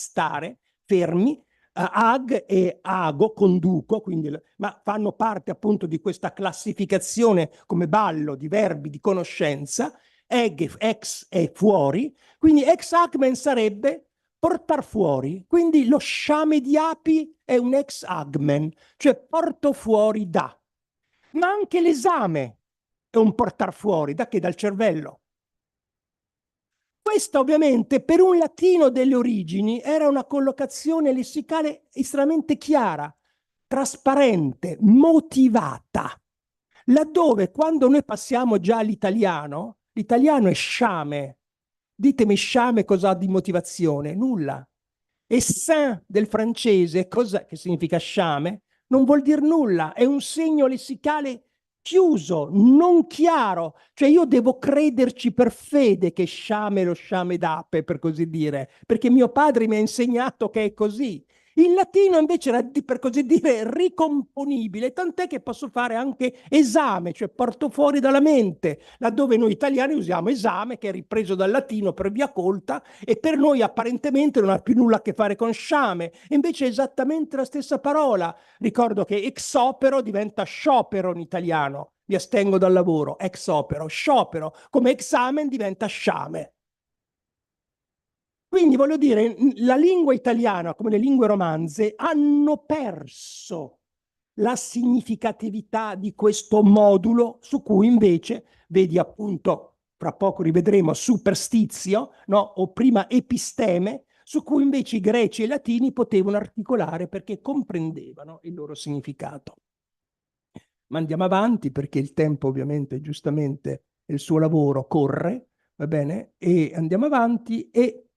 fermi. Ag e ago, conduco, quindi, ma fanno parte appunto di questa classificazione come ballo di verbi di conoscenza. Ex è fuori, quindi ex agmen sarebbe portar fuori, quindi lo sciame di api è un ex agmen, cioè porto fuori da. Ma anche l'esame è un portar fuori, da che? Dal cervello. Questa ovviamente per un latino delle origini era una collocazione lessicale estremamente chiara, trasparente, motivata, laddove quando noi passiamo già all'italiano, l'italiano è sciame. Ditemi sciame cosa ha di motivazione? Nulla. E saint del francese, cosa che significa sciame, non vuol dire nulla, è un segno lessicale chiuso, non chiaro, cioè io devo crederci per fede che sciame è lo sciame d'ape, per così dire, perché mio padre mi ha insegnato che è così. Il latino invece era, per così dire, ricomponibile, tant'è che posso fare anche esame, cioè porto fuori dalla mente, laddove noi italiani usiamo esame, che è ripreso dal latino per via colta, e per noi apparentemente non ha più nulla a che fare con sciame, e invece è esattamente la stessa parola. Ricordo che ex opero diventa sciopero in italiano, mi astengo dal lavoro, ex opero, sciopero, come examen diventa sciame. Quindi voglio dire, la lingua italiana, come le lingue romanze, hanno perso la significatività di questo modulo su cui invece, vedi appunto, fra poco rivedremo superstizio, no? O prima episteme, su cui invece i greci e i latini potevano articolare perché comprendevano il loro significato. Ma andiamo avanti perché il tempo ovviamente, giustamente, il suo lavoro corre, va bene? E andiamo avanti e...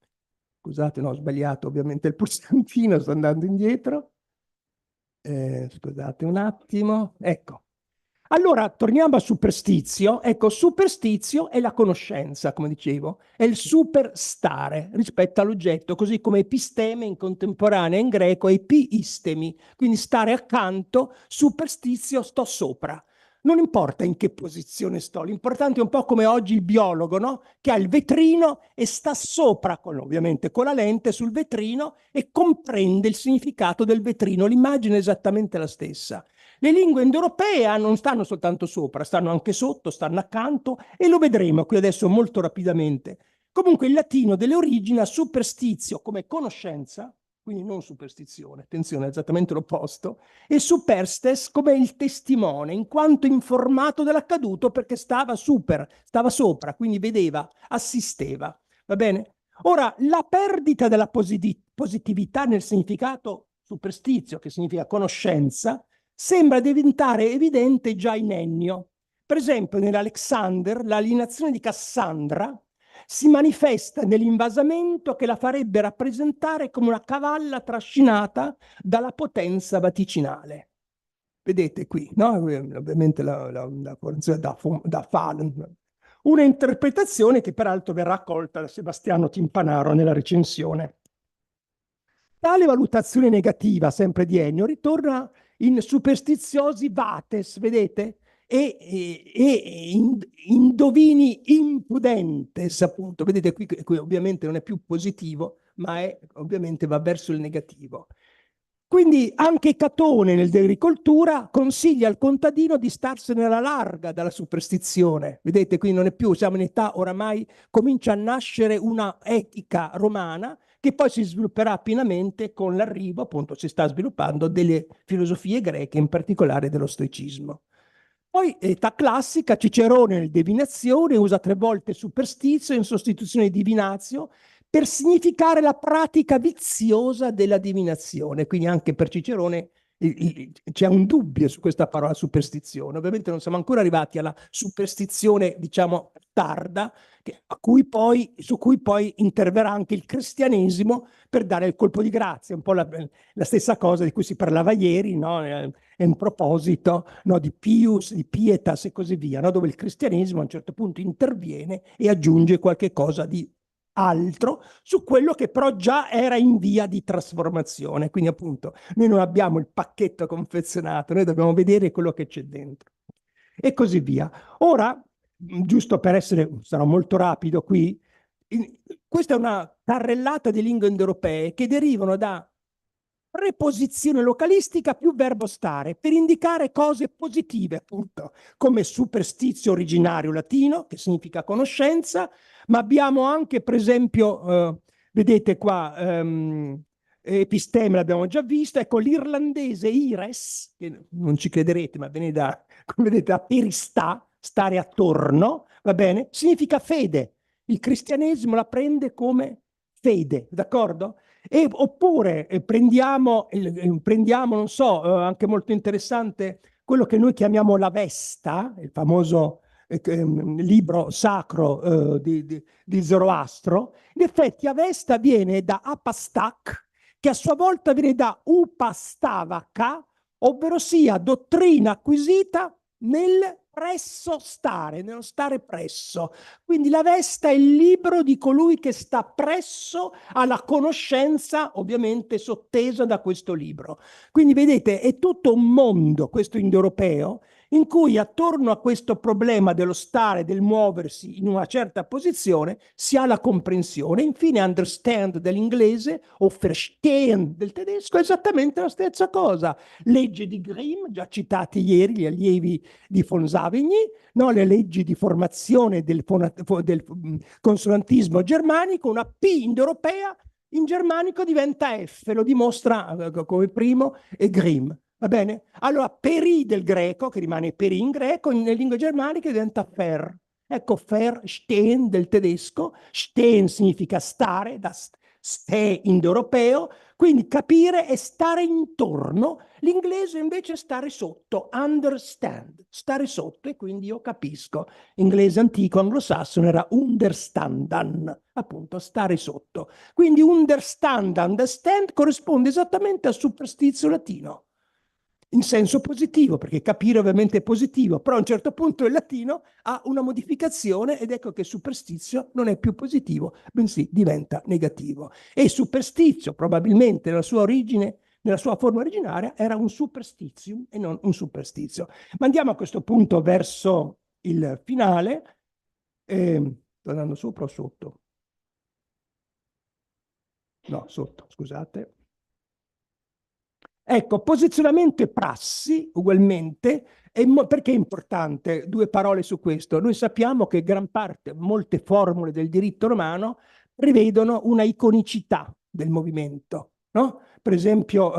Scusate, no, ho sbagliato ovviamente il pulsantino, sto andando indietro. Scusate un attimo. Ecco. Allora, torniamo a superstizio. Ecco, superstizio è la conoscenza, come dicevo, è il superstare rispetto all'oggetto, così come episteme in contemporanea in greco è epiistemi, quindi stare accanto, superstizio, sto sopra. Non importa in che posizione sto, l'importante è un po' come oggi il biologo, no? Che ha il vetrino e sta sopra, ovviamente con la lente sul vetrino e comprende il significato del vetrino, l'immagine è esattamente la stessa. Le lingue indoeuropee non stanno soltanto sopra, stanno anche sotto, stanno accanto e lo vedremo qui adesso molto rapidamente. Comunque il latino delle origini ha superstizio come conoscenza, quindi non superstizione, attenzione, è esattamente l'opposto, e superstes come il testimone, in quanto informato dell'accaduto perché stava sopra, quindi vedeva, assisteva, va bene? Ora, la perdita della positività nel significato superstizio, che significa conoscenza, sembra diventare evidente già in Ennio. Per esempio, nell'Alexander, l'alienazione di Cassandra si manifesta nell'invasamento che la farebbe rappresentare come una cavalla trascinata dalla potenza vaticinale. Vedete qui, no? Ovviamente la formazione da Falen. Una interpretazione che peraltro verrà accolta da Sebastiano Timpanaro nella recensione. Tale valutazione negativa, sempre di Ennio, ritorna in superstiziosi vates, vedete? E indovini impudentes, appunto. Vedete qui ovviamente non è più positivo, ma ovviamente va verso il negativo. Quindi anche Catone nel De Agricoltura consiglia al contadino di starsene alla larga dalla superstizione. Vedete, qui non è più, siamo in età oramai, comincia a nascere una etica romana che poi si svilupperà pienamente con l'arrivo, appunto, si sta sviluppando delle filosofie greche, in particolare dello stoicismo. Poi, età classica, Cicerone nel Divinazione usa 3 volte superstizio in sostituzione di divinatio per significare la pratica viziosa della divinazione. Quindi anche per Cicerone c'è un dubbio su questa parola superstizione. Ovviamente non siamo ancora arrivati alla superstizione, diciamo, tarda, su cui poi interverrà anche il cristianesimo per dare il colpo di grazia, un po' la stessa cosa di cui si parlava ieri, no? È un proposito, no? Di pius, di pietas e così via, no? Dove il cristianesimo a un certo punto interviene e aggiunge qualche cosa di altro su quello che però già era in via di trasformazione. Quindi appunto noi non abbiamo il pacchetto confezionato, noi dobbiamo vedere quello che c'è dentro e così via. Ora, giusto per essere, sarò molto rapido qui, questa è una carrellata di lingue indoeuropee che derivano da preposizione localistica più verbo stare per indicare cose positive, appunto, come superstizio originario latino, che significa conoscenza, ma abbiamo anche, per esempio, vedete qua, episteme l'abbiamo già visto, ecco l'irlandese ires, che non ci crederete, ma viene da, come vedete, da peristà, stare attorno, va bene? Significa fede. Il cristianesimo la prende come fede, d'accordo? E, oppure prendiamo, non so, anche molto interessante, quello che noi chiamiamo l'Avesta, il famoso libro sacro di Zoroastro. In effetti Avesta viene da Apastak, che a sua volta viene da Upastavaka, ovvero sia dottrina acquisita nel presso stare, nello stare presso. Quindi l'Avesta è il libro di colui che sta presso alla conoscenza, ovviamente sottesa da questo libro. Quindi vedete, è tutto un mondo, questo indoeuropeo, in cui attorno a questo problema dello stare, del muoversi in una certa posizione, si ha la comprensione. Infine, understand dell'inglese o verstehen del tedesco è esattamente la stessa cosa. Legge di Grimm, già citati ieri, gli allievi di von Savigny, no? Le leggi di formazione del consonantismo germanico, una P indoeuropea in germanico diventa F, lo dimostra come primo Grimm. Va bene? Allora, peri del greco, che rimane peri in greco, nelle lingue germaniche diventa fer. Ecco, verstehen del tedesco. Stehen significa stare, da ste indoeuropeo, quindi capire e stare intorno. L'inglese invece è stare sotto, understand, stare sotto, e quindi io capisco. Inglese antico anglosassone era understanden, appunto, stare sotto. Quindi understand, understand corrisponde esattamente al superstizio latino, in senso positivo, perché capire ovviamente è positivo, però a un certo punto il latino ha una modificazione ed ecco che superstizio non è più positivo, bensì diventa negativo. E superstizio probabilmente nella sua origine, nella sua forma originaria, era un superstizium e non un superstizio. Ma andiamo a questo punto verso il finale. Sto andando sopra o sotto? No, sotto, scusate. Ecco, posizionamento e prassi, ugualmente, perché è importante? Due parole su questo. Noi sappiamo che gran parte, molte formule del diritto romano prevedono una iconicità del movimento, no? Per esempio,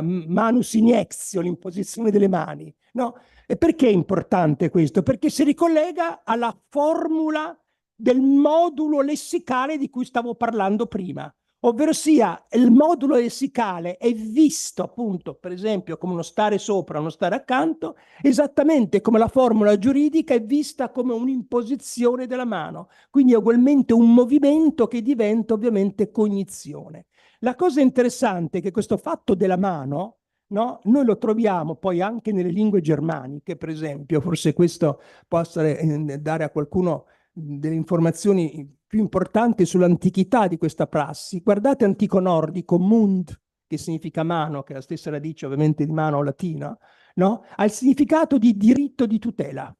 manus iniexio, l'imposizione delle mani, no? E perché è importante questo? Perché si ricollega alla formula del modulo lessicale di cui stavo parlando prima. Ovvero sia, il modulo lessicale è visto appunto, per esempio, come uno stare sopra, uno stare accanto, esattamente come la formula giuridica è vista come un'imposizione della mano. Quindi è ugualmente un movimento che diventa ovviamente cognizione. La cosa interessante è che questo fatto della mano, no, noi lo troviamo poi anche nelle lingue germaniche, per esempio, forse questo può dare a qualcuno delle informazioni più importanti sull'antichità di questa prassi. Guardate antico nordico, mund, che significa mano, che è la stessa radice ovviamente di mano latina, no? Ha il significato di diritto di tutela.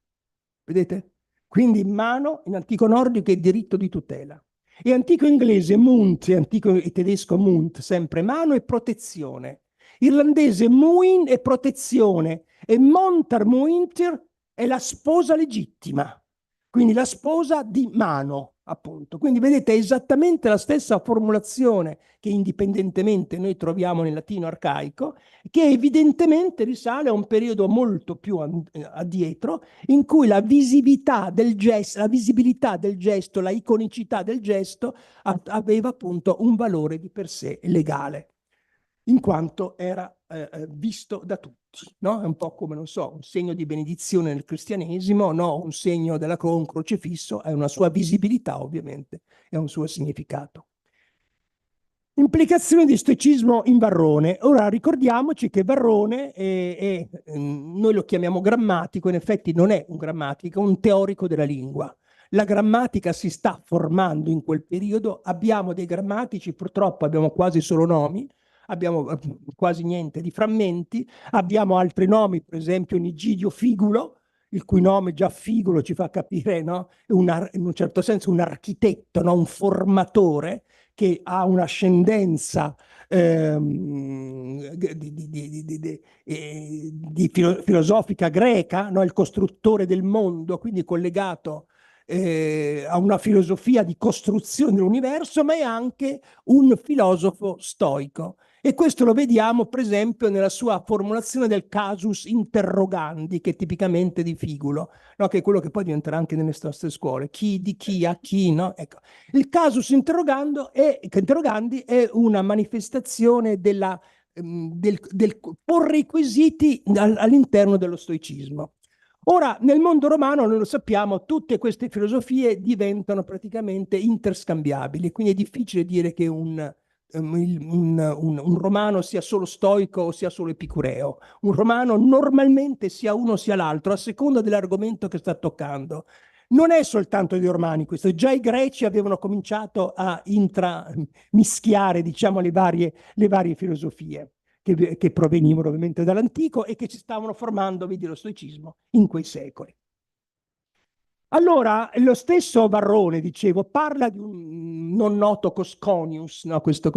Vedete? Quindi mano in antico nordico è diritto di tutela. E antico inglese mund, e antico tedesco mund, sempre mano e protezione. Irlandese muin è protezione e montar muintir è la sposa legittima. Quindi la sposa di mano, appunto. Quindi vedete, è esattamente la stessa formulazione che indipendentemente noi troviamo nel latino arcaico, che evidentemente risale a un periodo molto più addietro, in cui la visibilità del gesto, la iconicità del gesto aveva appunto un valore di per sé legale, in quanto era visto da tutti. No? È un po' come, non so, un segno di benedizione nel cristianesimo, no? Un segno della un crocifisso, ha una sua visibilità ovviamente, e un suo significato. Implicazioni di stoicismo in Varrone. Ora ricordiamoci che Varrone noi lo chiamiamo grammatico, in effetti non è un grammatico, è un teorico della lingua. la grammatica si sta formando in quel periodo, abbiamo dei grammatici, purtroppo abbiamo quasi solo nomi, abbiamo quasi niente di frammenti, abbiamo altri nomi, per esempio Nigidio Figulo, il cui nome già Figulo ci fa capire, no? In un certo senso un architetto, no? Un formatore che ha un'ascendenza filosofica greca, no? Il costruttore del mondo, quindi collegato a una filosofia di costruzione dell'universo, ma è anche un filosofo stoico. E questo lo vediamo, per esempio, nella sua formulazione del casus interrogandi, che è tipicamente di Figulo, no? Che è quello che poi diventerà anche nelle nostre scuole. Chi, di chi, a chi, no? Ecco. Il casus interrogandi è una manifestazione del porre i quesiti all'interno dello stoicismo. Ora, nel mondo romano, noi lo sappiamo, tutte queste filosofie diventano praticamente interscambiabili, quindi è difficile dire che un romano sia solo stoico o sia solo epicureo. Un romano normalmente sia uno sia l'altro, a seconda dell'argomento che sta toccando. Non è soltanto dei romani questo, già i greci avevano cominciato a mischiare, diciamo, le varie filosofie che provenivano ovviamente dall'antico e che ci stavano formando, vedi, lo stoicismo in quei secoli. Allora, lo stesso Varrone, dicevo, parla di un non noto Cosconius, no? Questo,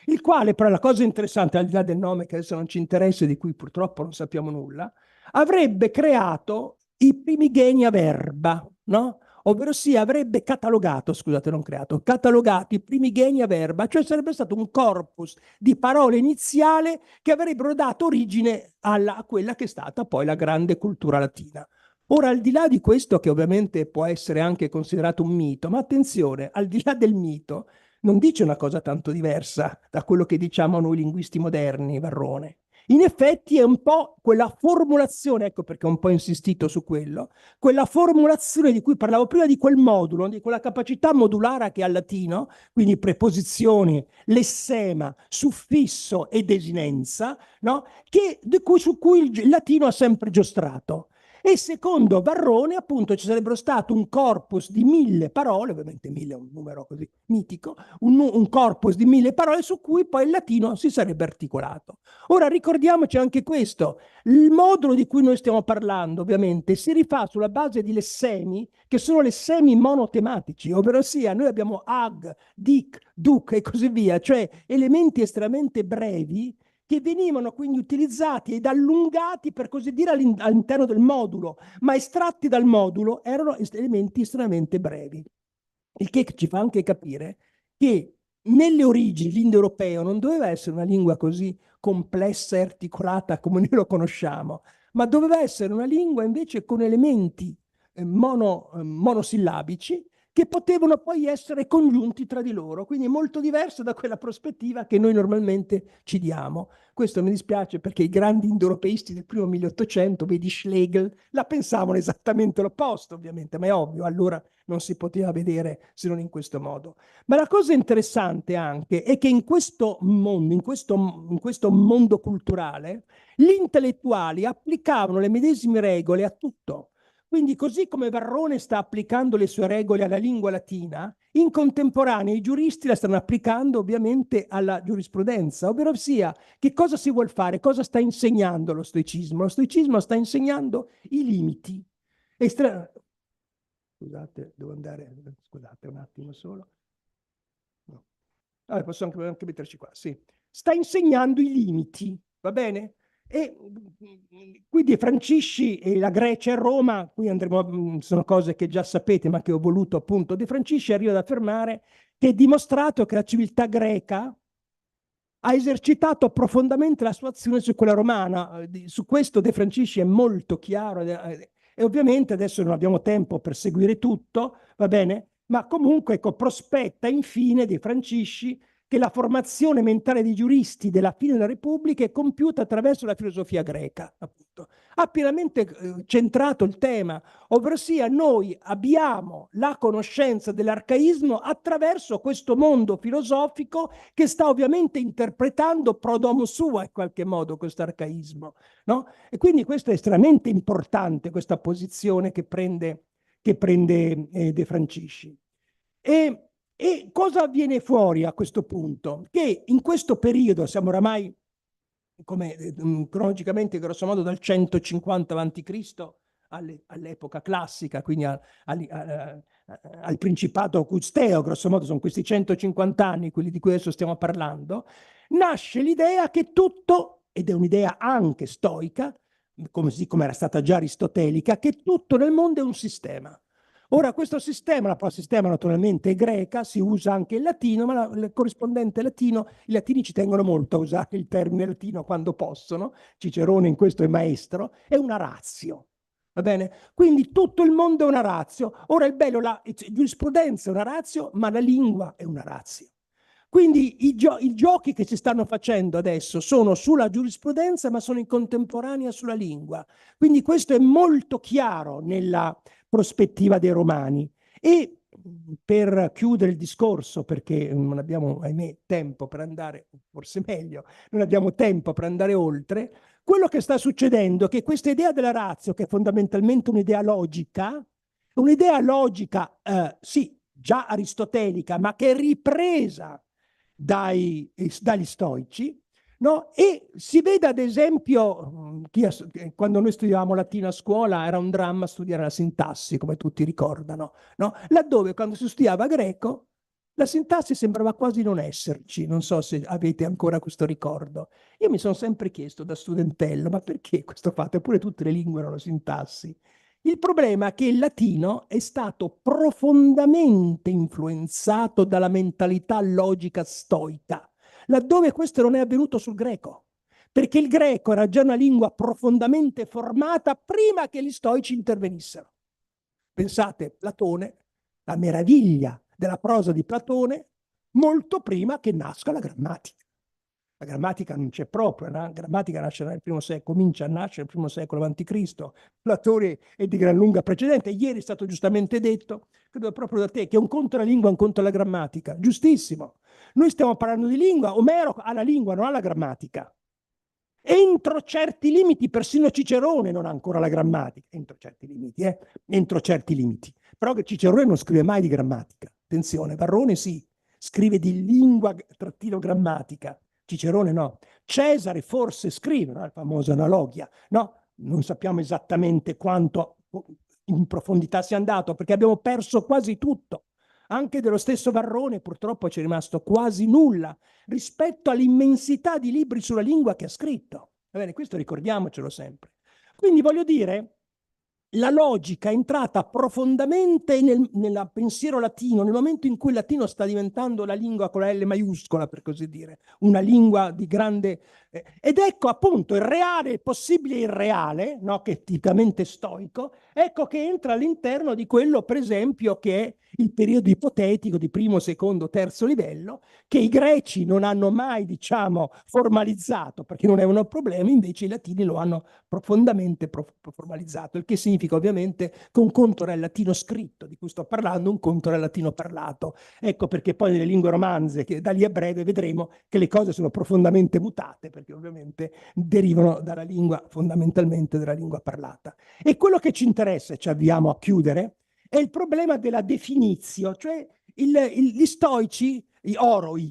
il quale, però la cosa interessante, al di là del nome che adesso non ci interessa, di cui purtroppo non sappiamo nulla, avrebbe creato i primigenia verba, no? Ovvero sì, avrebbe catalogato, scusate, non creato, catalogato i primigenia verba, cioè sarebbe stato un corpus di parole iniziale che avrebbero dato origine a quella che è stata poi la grande cultura latina. Ora, al di là di questo, che ovviamente può essere anche considerato un mito, ma attenzione, al di là del mito, non dice una cosa tanto diversa da quello che diciamo noi linguisti moderni, Varrone. In effetti è un po' quella formulazione, ecco perché ho un po' insistito su quello, quella formulazione di cui parlavo prima, di quel modulo, di quella capacità modulare che ha il latino, quindi preposizioni, lessema, suffisso e desinenza, no? Su cui il latino ha sempre giostrato. E secondo Varrone, appunto, ci sarebbero stato un corpus di 1000 parole, ovviamente 1000 è un numero così mitico, un corpus di 1000 parole su cui poi il latino si sarebbe articolato. Ora ricordiamoci anche questo, il modulo di cui noi stiamo parlando, ovviamente, si rifà sulla base di lessemi, che sono lessemi monotematici, ovvero sia noi abbiamo ag, dic, duc e così via, cioè elementi estremamente brevi che venivano quindi utilizzati ed allungati, per così dire, all'interno del modulo, ma estratti dal modulo erano elementi estremamente brevi. Il che ci fa anche capire che nelle origini l'indoeuropeo non doveva essere una lingua così complessa e articolata come noi lo conosciamo, ma doveva essere una lingua invece con elementi monosillabici che potevano poi essere congiunti tra di loro, quindi molto diverso da quella prospettiva che noi normalmente ci diamo. Questo mi dispiace perché i grandi indoeuropeisti del primo 1800, vedi Schlegel, la pensavano esattamente l'opposto, ovviamente, ma è ovvio, allora non si poteva vedere se non in questo modo. Ma la cosa interessante anche è che in questo mondo, in questo mondo culturale, gli intellettuali applicavano le medesime regole a tutto. Quindi così come Varrone sta applicando le sue regole alla lingua latina, in contemporanea i giuristi la stanno applicando ovviamente alla giurisprudenza, ovvero sia che cosa si vuol fare, cosa sta insegnando lo stoicismo. Lo stoicismo sta insegnando i limiti. Scusate, devo andare, scusate un attimo solo. No. Allora, posso anche metterci qua, sì. Sta insegnando i limiti, va bene? E qui De Francisci e la Grecia e Roma, qui andremo, sono cose che già sapete ma che ho voluto appunto. De Francisci arriva ad affermare che è dimostrato che la civiltà greca ha esercitato profondamente la sua azione su quella romana. Su questo De Francisci è molto chiaro e ovviamente adesso non abbiamo tempo per seguire tutto, va bene? Ma comunque ecco, prospetta infine De Francisci che la formazione mentale dei giuristi della fine della Repubblica è compiuta attraverso la filosofia greca, appunto. Ha pienamente centrato il tema, ovvero sia noi abbiamo la conoscenza dell'arcaismo attraverso questo mondo filosofico che sta ovviamente interpretando pro domo sua in qualche modo questo arcaismo, no? E quindi questo è estremamente importante, questa posizione che prende che prende De Francisci. E cosa viene fuori a questo punto? Che in questo periodo, siamo oramai come cronologicamente grosso modo dal 150 a.C. all'epoca classica, quindi al Principato Augusteo, grosso modo sono questi 150 anni, quelli di cui adesso stiamo parlando, nasce l'idea che tutto, ed è un'idea anche stoica, così come era stata già aristotelica, che tutto nel mondo è un sistema. Ora questo sistema, la parola sistema naturalmente è greca, si usa anche il latino, ma il corrispondente latino, i latini ci tengono molto a usare il termine latino quando possono, Cicerone in questo è maestro, è una ratio. Va bene? Quindi tutto il mondo è una ratio. Ora il bello, la giurisprudenza è una ratio, ma la lingua è una ratio. Quindi i giochi che si stanno facendo adesso sono sulla giurisprudenza, ma sono in contemporanea sulla lingua. Quindi questo è molto chiaro nella prospettiva dei romani. E per chiudere il discorso, perché non abbiamo, ahimè, tempo per andare, forse meglio, non abbiamo tempo per andare oltre, quello che sta succedendo è che questa idea della ratio, che è fondamentalmente un'idea logica, sì, già aristotelica, ma che è ripresa dagli stoici, no? E si vede ad esempio, quando noi studiavamo latino a scuola era un dramma studiare la sintassi, come tutti ricordano, no? Laddove quando si studiava greco la sintassi sembrava quasi non esserci, non so se avete ancora questo ricordo. Io mi sono sempre chiesto da studentello, ma perché questo fatto? Eppure tutte le lingue hanno la sintassi. Il problema è che il latino è stato profondamente influenzato dalla mentalità logica stoica, laddove questo non è avvenuto sul greco, perché il greco era già una lingua profondamente formata prima che gli stoici intervenissero. Pensate, Platone, la meraviglia della prosa di Platone, molto prima che nasca la grammatica. La grammatica non c'è proprio, la grammatica nasce nel primo secolo, comincia a nascere nel primo secolo a.C. Platone è di gran lunga precedente. Ieri è stato giustamente detto, credo proprio da te, che un conto è la lingua, un conto è la grammatica. Giustissimo. Noi stiamo parlando di lingua, Omero ha la lingua, non ha la grammatica. Entro certi limiti, persino Cicerone non ha ancora la grammatica. Entro certi limiti, Entro certi limiti. Però che Cicerone non scrive mai di grammatica. Attenzione, Varrone sì, scrive di lingua-grammatica. Cicerone no. Cesare forse scrive, no? Il famoso Analogia, no? Non sappiamo esattamente quanto in profondità sia andato, perché abbiamo perso quasi tutto. Anche dello stesso Varrone purtroppo ci è rimasto quasi nulla rispetto all'immensità di libri sulla lingua che ha scritto. Va bene, questo ricordiamocelo sempre. Quindi voglio dire, la logica è entrata profondamente nel pensiero latino, nel momento in cui il latino sta diventando la lingua con la L maiuscola, per così dire, una lingua di grande... ed ecco appunto il reale, il possibile irreale, no, che è tipicamente stoico, ecco che entra all'interno di quello, per esempio, che è il periodo ipotetico di primo, secondo, terzo livello, che i greci non hanno mai, diciamo, formalizzato, perché non avevano problemi, invece i latini lo hanno profondamente formalizzato, il che significa ovviamente che un conto era il latino scritto, di cui sto parlando, un conto era il latino parlato. Ecco perché poi nelle lingue romanze, che da lì a breve vedremo che le cose sono profondamente mutate, perché ovviamente derivano dalla lingua, fondamentalmente dalla lingua parlata. E quello che ci interessa, ci avviamo a chiudere, è il problema della definizio, cioè gli stoici, i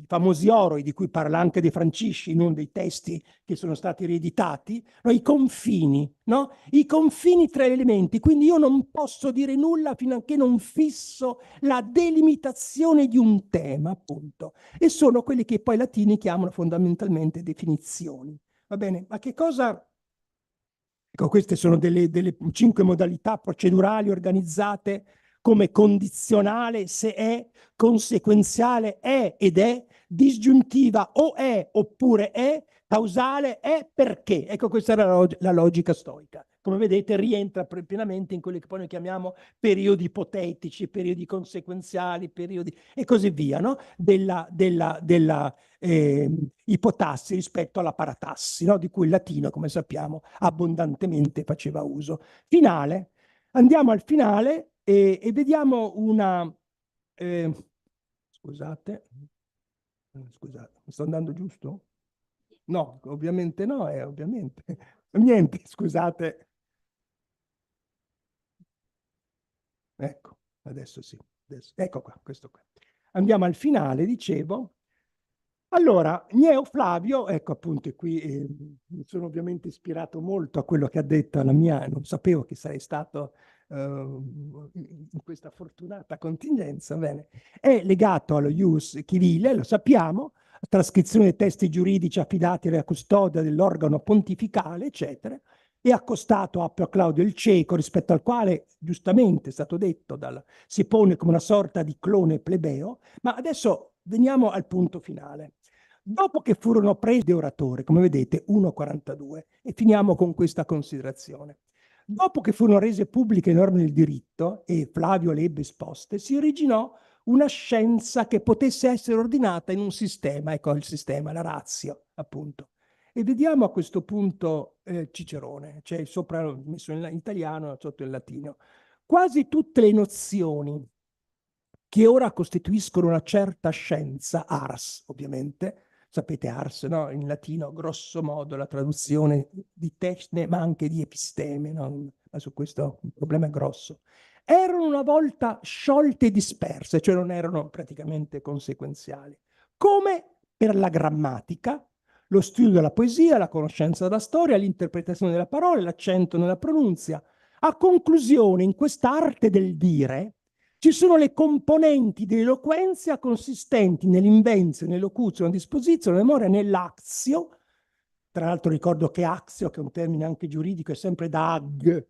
famosi oroi di cui parla anche De Francisci in uno dei testi che sono stati rieditati, no? I confini, no? I confini tra gli elementi, quindi io non posso dire nulla fino a che non fisso la delimitazione di un tema, appunto, e sono quelli che poi i latini chiamano fondamentalmente definizioni. Va bene? Ma che cosa... Ecco, queste sono delle 5 modalità procedurali organizzate come condizionale se è, conseguenziale è ed è, disgiuntiva o è oppure è, causale è perché. Ecco, questa era la logica stoica. Come vedete rientra pienamente in quelli che poi noi chiamiamo periodi ipotetici, periodi conseguenziali, periodi e così via, no? Della ipotassi rispetto alla paratassi, no? Di cui il latino, come sappiamo, abbondantemente faceva uso. Finale. Andiamo al finale e vediamo una... scusate, mi sto andando giusto? No, ovviamente no, ovviamente. Niente, scusate. Ecco, adesso sì. Ecco qua, questo qua. Andiamo al finale, dicevo. Allora, Gneo Flavio, ecco appunto qui mi sono ovviamente ispirato molto a quello che ha detto la mia, non sapevo che sarei stato in questa fortunata contingenza, bene, è legato allo ius civile, lo sappiamo, trascrizione dei testi giuridici affidati alla custodia dell'organo pontificale, eccetera, è accostato a Appio Claudio il Cieco, rispetto al quale, giustamente è stato detto, si pone come una sorta di clone plebeo, ma adesso veniamo al punto finale. Dopo che furono presi di oratore, come vedete, 1,42, e finiamo con questa considerazione. Dopo che furono rese pubbliche le norme del diritto e Flavio le ebbe esposte, si originò una scienza che potesse essere ordinata in un sistema, ecco il sistema, la ratio, appunto. E vediamo a questo punto Cicerone, cioè sopra messo in italiano, sotto in latino. Quasi tutte le nozioni che ora costituiscono una certa scienza, ars ovviamente, sapete ars, no? In latino grosso modo la traduzione di techne ma anche di episteme, no? Ma su questo un problema grosso. Erano una volta sciolte e disperse, cioè non erano praticamente conseguenziali, come per la grammatica, lo studio della poesia, la conoscenza della storia, l'interpretazione delle parole, l'accento nella pronunzia. A conclusione, in quest'arte del dire, ci sono le componenti dell'eloquenza consistenti nell'invenzio, nell'elocuzione, nella disposizione, nella memoria, nell'azio. Tra l'altro ricordo che azio, che è un termine anche giuridico, è sempre da ag,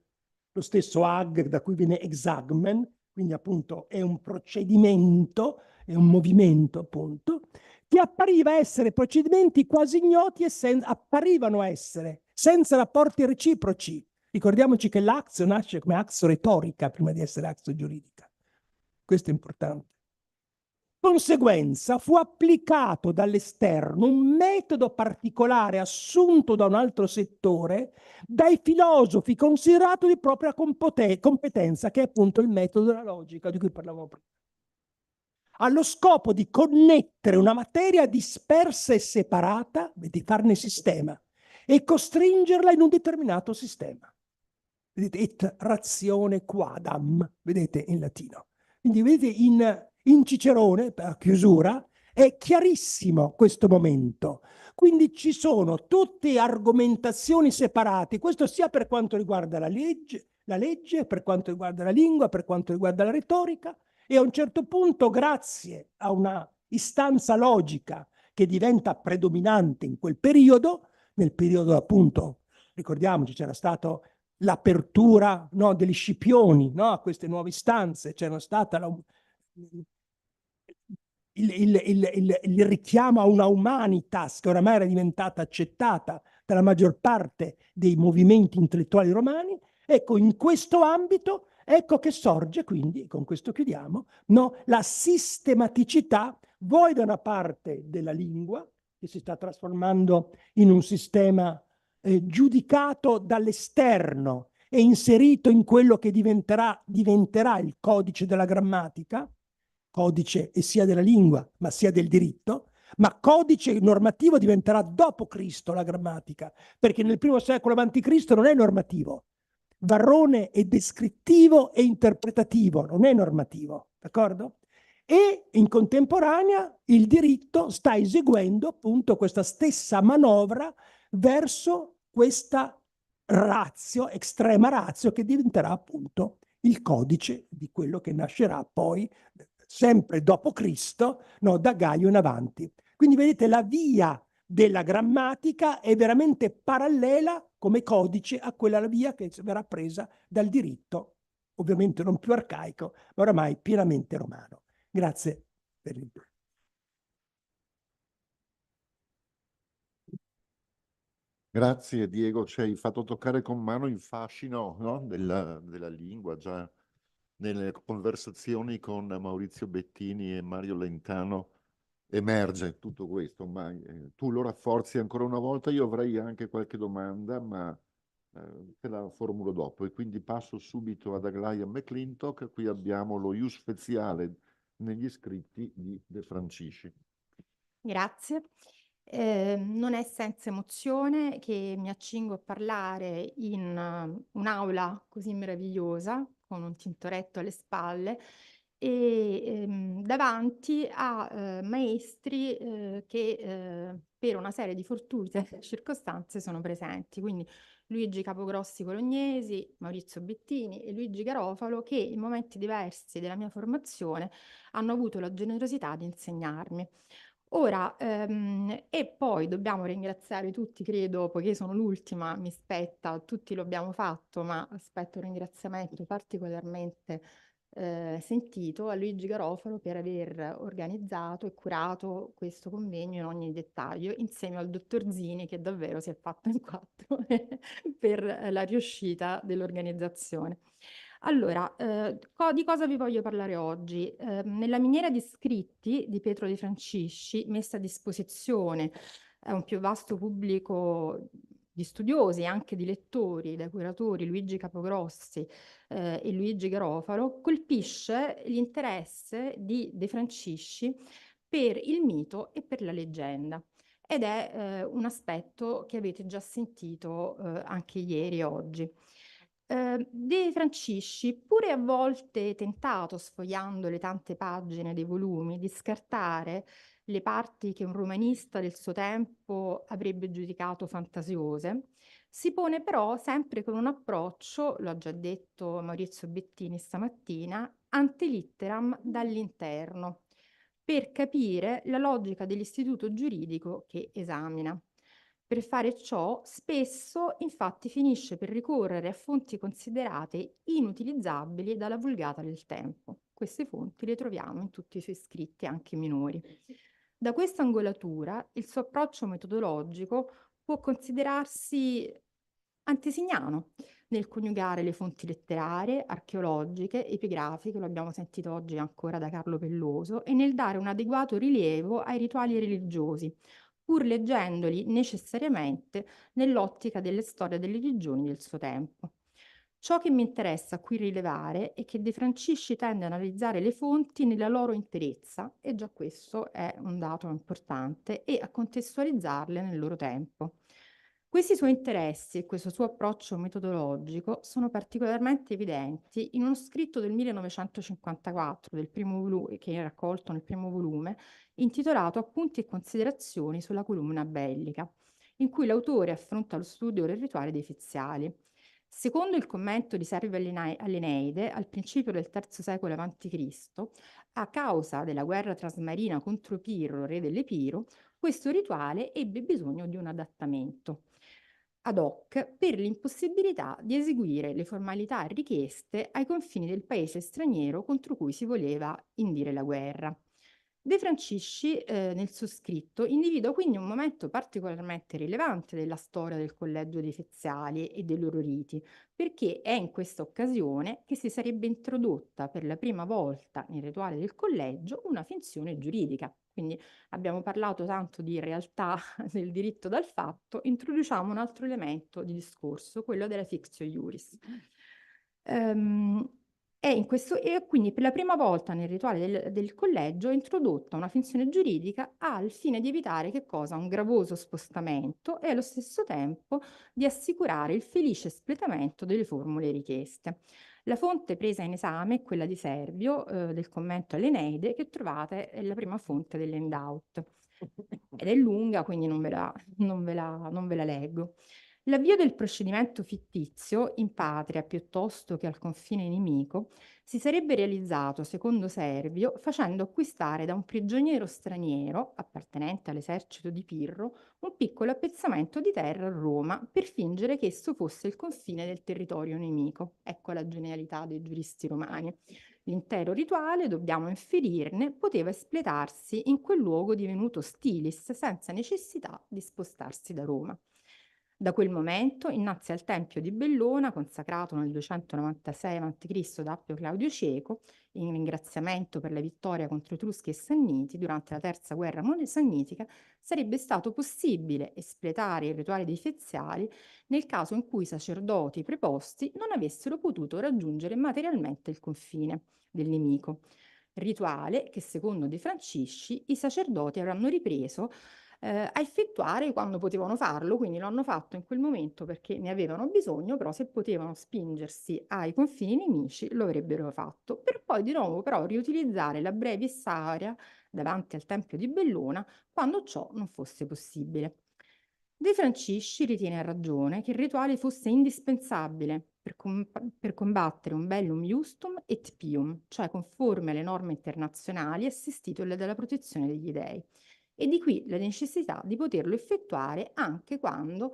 lo stesso ag da cui viene exagmen, quindi appunto è un procedimento, è un movimento appunto, che appariva essere procedimenti quasi ignoti e apparivano essere senza rapporti reciproci. Ricordiamoci che l'azio nasce come azio retorica prima di essere azio giuridica. Questo è importante. Conseguenza, fu applicato dall'esterno un metodo particolare assunto da un altro settore dai filosofi considerato di propria competenza, che è appunto il metodo della logica di cui parlavamo prima, allo scopo di connettere una materia dispersa e separata, di farne sistema, e costringerla in un determinato sistema. Vedete, et ratione quadam, vedete in latino. Quindi vedete in Cicerone, a chiusura, è chiarissimo questo momento. Quindi ci sono tutte argomentazioni separate, questo sia per quanto riguarda la legge, per quanto riguarda la lingua, per quanto riguarda la retorica, e a un certo punto, grazie a una istanza logica che diventa predominante in quel periodo, nel periodo appunto, ricordiamoci, c'era stato l'apertura, no, degli scipioni, no, a queste nuove istanze, c'era stata il richiamo a una humanitas che oramai era diventata accettata dalla maggior parte dei movimenti intellettuali romani. Ecco, in questo ambito, ecco che sorge quindi, con questo chiudiamo, no, la sistematicità, vuoi da una parte della lingua, che si sta trasformando in un sistema giudicato dall'esterno e inserito in quello che diventerà il codice della grammatica, codice sia della lingua ma sia del diritto, ma codice normativo diventerà dopo Cristo la grammatica, perché nel primo secolo a.C. non è normativo. Varrone è descrittivo e interpretativo, non è normativo, d'accordo? E in contemporanea il diritto sta eseguendo appunto questa stessa manovra verso questa ratio, extrema ratio, che diventerà appunto il codice di quello che nascerà poi, sempre dopo Cristo, no, da Gaio in avanti. Quindi vedete, la via della grammatica è veramente parallela come codice a quella via che verrà presa dal diritto, ovviamente non più arcaico, ma oramai pienamente romano. Grazie per l'input. Grazie Diego, ci hai fatto toccare con mano il fascino, no, della lingua. Già nelle conversazioni con Maurizio Bettini e Mario Lentano emerge tutto questo, ma tu lo rafforzi ancora una volta. Io avrei anche qualche domanda, ma te la formulo dopo, e quindi passo subito ad Aglaia McClintock. Qui abbiamo lo ius speciale negli scritti di De Francisci. Grazie. Non è senza emozione che mi accingo a parlare in un'aula così meravigliosa, con un tintoretto alle spalle e davanti a maestri che per una serie di fortuite circostanze sono presenti, quindi Luigi Capogrossi Colognesi, Maurizio Bettini e Luigi Garofalo, che in momenti diversi della mia formazione hanno avuto la generosità di insegnarmi. Ora, e poi dobbiamo ringraziare tutti, credo, poiché sono l'ultima, mi spetta, tutti lo abbiamo fatto, ma aspetto un ringraziamento particolarmente sentito a Luigi Garofalo per aver organizzato e curato questo convegno in ogni dettaglio, insieme al dottor Zini, che davvero si è fatto in quattro per la riuscita dell'organizzazione. Allora, di cosa vi voglio parlare oggi? Nella miniera di scritti di Pietro De Francisci, messa a disposizione a un più vasto pubblico di studiosi e anche di lettori, dai curatori Luigi Capogrossi e Luigi Garofalo, colpisce l'interesse di De Francisci per il mito e per la leggenda. Ed è un aspetto che avete già sentito anche ieri e oggi. De Francisci, pure a volte tentato, sfogliando le tante pagine dei volumi, di scartare le parti che un romanista del suo tempo avrebbe giudicato fantasiose, si pone però sempre con un approccio, lo ha già detto Maurizio Bettini stamattina, ante litteram dall'interno, per capire la logica dell'istituto giuridico che esamina. Per fare ciò, spesso infatti finisce per ricorrere a fonti considerate inutilizzabili dalla vulgata del tempo. Queste fonti le troviamo in tutti i suoi scritti, anche minori. Da questa angolatura, il suo approccio metodologico può considerarsi antesignano nel coniugare le fonti letterarie, archeologiche, epigrafiche, lo abbiamo sentito oggi ancora da Carlo Pelloso, e nel dare un adeguato rilievo ai rituali religiosi, pur leggendoli necessariamente nell'ottica delle storie delle religioni del suo tempo. Ciò che mi interessa qui rilevare è che De Francisci tende a analizzare le fonti nella loro interezza, e già questo è un dato importante, e a contestualizzarle nel loro tempo. Questi suoi interessi e questo suo approccio metodologico sono particolarmente evidenti in uno scritto del 1954, del primo volume, che è raccolto nel primo volume, intitolato Appunti e considerazioni sulla columna bellica, in cui l'autore affronta lo studio del rituale dei Fiziali. Secondo il commento di Servio all'Eneide, al principio del III secolo a.C., a causa della guerra trasmarina contro Pirro, re dell'Epiro, questo rituale ebbe bisogno di un adattamento ad hoc per l'impossibilità di eseguire le formalità richieste ai confini del paese straniero contro cui si voleva indire la guerra. De Francisci, nel suo scritto, individua quindi un momento particolarmente rilevante della storia del collegio dei Feziali e dei loro riti, perché è in questa occasione che si sarebbe introdotta per la prima volta nel rituale del collegio una finzione giuridica. Quindi abbiamo parlato tanto di realtà del diritto dal fatto, introduciamo un altro elemento di discorso, quello della fictio iuris. E quindi per la prima volta nel rituale del collegio è introdotta una finzione giuridica al fine di evitare che cosa? Un gravoso spostamento e allo stesso tempo di assicurare il felice espletamento delle formule richieste. La fonte presa in esame è quella di Servio, del commento all'Eneide, che trovate è la prima fonte dell'Endout. Ed è lunga, quindi non ve la leggo. L'avvio del procedimento fittizio in patria piuttosto che al confine nemico si sarebbe realizzato, secondo Servio, facendo acquistare da un prigioniero straniero, appartenente all'esercito di Pirro, un piccolo appezzamento di terra a Roma per fingere che esso fosse il confine del territorio nemico. Ecco la genialità dei giuristi romani. L'intero rituale, dobbiamo inferirne, poteva espletarsi in quel luogo divenuto stilis senza necessità di spostarsi da Roma. Da quel momento, innanzi al Tempio di Bellona, consacrato nel 296 a.C. da Appio Claudio Cieco, in ringraziamento per la vittoria contro Etruschi e Sanniti durante la terza guerra sannitica, sarebbe stato possibile espletare il rituale dei Feziali nel caso in cui i sacerdoti preposti non avessero potuto raggiungere materialmente il confine del nemico. Rituale che, secondo De Francisci, i sacerdoti avranno ripreso a effettuare quando potevano farlo, quindi lo hanno fatto in quel momento perché ne avevano bisogno, però se potevano spingersi ai confini nemici lo avrebbero fatto, per poi di nuovo però riutilizzare la brevis aria davanti al Tempio di Bellona quando ciò non fosse possibile. De Francisci ritiene a ragione che il rituale fosse indispensabile per combattere un bellum iustum et pium, cioè conforme alle norme internazionali assistito dalla protezione degli dei. E di qui la necessità di poterlo effettuare anche quando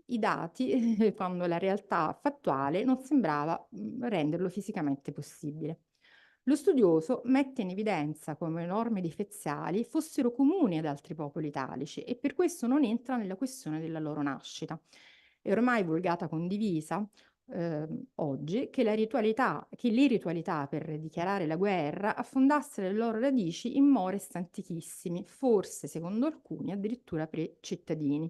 i dati, quando la realtà fattuale non sembrava renderlo fisicamente possibile. Lo studioso mette in evidenza come le norme difeziali fossero comuni ad altri popoli italici e per questo non entra nella questione della loro nascita. È ormai vulgata condivisa oggi che le ritualità per dichiarare la guerra affondassero le loro radici in mores antichissimi, forse secondo alcuni addirittura pre-cittadini,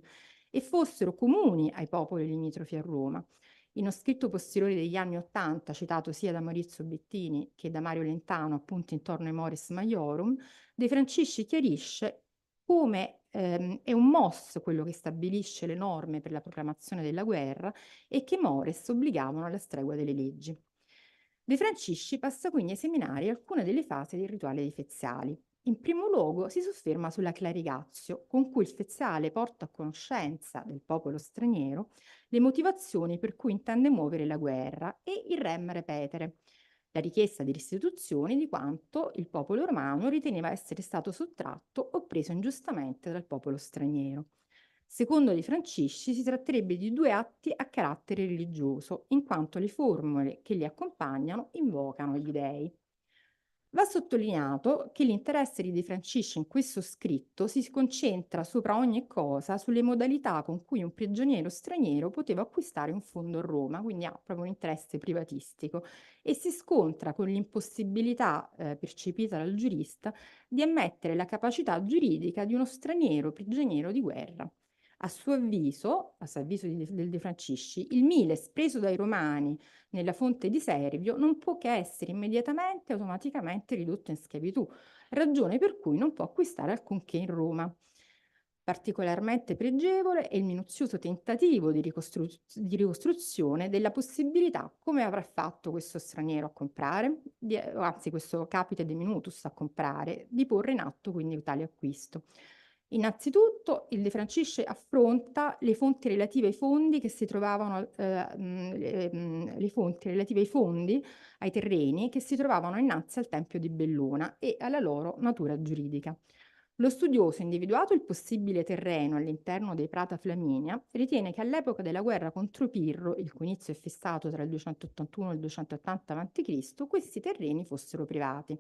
e fossero comuni ai popoli limitrofi a Roma. In uno scritto posteriore degli anni '80, citato sia da Maurizio Bettini che da Mario Lentano, appunto intorno ai Mores Maiorum, De Francisci chiarisce come è un MOS quello che stabilisce le norme per la proclamazione della guerra e che Mores obbligavano alla stregua delle leggi. De Francisci passa quindi a esaminare alcune delle fasi del rituale dei feziali. In primo luogo si sofferma sulla clarigatio, con cui il feziale porta a conoscenza del popolo straniero le motivazioni per cui intende muovere la guerra e il rem repetere, la richiesta di restituzione di quanto il popolo romano riteneva essere stato sottratto o preso ingiustamente dal popolo straniero. Secondo De Francisci si tratterebbe di due atti a carattere religioso, in quanto le formule che li accompagnano invocano gli dei. Va sottolineato che l'interesse di De Francisci in questo scritto si concentra sopra ogni cosa sulle modalità con cui un prigioniero straniero poteva acquistare un fondo a Roma, quindi ha proprio un interesse privatistico, e si scontra con l'impossibilità percepita dal giurista di ammettere la capacità giuridica di uno straniero prigioniero di guerra. A suo avviso del De Francisci, il miles preso dai Romani nella fonte di Servio non può che essere immediatamente e automaticamente ridotto in schiavitù, ragione per cui non può acquistare alcunché in Roma. Particolarmente pregevole è il minuzioso tentativo di ricostruzione della possibilità come avrà fatto questo straniero a comprare, anzi questo capite de minutus a comprare, di porre in atto quindi tale acquisto. Innanzitutto il De Francisci affronta le fonti relative ai fondi che si trovavano, le fonti relative ai fondi, ai terreni che si trovavano innanzi al Tempio di Bellona e alla loro natura giuridica. Lo studioso, individuato il possibile terreno all'interno dei Prata Flaminia, ritiene che all'epoca della guerra contro Pirro, il cui inizio è fissato tra il 281 e il 280 a.C., questi terreni fossero privati.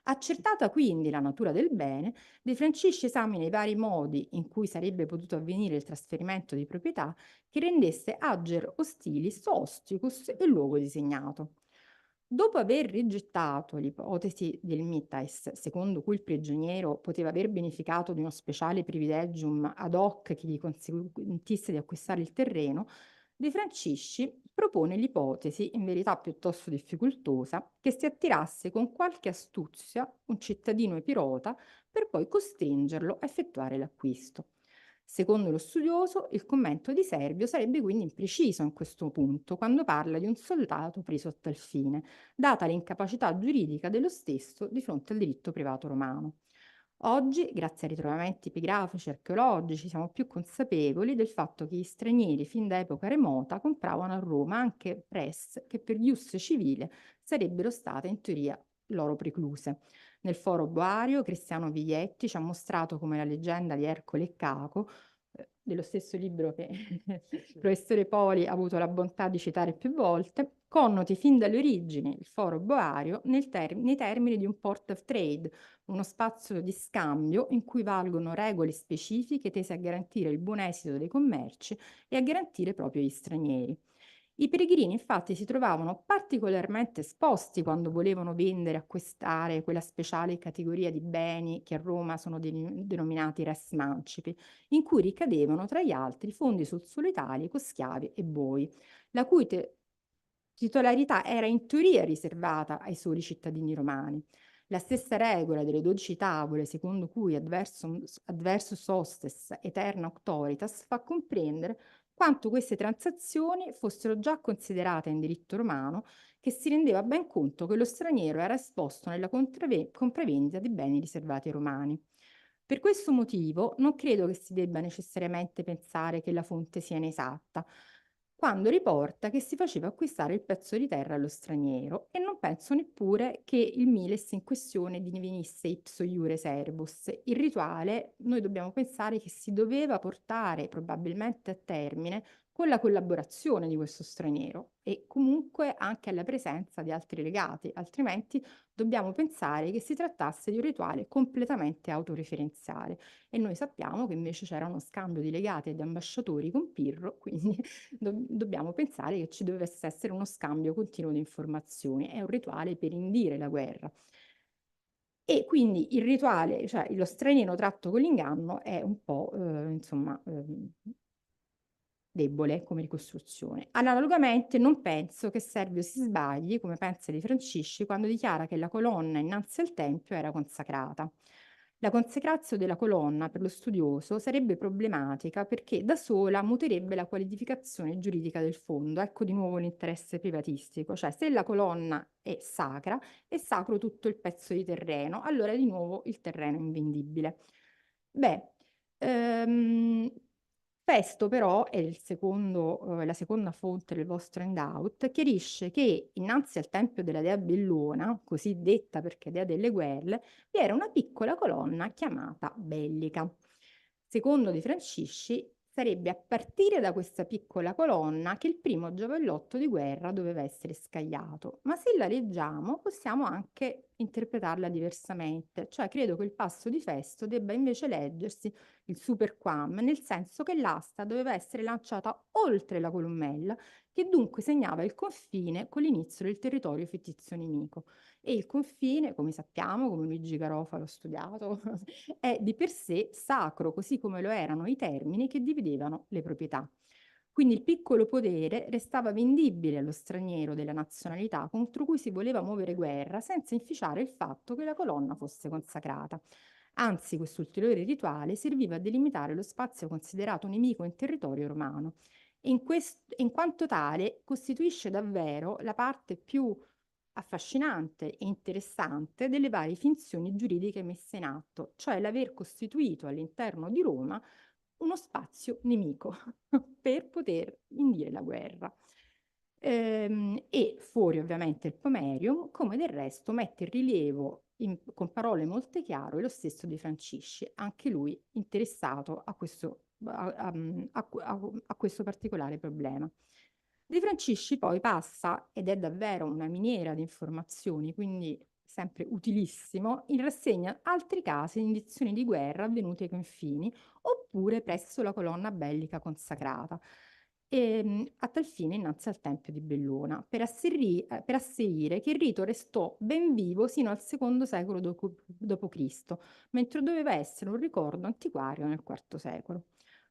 Accertata quindi la natura del bene, De Francisci esamina i vari modi in cui sarebbe potuto avvenire il trasferimento di proprietà che rendesse ager hostilis osticus il luogo disegnato. Dopo aver rigettato l'ipotesi del mitais, secondo cui il prigioniero poteva aver beneficiato di uno speciale privilegium ad hoc che gli consentisse di acquistare il terreno, De Francisci propone l'ipotesi, in verità piuttosto difficoltosa, che si attirasse con qualche astuzia un cittadino epirota per poi costringerlo a effettuare l'acquisto. Secondo lo studioso, il commento di Servio sarebbe quindi impreciso in questo punto, quando parla di un soldato preso a tal fine, data l'incapacità giuridica dello stesso di fronte al diritto privato romano. Oggi, grazie ai ritrovamenti epigrafici e archeologici, siamo più consapevoli del fatto che gli stranieri fin da epoca remota compravano a Roma anche res che per ius civile sarebbero state in teoria loro precluse. Nel foro Boario, Cristiano Viglietti ci ha mostrato come la leggenda di Ercole e Caco, dello stesso libro che il professore Poli ha avuto la bontà di citare più volte, connoti fin dalle origini il foro Boario nei termini di un port of trade, uno spazio di scambio in cui valgono regole specifiche tese a garantire il buon esito dei commerci e a garantire proprio gli stranieri. I peregrini infatti si trovavano particolarmente esposti quando volevano vendere, acquistare quella speciale categoria di beni che a Roma sono denominati res mancipi, in cui ricadevano tra gli altri fondi sul suolo italico, schiavi e boi, la cui titolarità era in teoria riservata ai soli cittadini romani. La stessa regola delle 12 tavole, secondo cui adversus hostes aeterna auctoritas, fa comprendere quanto queste transazioni fossero già considerate in diritto romano, che si rendeva ben conto che lo straniero era esposto nella compravendita di beni riservati ai romani. Per questo motivo non credo che si debba necessariamente pensare che la fonte sia inesatta, quando riporta che si faceva acquistare il pezzo di terra allo straniero, e non penso neppure che il miles in questione divenisse ipso iure servus. Il rituale, noi dobbiamo pensare che si doveva portare probabilmente a termine con la collaborazione di questo straniero e comunque anche alla presenza di altri legati, altrimenti dobbiamo pensare che si trattasse di un rituale completamente autoreferenziale, e noi sappiamo che invece c'era uno scambio di legati e di ambasciatori con Pirro, quindi dobbiamo pensare che ci dovesse essere uno scambio continuo di informazioni. È un rituale per indire la guerra. E quindi il rituale, cioè lo straniero tratto con l'inganno, è un po', insomma, debole come ricostruzione. Analogamente non penso che Servio si sbagli, come pensa Di Francisci, quando dichiara che la colonna innanzi al Tempio era consacrata. La consecrazio della colonna per lo studioso sarebbe problematica perché da sola muterebbe la qualificazione giuridica del fondo. Ecco di nuovo l'interesse privatistico, cioè se la colonna è sacra, è sacro tutto il pezzo di terreno, allora di nuovo il terreno è invendibile. Beh, Festo però, è la seconda fonte del vostro handout, chiarisce che innanzi al tempio della dea Bellona, così detta perché dea delle guerre, vi era una piccola colonna chiamata Bellica. Secondo Di Francisci, sarebbe a partire da questa piccola colonna che il primo giavellotto di guerra doveva essere scagliato, ma se la leggiamo possiamo anche interpretarla diversamente, cioè credo che il passo di Festo debba invece leggersi il super quam, nel senso che l'asta doveva essere lanciata oltre la columella, che dunque segnava il confine con l'inizio del territorio fittizio nemico. E il confine, come sappiamo, come Luigi Garofalo ha studiato, è di per sé sacro, così come lo erano i termini che dividevano le proprietà. Quindi il piccolo potere restava vendibile allo straniero della nazionalità contro cui si voleva muovere guerra, senza inficiare il fatto che la colonna fosse consacrata. Anzi, questo ulteriore rituale serviva a delimitare lo spazio considerato nemico in territorio romano. E in quanto tale costituisce davvero la parte più affascinante e interessante delle varie finzioni giuridiche messe in atto, cioè l'aver costituito all'interno di Roma uno spazio nemico per poter indire la guerra. E fuori ovviamente il pomerium, come del resto mette in rilievo con parole molto chiare lo stesso Di Francisci, anche lui interessato a questo particolare problema. Di Francisci poi passa, ed è davvero una miniera di informazioni, quindi sempre utilissimo, in rassegna altri casi di indizioni di guerra avvenute ai confini oppure presso la colonna bellica consacrata, a tal fine innanzi al Tempio di Bellona, per asserire che il rito restò ben vivo sino al secondo secolo d.C., mentre doveva essere un ricordo antiquario nel IV secolo.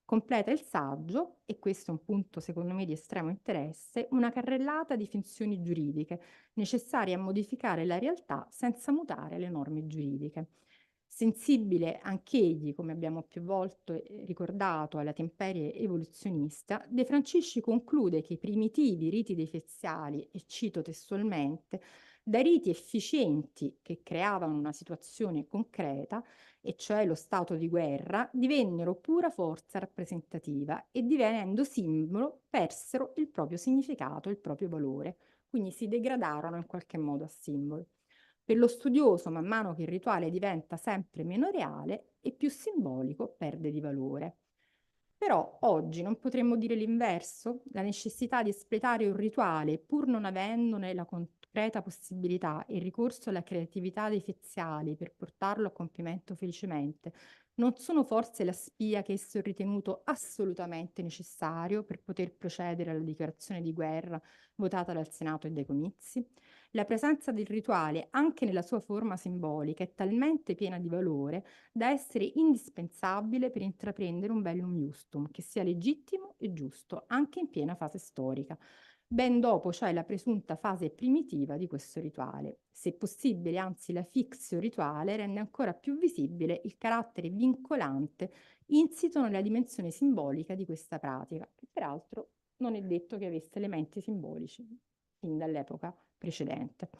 Completa il saggio, e questo è un punto secondo me di estremo interesse, una carrellata di finzioni giuridiche necessarie a modificare la realtà senza mutare le norme giuridiche. Sensibile anch'egli, come abbiamo più volte ricordato, alla temperie evoluzionista, De Francisci conclude che i primitivi riti defeziali, e cito testualmente, da riti efficienti che creavano una situazione concreta, e cioè lo stato di guerra, divennero pura forza rappresentativa e divenendo simbolo persero il proprio significato, il proprio valore, quindi si degradarono in qualche modo a simbolo. Per lo studioso, man mano che il rituale diventa sempre meno reale e più simbolico, perde di valore. Però oggi non potremmo dire l'inverso? La necessità di espletare un rituale, pur non avendone la concreta possibilità, e il ricorso alla creatività dei feziali per portarlo a compimento felicemente, non sono forse la spia che esso è ritenuto assolutamente necessario per poter procedere alla dichiarazione di guerra votata dal Senato e dai comizi? La presenza del rituale, anche nella sua forma simbolica, è talmente piena di valore da essere indispensabile per intraprendere un bellum iustum, che sia legittimo e giusto, anche in piena fase storica. ben dopo cioè la presunta fase primitiva di questo rituale. Se possibile, anzi la fictio rituale rende ancora più visibile il carattere vincolante insito nella dimensione simbolica di questa pratica, che peraltro non è detto che avesse elementi simbolici fin dall'epoca precedente.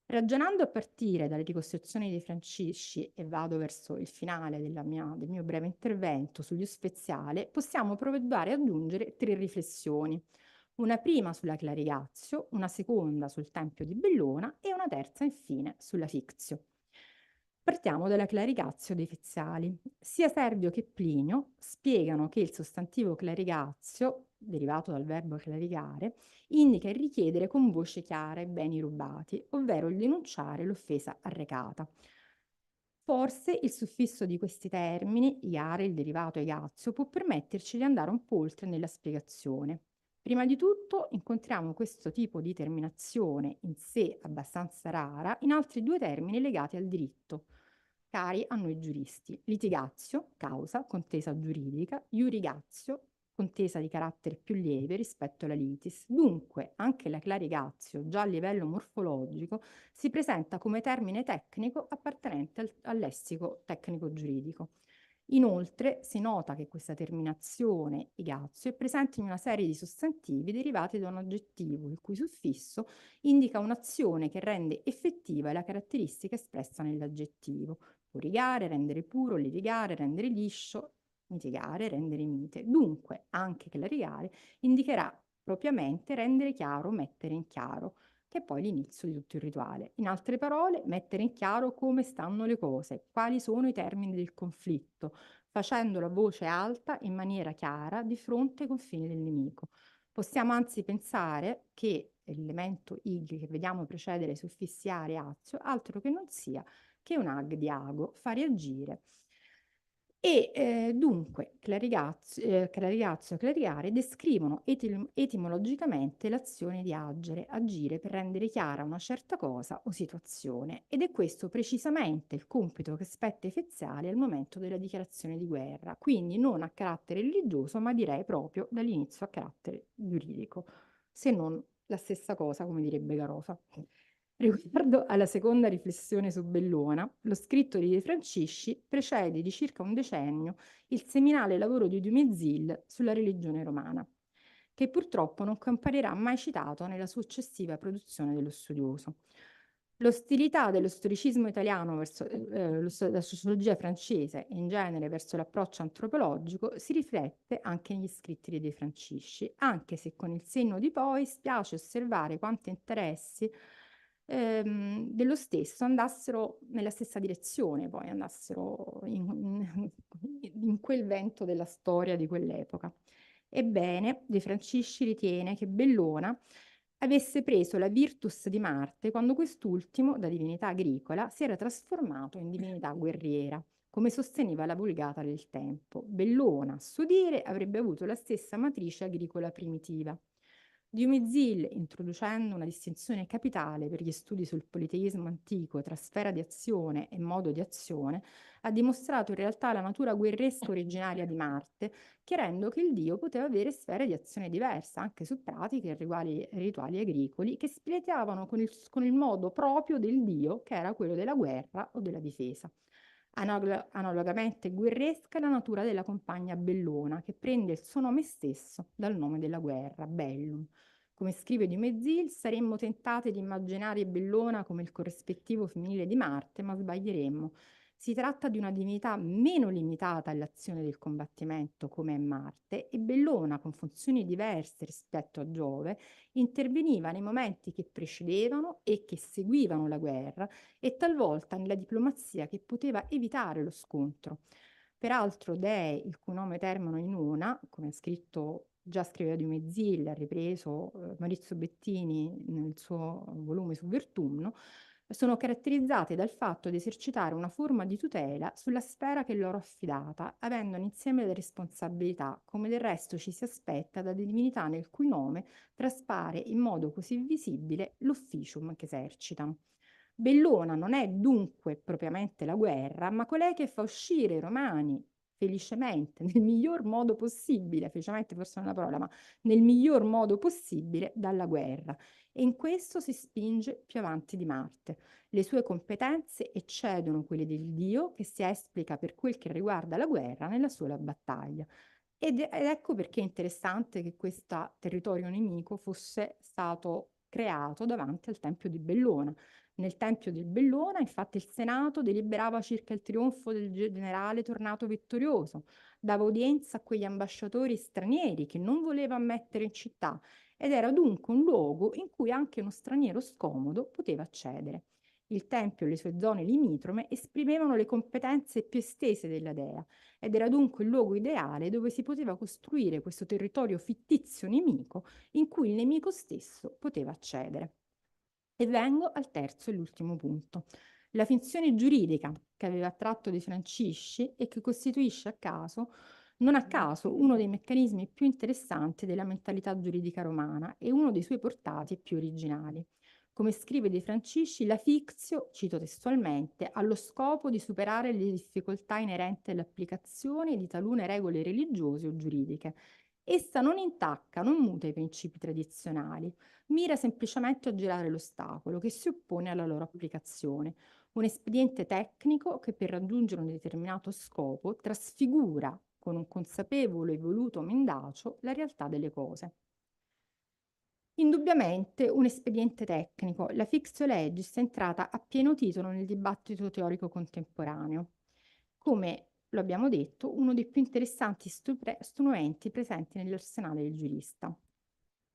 Ragionando a partire dalle ricostruzioni dei Francisci, e vado verso il finale del mio breve intervento sugli speziale, possiamo provare ad aggiungere 3 riflessioni. Una prima sulla Clarigazio, una seconda sul Tempio di Bellona e una terza infine sulla Fictio. Partiamo dalla Clarigazio dei Feziali. Sia Servio che Plinio spiegano che il sostantivo clarigazio, derivato dal verbo clarigare, indica il richiedere con voce chiara i beni rubati, ovvero il denunciare l'offesa arrecata. Forse il suffisso di questi termini, iare, il derivato egazio, può permetterci di andare un po' oltre nella spiegazione. Prima di tutto incontriamo questo tipo di terminazione in sé abbastanza rara in altri 2 termini legati al diritto, cari a noi giuristi: litigazio, causa, contesa giuridica, iurigazio, contesa di carattere più lieve rispetto alla litis. Dunque, anche la clarigazio, già a livello morfologico, si presenta come termine tecnico appartenente al lessico tecnico-giuridico. Inoltre, si nota che questa terminazione igazio è presente in una serie di sostantivi derivati da un aggettivo, il cui suffisso indica un'azione che rende effettiva la caratteristica espressa nell'aggettivo. Purigare, rendere puro, litigare, rendere liscio, mitigare, rendere mite. Dunque, anche clarigare indicherà propriamente rendere chiaro, mettere in chiaro, che è poi l'inizio di tutto il rituale. In altre parole, mettere in chiaro come stanno le cose, quali sono i termini del conflitto, facendo la voce alta in maniera chiara di fronte ai confini del nemico. Possiamo anzi pensare che l'elemento ig che vediamo precedere i suffissi are e azio altro che non sia che un ag di ago, fare agire. E dunque clarigazio e clarigare descrivono etimologicamente l'azione di agire per rendere chiara una certa cosa o situazione, ed è questo precisamente il compito che spetta ai Feziali al momento della dichiarazione di guerra, quindi non a carattere religioso, ma direi proprio dall'inizio a carattere giuridico, se non la stessa cosa, come direbbe Garofa. Riguardo alla seconda riflessione su Bellona, lo scritto di De Francisci precede di circa un decennio il seminale lavoro di Dumézil sulla religione romana, che purtroppo non comparirà mai citato nella successiva produzione dello studioso. L'ostilità dello storicismo italiano verso la sociologia francese e in genere verso l'approccio antropologico si riflette anche negli scritti di De Francisci, anche se con il senno di poi spiace osservare quanti interessi dello stesso andassero nella stessa direzione, poi andassero in quel vento della storia di quell'epoca. Ebbene, De Francisci ritiene che Bellona avesse preso la virtus di Marte quando quest'ultimo, da divinità agricola, si era trasformato in divinità guerriera, come sosteneva la Vulgata del tempo. Bellona, a suo dire, avrebbe avuto la stessa matrice agricola primitiva. Dumézil, introducendo una distinzione capitale per gli studi sul politeismo antico tra sfera di azione e modo di azione, ha dimostrato in realtà la natura guerresca originaria di Marte, chiarendo che il dio poteva avere sfere di azione diverse, anche su pratiche e rituali agricoli, che spilettavano con il modo proprio del dio, che era quello della guerra o della difesa. Analogamente guerresca la natura della compagna Bellona, che prende il suo nome stesso dal nome della guerra, Bellum. Come scrive Dumézil, saremmo tentate di immaginare Bellona come il corrispettivo femminile di Marte, ma sbaglieremmo. Si tratta di una divinità meno limitata all'azione del combattimento, come è Marte, e Bellona, con funzioni diverse rispetto a Giove, interveniva nei momenti che precedevano e che seguivano la guerra e talvolta nella diplomazia che poteva evitare lo scontro. Peraltro dei, il cui nome termino in una, come ha scritto, già scriveva Dumézil, ha ripreso Maurizio Bettini nel suo volume su Vertumno, sono caratterizzate dal fatto di esercitare una forma di tutela sulla sfera che è loro affidata, avendo un insieme di responsabilità, come del resto ci si aspetta da divinità nel cui nome traspare in modo così visibile l'officium che esercitano. Bellona non è dunque propriamente la guerra, ma colei che fa uscire i romani felicemente, nel miglior modo possibile, felicemente forse non è una parola, ma nel miglior modo possibile dalla guerra. E in questo si spinge più avanti di Marte. Le sue competenze eccedono quelle del dio che si esplica per quel che riguarda la guerra nella sola battaglia. Ed ecco perché è interessante che questo territorio nemico fosse stato creato davanti al Tempio di Bellona. Nel Tempio di Bellona, infatti, il Senato deliberava circa il trionfo del generale tornato vittorioso, dava udienza a quegli ambasciatori stranieri che non voleva ammettere in città ed era dunque un luogo in cui anche uno straniero scomodo poteva accedere. Il Tempio e le sue zone limitrofe esprimevano le competenze più estese della dea ed era dunque il luogo ideale dove si poteva costruire questo territorio fittizio nemico in cui il nemico stesso poteva accedere. E vengo al terzo e l'ultimo punto. La finzione giuridica che aveva attratto De Francisci e che costituisce non a caso, uno dei meccanismi più interessanti della mentalità giuridica romana e uno dei suoi portati più originali. Come scrive De Francisci, la fictio, cito testualmente, ha lo scopo di superare le difficoltà inerenti all'applicazione di talune regole religiose o giuridiche. Essa non intacca, non muta i principi tradizionali, mira semplicemente a girare l'ostacolo che si oppone alla loro applicazione. Un espediente tecnico che per raggiungere un determinato scopo trasfigura con un consapevole e voluto mendacio la realtà delle cose. Indubbiamente un espediente tecnico, la fictio legis è entrata a pieno titolo nel dibattito teorico contemporaneo, come lo abbiamo detto, uno dei più interessanti strumenti presenti nell'arsenale del giurista.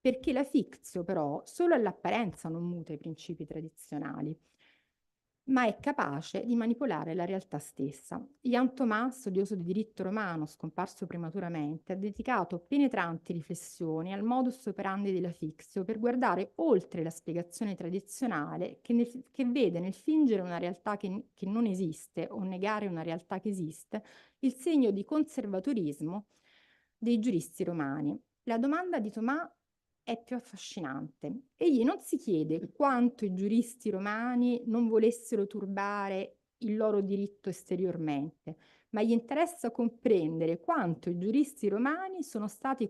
Perché la fictio, però, solo all'apparenza non muta i principi tradizionali, ma è capace di manipolare la realtà stessa. Jan Thomas, studioso di diritto romano, scomparso prematuramente, ha dedicato penetranti riflessioni al modus operandi della fictio per guardare oltre la spiegazione tradizionale che vede nel fingere una realtà che non esiste o negare una realtà che esiste il segno di conservatorismo dei giuristi romani. La domanda di Thomas è più affascinante. Egli non si chiede quanto i giuristi romani non volessero turbare il loro diritto esteriormente, ma gli interessa comprendere quanto i giuristi romani sono stati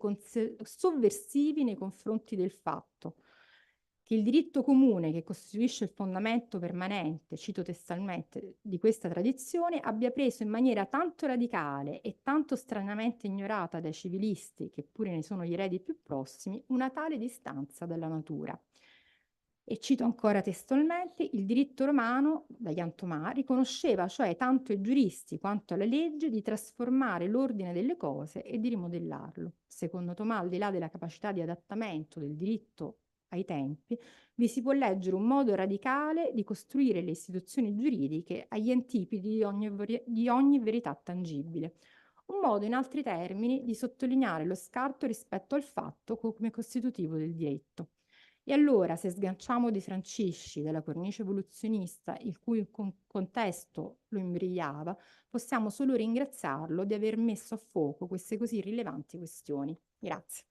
sovversivi nei confronti del fatto che il diritto comune, che costituisce il fondamento permanente, cito testualmente, di questa tradizione, abbia preso in maniera tanto radicale e tanto stranamente ignorata dai civilisti, che pure ne sono gli eredi più prossimi, una tale distanza dalla natura. E cito ancora testualmente, il diritto romano, da Jan Thomas, riconosceva cioè tanto ai giuristi quanto alla legge di trasformare l'ordine delle cose e di rimodellarlo. Secondo Thomas, al di là della capacità di adattamento del diritto ai tempi, vi si può leggere un modo radicale di costruire le istituzioni giuridiche agli antipodi di ogni verità tangibile. Un modo, in altri termini, di sottolineare lo scarto rispetto al fatto come costitutivo del diritto. E allora, se sganciamo De Francisci dalla cornice evoluzionista il cui contesto lo imbrigliava, possiamo solo ringraziarlo di aver messo a fuoco queste così rilevanti questioni. Grazie.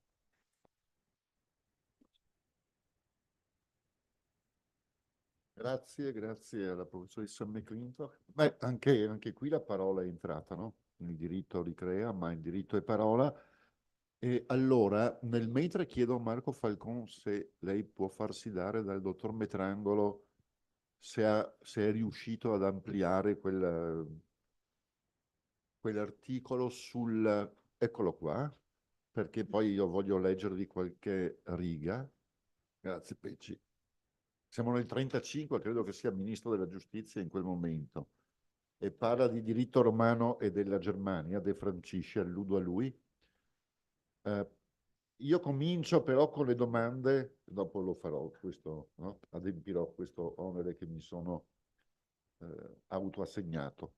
Grazie alla professoressa McClintock. Beh, anche qui la parola è entrata, no? Il diritto ricrea, ma il diritto è parola. E allora, nel mentre chiedo a Marco Falcon se lei può farsi dare dal dottor Metrangolo se è riuscito ad ampliare quell'articolo sul... Eccolo qua, perché poi io voglio leggervi qualche riga. Grazie, Pecci. Siamo nel 1935, credo che sia ministro della giustizia in quel momento, e parla di diritto romano e della Germania, De Francisci, alludo a lui. Io comincio però con le domande, dopo lo farò, questo, no? Adempirò questo onere che mi sono autoassegnato.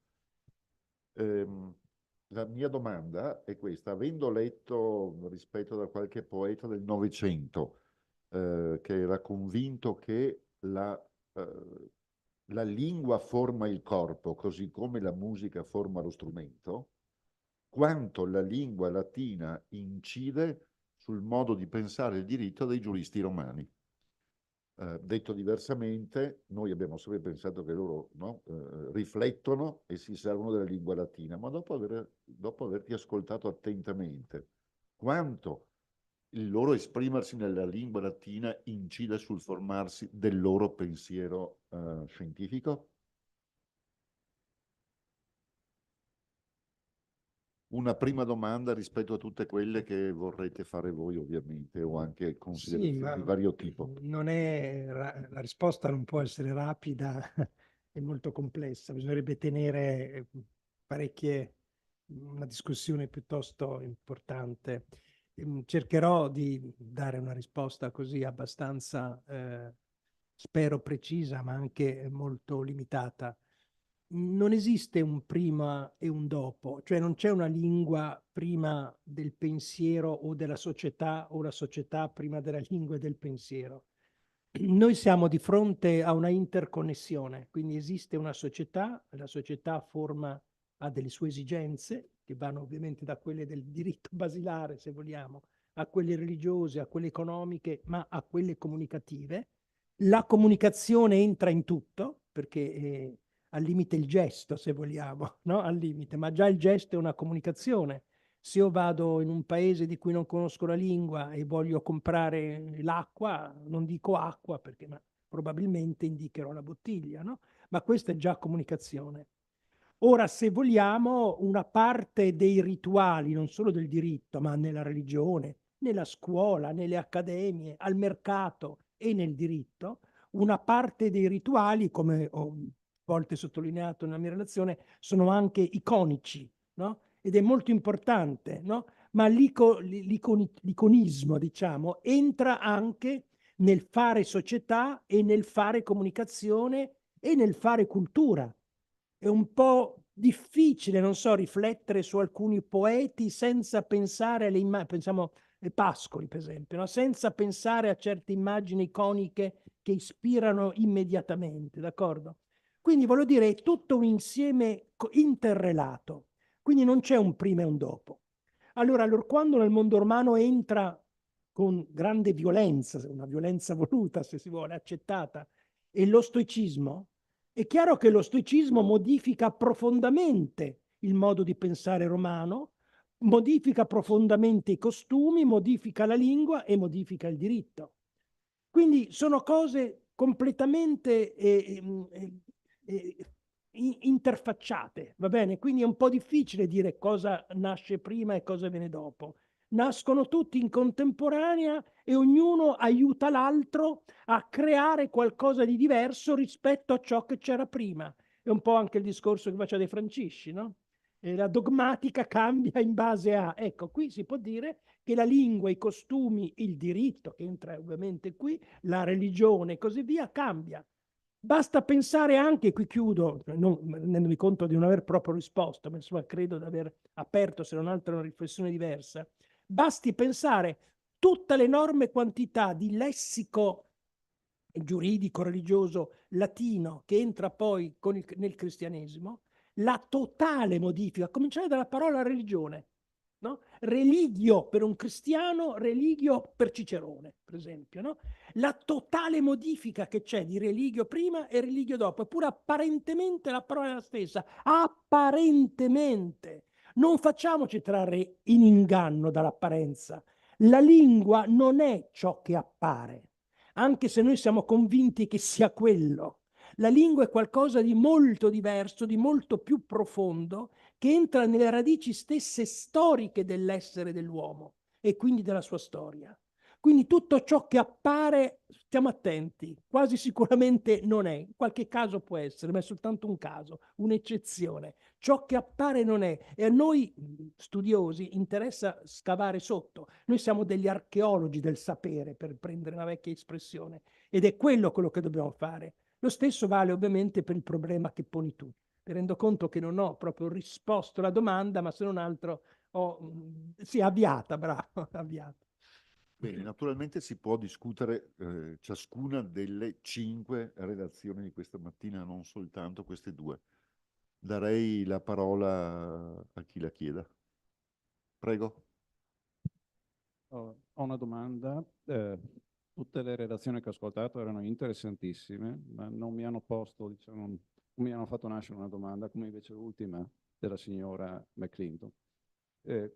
La mia domanda è questa: avendo letto rispetto da qualche poeta del Novecento che era convinto che la lingua forma il corpo, così come la musica forma lo strumento, quanto la lingua latina incide sul modo di pensare il diritto dei giuristi romani. Detto diversamente, noi abbiamo sempre pensato che loro, no, riflettono e si servono della lingua latina, ma dopo averti ascoltato attentamente, quanto il loro esprimersi nella lingua latina incide sul formarsi del loro pensiero scientifico? Una prima domanda rispetto a tutte quelle che vorrete fare voi, ovviamente, o anche Sì, considerazioni ma di vario tipo. non è la risposta non può essere rapida e molto complessa, bisognerebbe tenere una discussione piuttosto importante. Cercherò di dare una risposta così abbastanza, spero precisa, ma anche molto limitata. Non esiste un prima e un dopo, cioè non c'è una lingua prima del pensiero o della società o la società prima della lingua e del pensiero. Noi siamo di fronte a una interconnessione, quindi esiste una società, la società ha delle sue esigenze, che vanno ovviamente da quelle del diritto basilare, se vogliamo, a quelle religiose, a quelle economiche, ma a quelle comunicative. La comunicazione entra in tutto, perché al limite il gesto, se vogliamo, no? Al limite, ma già il gesto è una comunicazione. Se io vado in un paese di cui non conosco la lingua e voglio comprare l'acqua, non dico acqua perché probabilmente indicherò la bottiglia, no? Ma questa è già comunicazione. Ora, se vogliamo, una parte dei rituali, non solo del diritto, ma nella religione, nella scuola, nelle accademie, al mercato e nel diritto, una parte dei rituali, come ho volte sottolineato nella mia relazione, sono anche iconici, no? Ed è molto importante, no? Ma l'iconismo, diciamo, entra anche nel fare società e nel fare comunicazione e nel fare cultura. È un po' difficile, non so, riflettere su alcuni poeti senza pensare alle immagini, pensiamo a Pascoli, per esempio, no? Senza pensare a certe immagini iconiche che ispirano immediatamente, d'accordo? Quindi voglio dire, è tutto un insieme interrelato, quindi non c'è un prima e un dopo. Allora, quando nel mondo romano entra con grande violenza, una violenza voluta, se si vuole, accettata, e lo stoicismo, è chiaro che lo stoicismo modifica profondamente il modo di pensare romano, modifica profondamente i costumi, modifica la lingua e modifica il diritto. Quindi sono cose completamente interfacciate, va bene? Quindi è un po' difficile dire cosa nasce prima e cosa viene dopo. Nascono tutti in contemporanea e ognuno aiuta l'altro a creare qualcosa di diverso rispetto a ciò che c'era prima. È un po' anche il discorso che faceva De Francisci, no? E la dogmatica cambia in base a... Ecco, qui si può dire che la lingua, i costumi, il diritto, che entra ovviamente qui, la religione e così via, cambia. Basta pensare anche, qui chiudo, non rendendomi conto di non aver proprio risposto, ma insomma credo di aver aperto, se non altro, una riflessione diversa. Basti pensare tutta l'enorme quantità di lessico giuridico, religioso, latino che entra poi nel cristianesimo, la totale modifica, a cominciare dalla parola religione. No? Religio per un cristiano, religio per Cicerone, per esempio. No? La totale modifica che c'è di religio prima e religio dopo, eppure apparentemente la parola è la stessa. Apparentemente. Non facciamoci trarre in inganno dall'apparenza. La lingua non è ciò che appare, anche se noi siamo convinti che sia quello. La lingua è qualcosa di molto diverso, di molto più profondo, che entra nelle radici stesse storiche dell'essere dell'uomo e quindi della sua storia. Quindi tutto ciò che appare, stiamo attenti, quasi sicuramente non è, in qualche caso può essere, ma è soltanto un caso, un'eccezione. Ciò che appare non è, e a noi studiosi interessa scavare sotto. Noi siamo degli archeologi del sapere, per prendere una vecchia espressione, ed è quello che dobbiamo fare. Lo stesso vale ovviamente per il problema che poni tu. Mi rendo conto che non ho proprio risposto alla domanda, ma se non altro sì, avviata, bravo, avviata. Bene, naturalmente si può discutere ciascuna delle 5 relazioni di questa mattina, non soltanto queste 2. Darei la parola a chi la chieda. Prego. Ho una domanda. tutte le relazioni che ho ascoltato erano interessantissime, ma non mi hanno posto, diciamo, non mi hanno fatto nascere una domanda, come invece l'ultima della signora McClinton.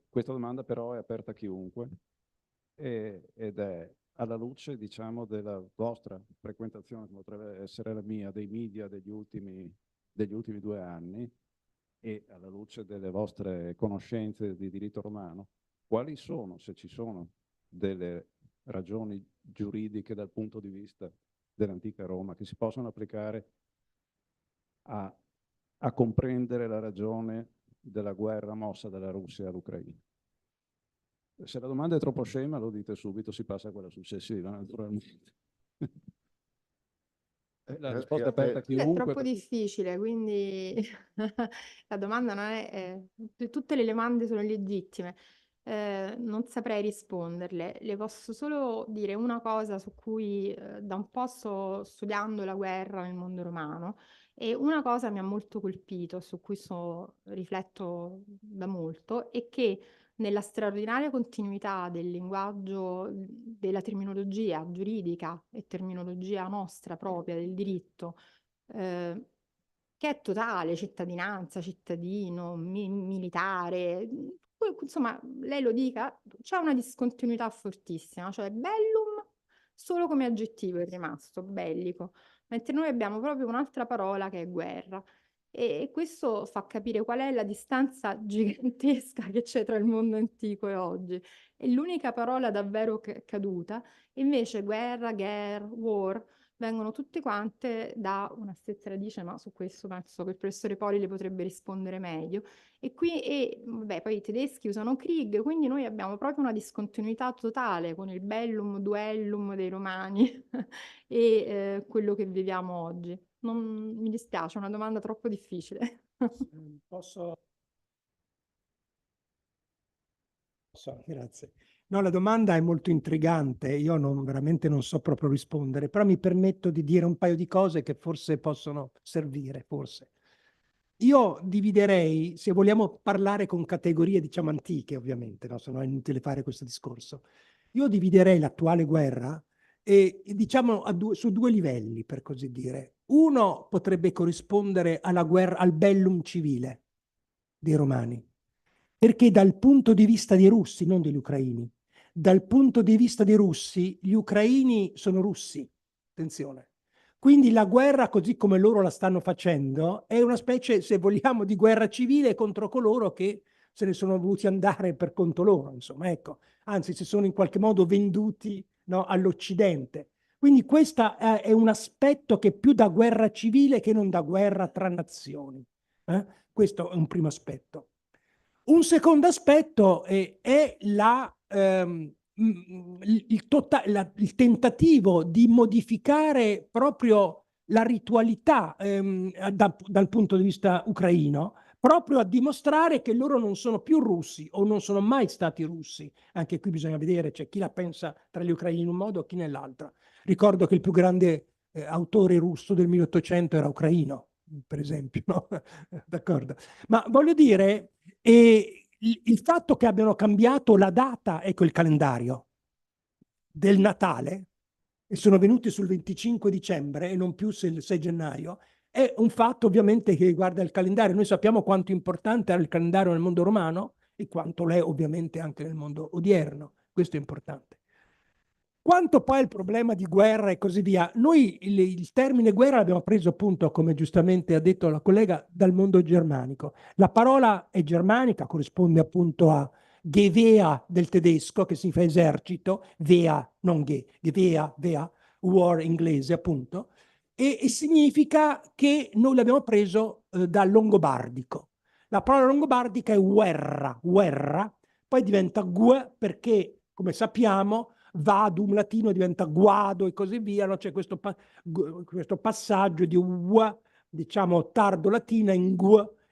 Questa domanda però è aperta a chiunque ed è alla luce, diciamo, della vostra frequentazione, che potrebbe essere la mia, dei media degli ultimi 2 anni, e alla luce delle vostre conoscenze di diritto romano, quali sono, se ci sono, delle ragioni giuridiche dal punto di vista dell'antica Roma che si possono applicare a comprendere la ragione della guerra mossa dalla Russia all'Ucraina? Se la domanda è troppo scema, lo dite subito, si passa a quella successiva, naturalmente. La risposta è aperta a È chiunque. troppo difficile, quindi la domanda non è... tutte le domande sono legittime. Non saprei risponderle. Le posso solo dire una cosa su cui da un po' sto studiando la guerra nel mondo romano e una cosa mi ha molto colpito, su cui rifletto da molto, è che nella straordinaria continuità del linguaggio, della terminologia giuridica e terminologia nostra propria del diritto, che è totale, cittadinanza, cittadino, militare, insomma, lei lo dica, c'è una discontinuità fortissima, cioè bellum solo come aggettivo è rimasto, bellico, mentre noi abbiamo proprio un'altra parola che è guerra. E questo fa capire qual è la distanza gigantesca che c'è tra il mondo antico e oggi. È l'unica parola davvero caduta, invece guerra, war, vengono tutte quante da una stessa radice, ma su questo penso che il professore Poli le potrebbe rispondere meglio. Vabbè, poi i tedeschi usano Krieg, quindi noi abbiamo proprio una discontinuità totale con il bellum, duellum dei romani e quello che viviamo oggi. Mi dispiace, è una domanda troppo difficile. Posso? Grazie. No, la domanda è molto intrigante, io veramente non so proprio rispondere, però mi permetto di dire un paio di cose che forse possono servire, forse. Io dividerei, se vogliamo parlare con categorie, diciamo, antiche, ovviamente, no? Se no è inutile fare questo discorso. Io dividerei l'attuale guerra diciamo su 2 livelli, per così dire. Uno potrebbe corrispondere alla guerra, al bellum civile dei romani, perché dal punto di vista dei russi, non degli ucraini, dal punto di vista dei russi, gli ucraini sono russi, attenzione. Quindi la guerra, così come loro la stanno facendo, è una specie, se vogliamo, di guerra civile contro coloro che se ne sono voluti andare per conto loro, insomma, ecco. Anzi, si sono in qualche modo venduti, no, all'Occidente. Quindi questo è un aspetto che è più da guerra civile che non da guerra tra nazioni. Questo è un primo aspetto. Un secondo aspetto è il tentativo di modificare proprio la ritualità dal punto di vista ucraino, proprio a dimostrare che loro non sono più russi o non sono mai stati russi. Anche qui bisogna vedere, c'è chi la pensa tra gli ucraini in un modo e chi nell'altro. Ricordo che il più grande autore russo del 1800 era ucraino, per esempio, no? D'accordo. Ma voglio dire, il fatto che abbiano cambiato la data, ecco il calendario del Natale, e sono venuti sul 25 dicembre e non più sul 6 gennaio, è un fatto ovviamente che riguarda il calendario. Noi sappiamo quanto importante era il calendario nel mondo romano e quanto lo è ovviamente anche nel mondo odierno. Questo è importante. Quanto poi al problema di guerra e così via, noi il termine guerra l'abbiamo preso appunto, come giustamente ha detto la collega, dal mondo germanico. La parola è germanica, corrisponde appunto a Gewehr del tedesco, che significa esercito, Wehr, non Gewehr, Wehr, war inglese appunto, e significa che noi l'abbiamo preso dal longobardico. La parola longobardica è guerra, poi diventa gue perché, come sappiamo, vadum latino diventa guado e così via, no? C'è questo passaggio di diciamo tardo latina in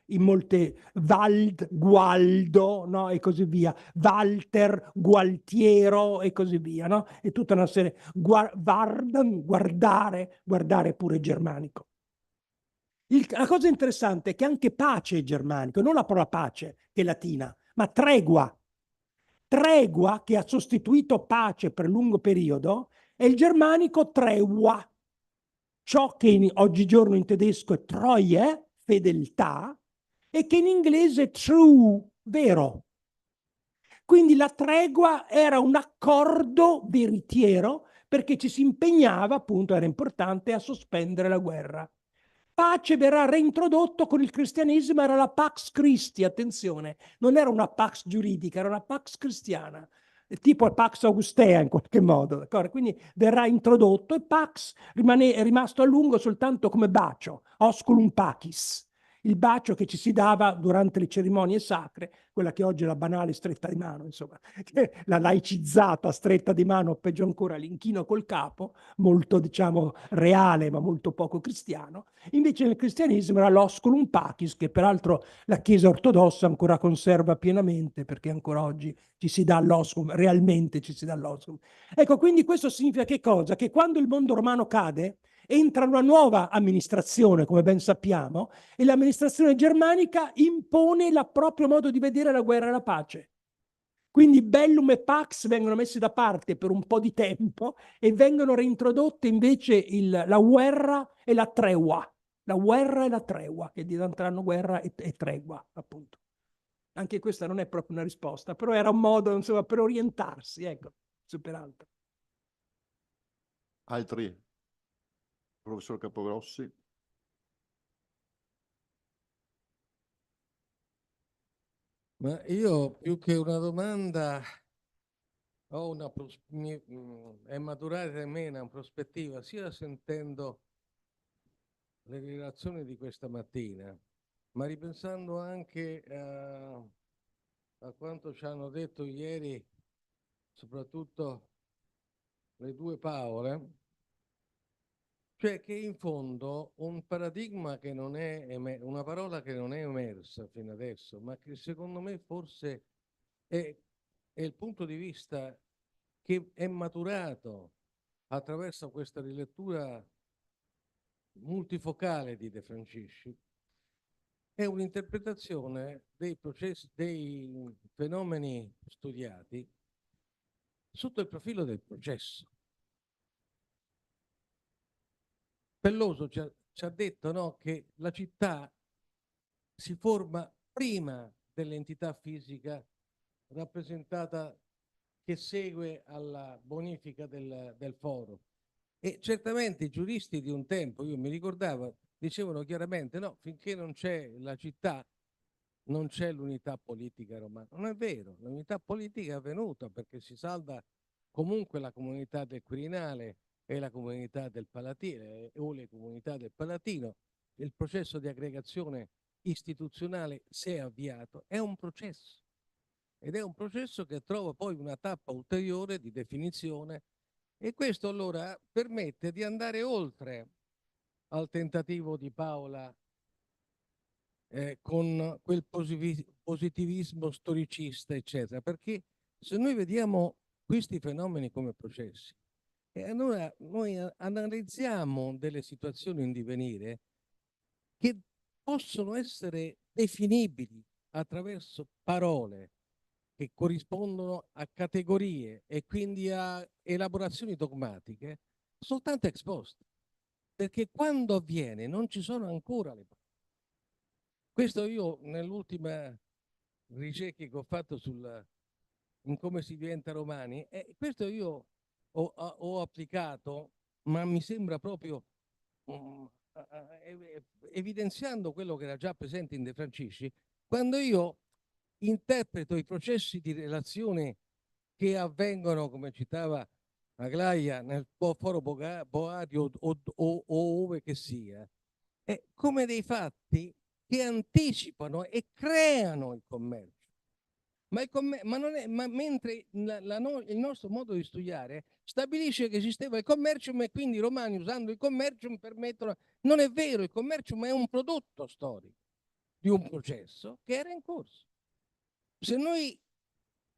in molte Gualdo, no? E così via, Walter, Gualtiero e così via, no? E tutta una serie, guardare pure germanico. La cosa interessante è che anche pace è germanico, non la parola pace che è latina, ma tregua. Tregua, che ha sostituito pace per lungo periodo, e il germanico tregua. Ciò che oggigiorno in tedesco è Treue, fedeltà, e che in inglese è true, vero. Quindi la tregua era un accordo veritiero perché ci si impegnava, appunto, era importante, a sospendere la guerra. Pace verrà reintrodotto con il cristianesimo, era la Pax Christi, attenzione, non era una Pax giuridica, era una Pax cristiana, tipo la Pax Augustea in qualche modo, d'accordo? Quindi verrà introdotto e Pax è rimasto a lungo soltanto come bacio, osculum pacis, il bacio che ci si dava durante le cerimonie sacre, quella che oggi è la banale stretta di mano, insomma, la laicizzata stretta di mano, peggio ancora l'inchino col capo, molto, diciamo, reale ma molto poco cristiano. Invece nel cristianesimo era l'osculum pacis, che peraltro la Chiesa ortodossa ancora conserva pienamente, perché ancora oggi ci si dà l'osculum, realmente ci si dà l'osculum. Ecco, quindi questo significa che cosa? Che quando il mondo romano cade, entra una nuova amministrazione, come ben sappiamo, e l'amministrazione germanica impone il proprio modo di vedere la guerra e la pace. Quindi bellum e pax vengono messi da parte per un po' di tempo e vengono reintrodotte invece la guerra e la tregua. La guerra e la tregua, che diventeranno guerra e tregua, appunto. Anche questa non è proprio una risposta, però era un modo, insomma, per orientarsi, ecco, su peraltro. Altri? Professor Capogrossi? Ma io più che una domanda è maturata in me una prospettiva, sia sentendo le relazioni di questa mattina, ma ripensando anche a quanto ci hanno detto ieri, soprattutto le due Paole, cioè che in fondo un paradigma che non è una parola che non è emersa fino adesso, ma che secondo me forse è il punto di vista che è maturato attraverso questa rilettura multifocale di De Francisci, è un'interpretazione dei processi, dei fenomeni studiati sotto il profilo del processo. Pelloso ci ha detto, no, che la città si forma prima dell'entità fisica rappresentata che segue alla bonifica del foro. E certamente i giuristi di un tempo, io mi ricordavo, dicevano chiaramente no, finché non c'è la città non c'è l'unità politica romana. Non è vero, l'unità politica è avvenuta perché si salda comunque la comunità del Quirinale e la comunità del Palatino o le comunità del Palatino. Il processo di aggregazione istituzionale si è avviato, è un processo ed è un processo che trova poi una tappa ulteriore di definizione e questo allora permette di andare oltre al tentativo di Paola con quel positivismo storicista, eccetera, perché se noi vediamo questi fenomeni come processi, allora noi analizziamo delle situazioni in divenire che possono essere definibili attraverso parole che corrispondono a categorie e quindi a elaborazioni dogmatiche soltanto ex post, perché quando avviene non ci sono ancora le parole. Questo io nell'ultima ricerca che ho fatto in come si diventa romani, questo io ho applicato, ma mi sembra proprio evidenziando quello che era già presente in De Francisci, quando io interpreto i processi di relazione che avvengono, come citava Aglaia, nel foro Boadi o ove che sia, come dei fatti che anticipano e creano il commercio. Ma mentre il nostro modo di studiare stabilisce che esisteva il commercium e quindi i romani usando il commercium permettono... Non è vero, il commercium è un prodotto storico di un processo che era in corso. Se noi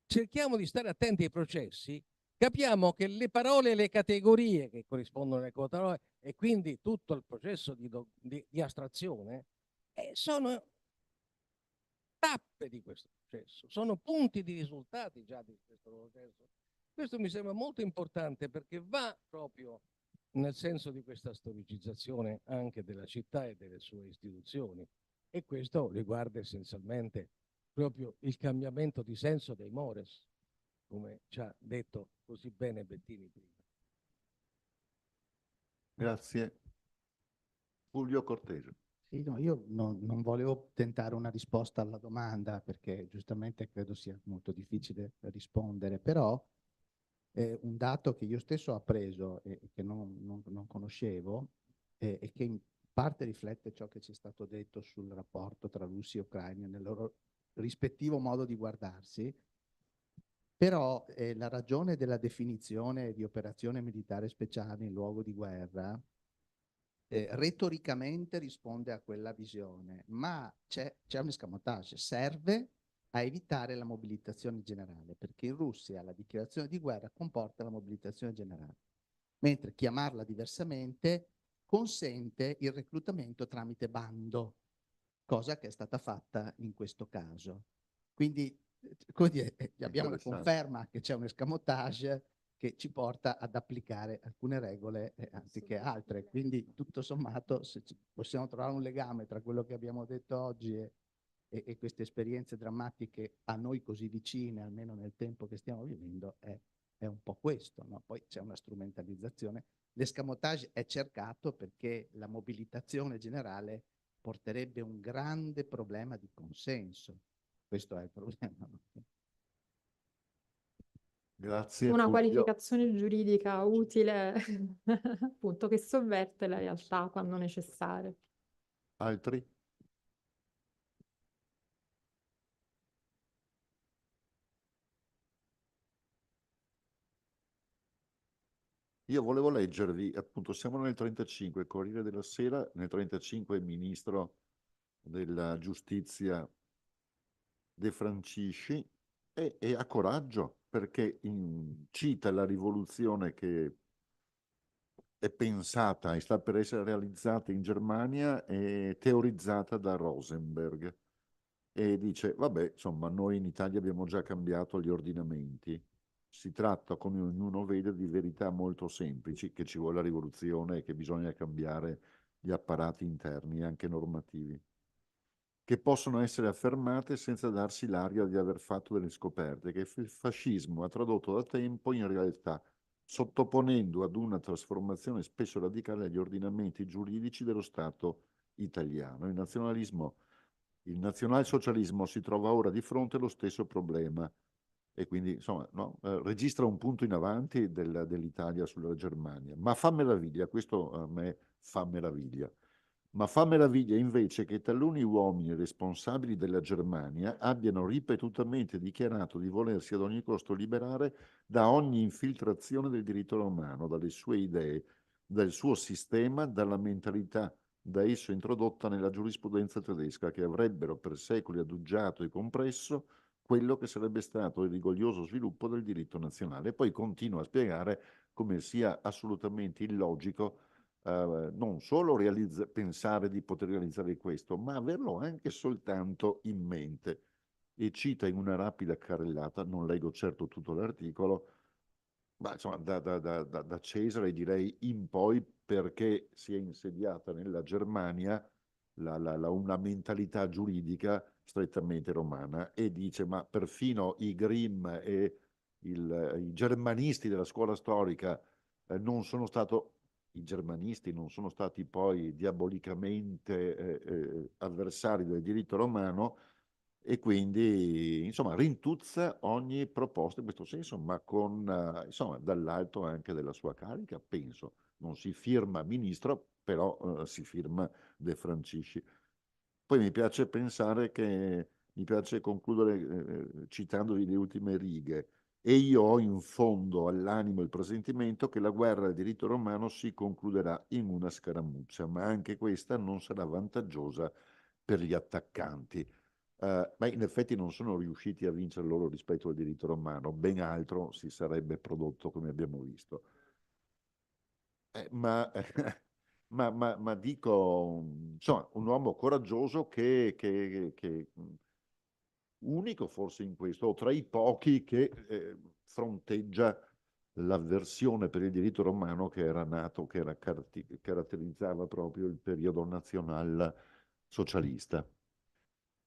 cerchiamo di stare attenti ai processi, capiamo che le parole e le categorie che corrispondono alle parole e quindi tutto il processo di astrazione sono tappe di questo processo, sono punti di risultati già di questo processo. Questo mi sembra molto importante perché va proprio nel senso di questa storicizzazione anche della città e delle sue istituzioni. E questo riguarda essenzialmente proprio il cambiamento di senso dei mores, come ci ha detto così bene Bettini prima. Grazie. Fulvio Cortese. Sì, no, io non volevo tentare una risposta alla domanda perché giustamente credo sia molto difficile rispondere, però un dato che io stesso ho appreso e che non conoscevo e che in parte riflette ciò che ci è stato detto sul rapporto tra russi e ucraini nel loro rispettivo modo di guardarsi, però la ragione della definizione di operazione militare speciale in luogo di guerra retoricamente risponde a quella visione, ma c'è un escamotage, serve a evitare la mobilitazione generale, perché in Russia la dichiarazione di guerra comporta la mobilitazione generale, mentre chiamarla diversamente consente il reclutamento tramite bando, cosa che è stata fatta in questo caso. Quindi come dire, abbiamo la conferma che c'è un escamotage che ci porta ad applicare alcune regole anziché altre. Quindi tutto sommato, se possiamo trovare un legame tra quello che abbiamo detto oggi e queste esperienze drammatiche a noi così vicine, almeno nel tempo che stiamo vivendo, è un po' questo, no? Poi c'è una strumentalizzazione. L'escamotage è cercato perché la mobilitazione generale porterebbe un grande problema di consenso. Questo è il problema. Grazie. Una Fulvio. qualificazione giuridica utile, appunto, che sovverte la realtà quando necessario. Altri? Io volevo leggervi, appunto, siamo nel 35, Corriere della Sera, nel 35 il ministro della giustizia De Francisci e ha coraggio perché cita la rivoluzione che è pensata e sta per essere realizzata in Germania e teorizzata da Rosenberg e dice, vabbè, insomma, noi in Italia abbiamo già cambiato gli ordinamenti. Si tratta, come ognuno vede, di verità molto semplici, che ci vuole la rivoluzione e che bisogna cambiare gli apparati interni, anche normativi, che possono essere affermate senza darsi l'aria di aver fatto delle scoperte, che il fascismo ha tradotto da tempo in realtà, sottoponendo ad una trasformazione spesso radicale agli ordinamenti giuridici dello Stato italiano. Il nazionalsocialismo si trova ora di fronte allo stesso problema e quindi insomma, no, registra un punto in avanti dell'Italia sulla Germania. Ma fa meraviglia, questo a me fa meraviglia. Ma fa meraviglia invece che taluni uomini responsabili della Germania abbiano ripetutamente dichiarato di volersi ad ogni costo liberare da ogni infiltrazione del diritto romano, dalle sue idee, dal suo sistema, dalla mentalità da esso introdotta nella giurisprudenza tedesca, che avrebbero per secoli aduggiato e compresso quello che sarebbe stato il rigoglioso sviluppo del diritto nazionale. E poi continua a spiegare come sia assolutamente illogico non solo pensare di poter realizzare questo, ma averlo anche soltanto in mente. E cita in una rapida carrellata, non leggo certo tutto l'articolo, ma insomma da Cesare direi in poi, perché si è insediata nella Germania una mentalità giuridica strettamente romana, e dice ma perfino i Grimm e i germanisti della scuola storica non sono stato i germanisti non sono stati poi diabolicamente avversari del diritto romano, e quindi insomma rintuzza ogni proposta in questo senso, ma con insomma dall'alto anche della sua carica, penso. Non si firma ministro, però si firma De Francisci. Poi mi piace pensare mi piace concludere citandovi le ultime righe. E io ho in fondo all'animo il presentimento che la guerra del diritto romano si concluderà in una scaramuccia, ma anche questa non sarà vantaggiosa per gli attaccanti. Ma in effetti non sono riusciti a vincere loro rispetto al diritto romano, ben altro si sarebbe prodotto, come abbiamo visto. Ma dico, insomma, un uomo coraggioso che unico forse in questo, o tra i pochi che fronteggia l'avversione per il diritto romano che era nato, che caratterizzava proprio il periodo nazional socialista.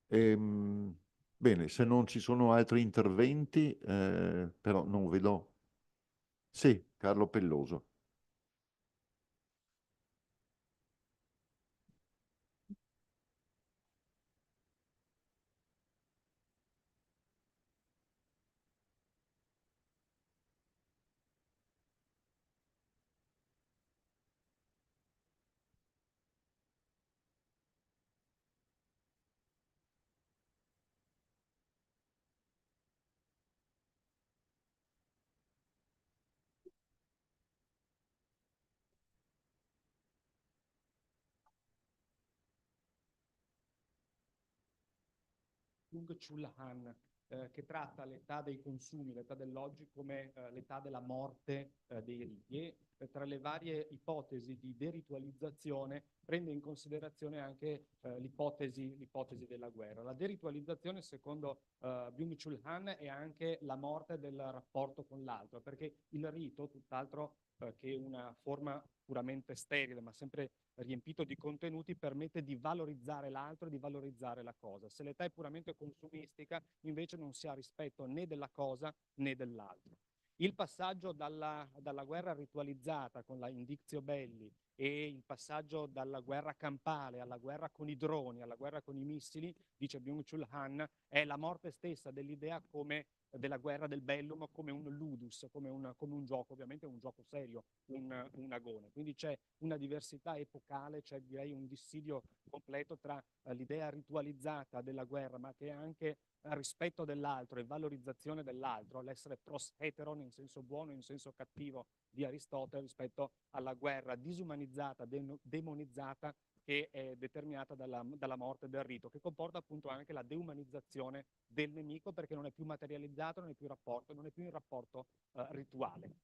Bene, se non ci sono altri interventi, però non vedo. Sì, Carlo Pelloso. Byung-Chul Han, che tratta l'età dei consumi, l'età dell'oggi come l'età della morte dei riti e tra le varie ipotesi di deritualizzazione prende in considerazione anche l'ipotesi della guerra. La deritualizzazione, secondo Byung-Chul Han, è anche la morte del rapporto con l'altro, perché il rito, tutt'altro che una forma puramente sterile, ma sempre riempito di contenuti, permette di valorizzare l'altro e di valorizzare la cosa. Se l'età è puramente consumistica, invece non si ha rispetto né della cosa né dell'altro. Il passaggio dalla guerra ritualizzata con la indictio belli e il passaggio dalla guerra campale alla guerra con i droni, alla guerra con i missili, dice Byung-Chul Han, è la morte stessa dell'idea come della guerra del bellum come un ludus, come un gioco, ovviamente un gioco serio, un agone. Quindi c'è una diversità epocale, c'è direi un dissidio completo tra l'idea ritualizzata della guerra, ma che è anche rispetto dell'altro e valorizzazione dell'altro, l'essere pros heteron in senso buono e in senso cattivo di Aristotele rispetto alla guerra disumanizzata, demonizzata, che è determinata dalla morte del rito, che comporta appunto anche la deumanizzazione del nemico, perché non è più materializzato, non è più in rapporto rituale.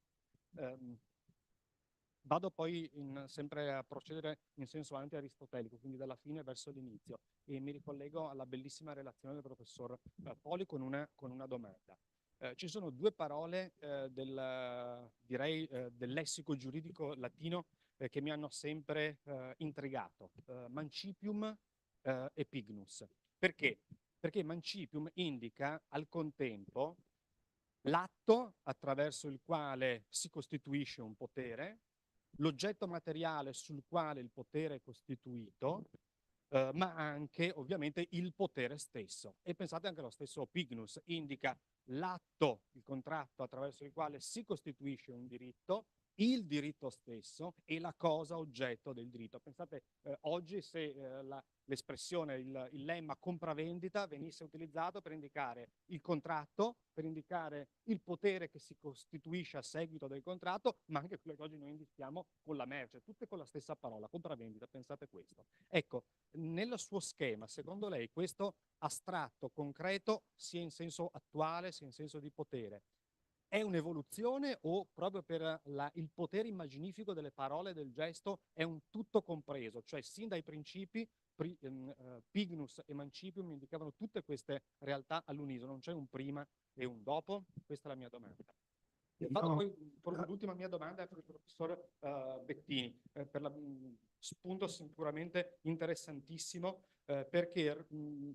Vado poi sempre a procedere in senso anti-aristotelico, quindi dalla fine verso l'inizio, e mi ricollego alla bellissima relazione del professor Poli con una domanda. Ci sono due parole del lessico giuridico latino che mi hanno sempre intrigato, mancipium e pignus. Perché? Perché mancipium indica al contempo l'atto attraverso il quale si costituisce un potere, l'oggetto materiale sul quale il potere è costituito, ma anche ovviamente il potere stesso. E pensate anche allo stesso pignus, indica l'atto, il contratto attraverso il quale si costituisce un diritto, il diritto stesso e la cosa oggetto del diritto. Pensate oggi se l'espressione, il lemma compravendita venisse utilizzato per indicare il contratto, per indicare il potere che si costituisce a seguito del contratto, ma anche quello che oggi noi indichiamo con la merce, tutte con la stessa parola, compravendita, pensate questo. Ecco, nel suo schema, secondo lei, questo astratto, concreto, sia in senso attuale, sia in senso di potere, è un'evoluzione o proprio per il potere immaginifico delle parole e del gesto è un tutto compreso? Cioè, sin dai principi, Pignus e Mancipium indicavano tutte queste realtà all'unisono, non c'è un prima e un dopo? Questa è la mia domanda. Vado poi con l'ultima mia domanda per il professor Bettini, per spunto sicuramente interessantissimo, perché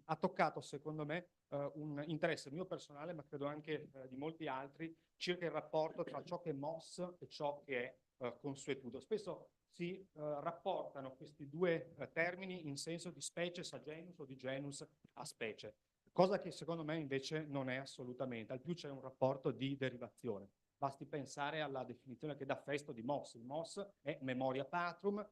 ha toccato secondo me un interesse mio personale, ma credo anche di molti altri, circa il rapporto tra ciò che è mos e ciò che è consuetudo. Spesso si rapportano questi due termini in senso di species a genus o di genus a specie, cosa che secondo me invece non è assolutamente, al più c'è un rapporto di derivazione. Basti pensare alla definizione che dà Festo di mos. Il mos è memoria patrum,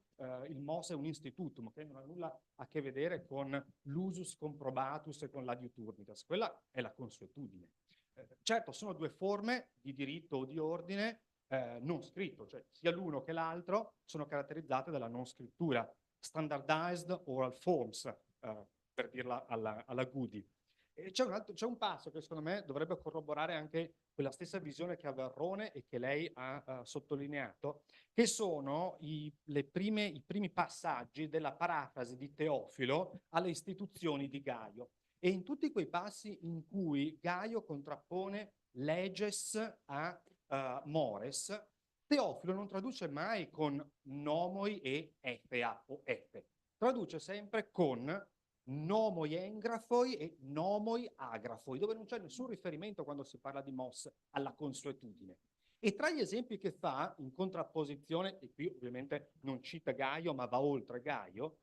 il mos è un institutum che non ha nulla a che vedere con l'usus comprobatus e con l'adiuturnitas. Quella è la consuetudine. Certo, sono due forme di diritto o di ordine non scritto, cioè sia l'uno che l'altro sono caratterizzate dalla non scrittura, standardized oral forms, per dirla alla Goody. C'è un passo che secondo me dovrebbe corroborare anche quella stessa visione che ha Varrone e che lei ha sottolineato, che sono i primi passaggi della parafrasi di Teofilo alle istituzioni di Gaio. E in tutti quei passi in cui Gaio contrappone leges a Mores, Teofilo non traduce mai con nomoi e FA o F, traduce sempre con nomoi engrafoi e nomoi agrafoi, dove non c'è nessun riferimento quando si parla di Mos alla consuetudine. E tra gli esempi che fa, in contrapposizione, e qui ovviamente non cita Gaio, ma va oltre Gaio,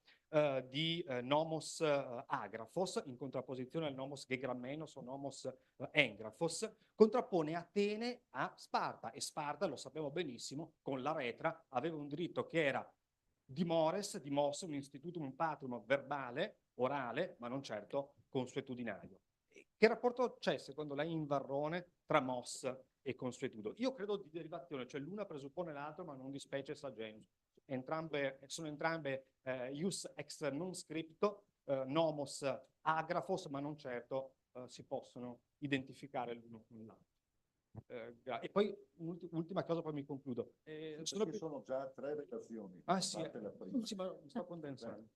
di nomos agrafos, in contrapposizione al nomos gegramenos o nomos engrafos, contrappone Atene a Sparta, e Sparta, lo sappiamo benissimo, con la Retra aveva un diritto che era di mores, di mos, un institutum patrum verbale, orale, ma non certo consuetudinario. Che rapporto c'è, secondo lei, in Varrone tra mos e consuetudo? Io credo di derivazione, cioè l'una presuppone l'altro, ma non di specie sa genus. Sono entrambe ius ex non scripto, nomos agrafos, ma non certo si possono identificare l'uno con l'altro. E poi ultima cosa, poi mi concludo. Sono già 3 relazioni. Ah sì, sì, ma mi sto condensando.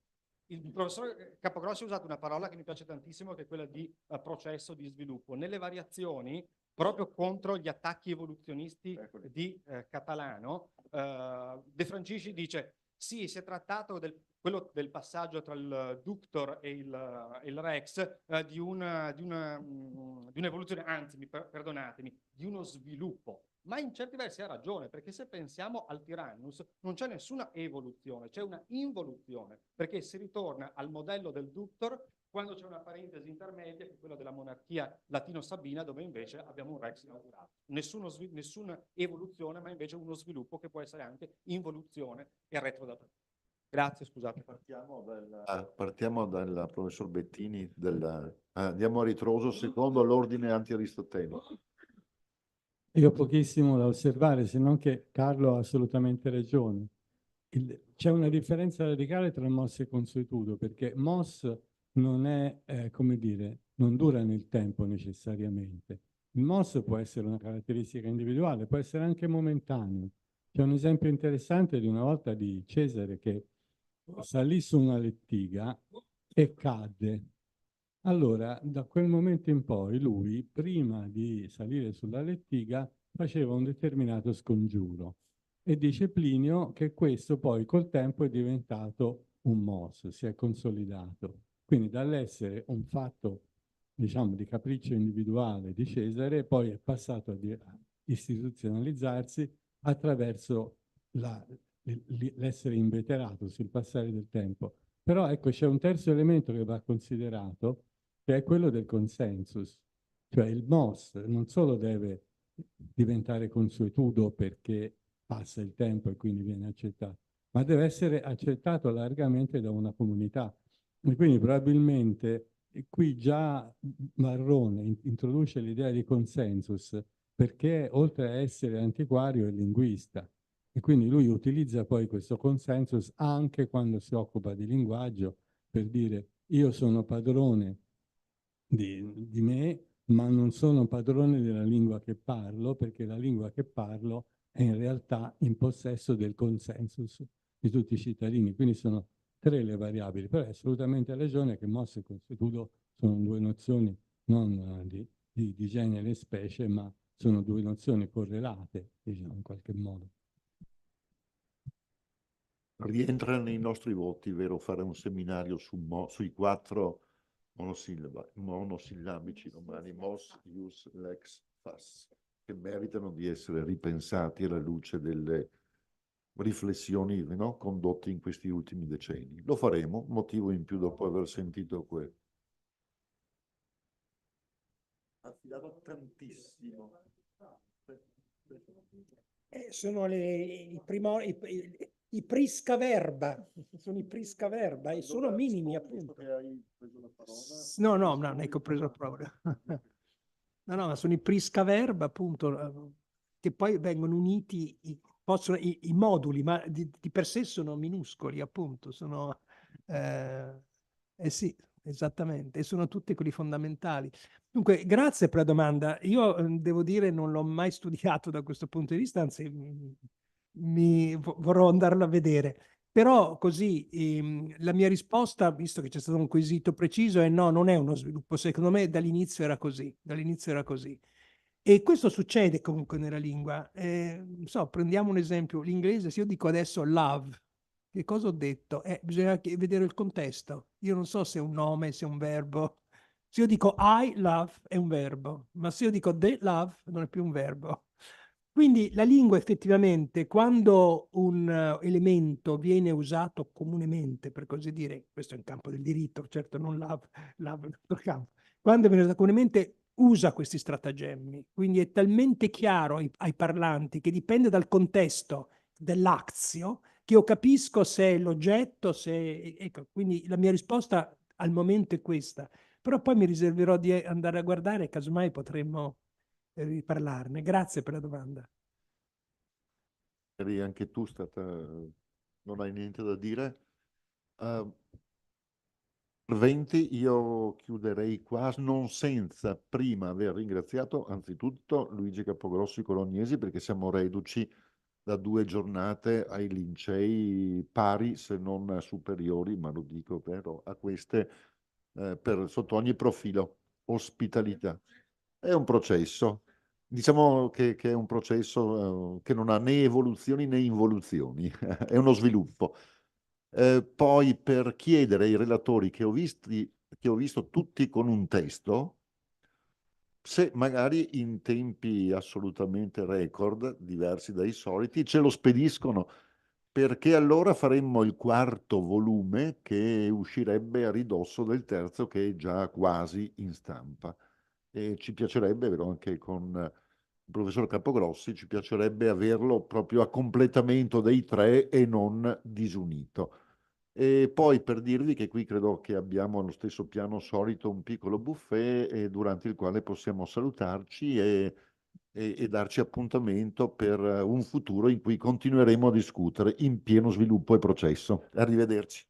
Il professor Capogrossi ha usato una parola che mi piace tantissimo, che è quella di processo di sviluppo. Nelle variazioni, proprio contro gli attacchi evoluzionisti di Catalano, De Francisci dice: sì, si è trattato del passaggio tra il Ductor e il Rex, di un'evoluzione, anzi, perdonatemi, di uno sviluppo. Ma in certi versi ha ragione, perché se pensiamo al Tyrannus non c'è nessuna evoluzione, c'è una involuzione, perché si ritorna al modello del Ductor quando c'è una parentesi intermedia, che è quella della monarchia latino-sabina, dove invece abbiamo un Rex inaugurato. Nessuna evoluzione, ma invece uno sviluppo che può essere anche involuzione e retrodatazione. Grazie, scusate. Partiamo dal professor Bettini, andiamo a ritroso secondo l'ordine anti-aristotelico. Io ho pochissimo da osservare, se non che Carlo ha assolutamente ragione. C'è una differenza radicale tra mos e consuetudo, perché mos non è, come dire, non dura nel tempo necessariamente. Il mos può essere una caratteristica individuale, può essere anche momentaneo. C'è un esempio interessante di una volta di Cesare che salì su una lettiga e cadde. Allora, da quel momento in poi, lui, prima di salire sulla lettiga, faceva un determinato scongiuro. E dice Plinio che questo poi col tempo è diventato un mos, si è consolidato. Quindi dall'essere un fatto, diciamo, di capriccio individuale di Cesare, poi è passato a istituzionalizzarsi attraverso l'essere inveterato sul passare del tempo. Però ecco, c'è un terzo elemento che va considerato, che è quello del consensus. Cioè il mos non solo deve diventare consuetudo perché passa il tempo e quindi viene accettato, ma deve essere accettato largamente da una comunità. E quindi probabilmente qui già Varrone introduce l'idea di consensus perché oltre a essere antiquario è linguista. E quindi lui utilizza poi questo consensus anche quando si occupa di linguaggio per dire io sono padrone di me, ma non sono padrone della lingua che parlo, perché la lingua che parlo è in realtà in possesso del consensus di tutti i cittadini. Quindi sono 3 le variabili, però è assolutamente ragione che mos e consuetudo sono 2 nozioni non di genere e specie, ma sono 2 nozioni correlate, diciamo, in qualche modo. Rientra nei nostri voti, vero, fare un seminario sui 4 monosillabici romani, mos, ius, lex, fas, che meritano di essere ripensati alla luce delle riflessioni, no, condotte in questi ultimi decenni. Lo faremo, motivo in più dopo aver sentito quello. Affidato tantissimo. Sono i priscaverba, sono i priscaverba e sono minimi, appunto. No, non è che ho preso la parola. No, ma sono i priscaverba, appunto, che poi vengono uniti, i moduli, ma di per sé sono minuscoli, appunto, sono, sì, esattamente, e sono tutti quelli fondamentali. Dunque, grazie per la domanda. Io devo dire non l'ho mai studiato da questo punto di vista, anzi vorrò andarlo a vedere. Però così la mia risposta, visto che c'è stato un quesito preciso, è no, non è uno sviluppo. Secondo me dall'inizio era così. E questo succede comunque nella lingua. Non so, prendiamo un esempio, l'inglese, se io dico adesso love, che cosa ho detto? Bisogna vedere il contesto. Io non so se è un nome, se è un verbo. Se io dico I love è un verbo, ma se io dico they love non è più un verbo. Quindi la lingua effettivamente, quando un elemento viene usato comunemente, per così dire, questo è in campo del diritto, certo non love è un altro campo, quando viene usato comunemente usa questi stratagemmi, quindi è talmente chiaro ai parlanti che dipende dal contesto dell'azio che io capisco se è l'oggetto, se... Ecco, quindi la mia risposta al momento è questa, però poi mi riserverò di andare a guardare e casomai potremmo riparlarne. Grazie per la domanda. Eri anche tu non hai niente da dire? Interventi, io chiuderei qua, non senza prima aver ringraziato anzitutto Luigi Capogrossi Colognesi, perché siamo reduci da 2 giornate ai Lincei pari, se non superiori, ma lo dico però a queste sotto ogni profilo. Ospitalità. È un processo. Diciamo che è un processo che non ha né evoluzioni né involuzioni, è uno sviluppo. Poi per chiedere ai relatori che ho visto tutti con un testo, se magari in tempi assolutamente record, diversi dai soliti, ce lo spediscono, perché allora faremmo il 4º volume che uscirebbe a ridosso del terzo, che è già quasi in stampa. E ci piacerebbe, vero, anche con il professor Capogrossi, ci piacerebbe averlo proprio a completamento dei 3 e non disunito. E poi per dirvi che qui credo che abbiamo allo stesso piano solito un piccolo buffet durante il quale possiamo salutarci e darci appuntamento per un futuro in cui continueremo a discutere in pieno sviluppo e processo. Arrivederci.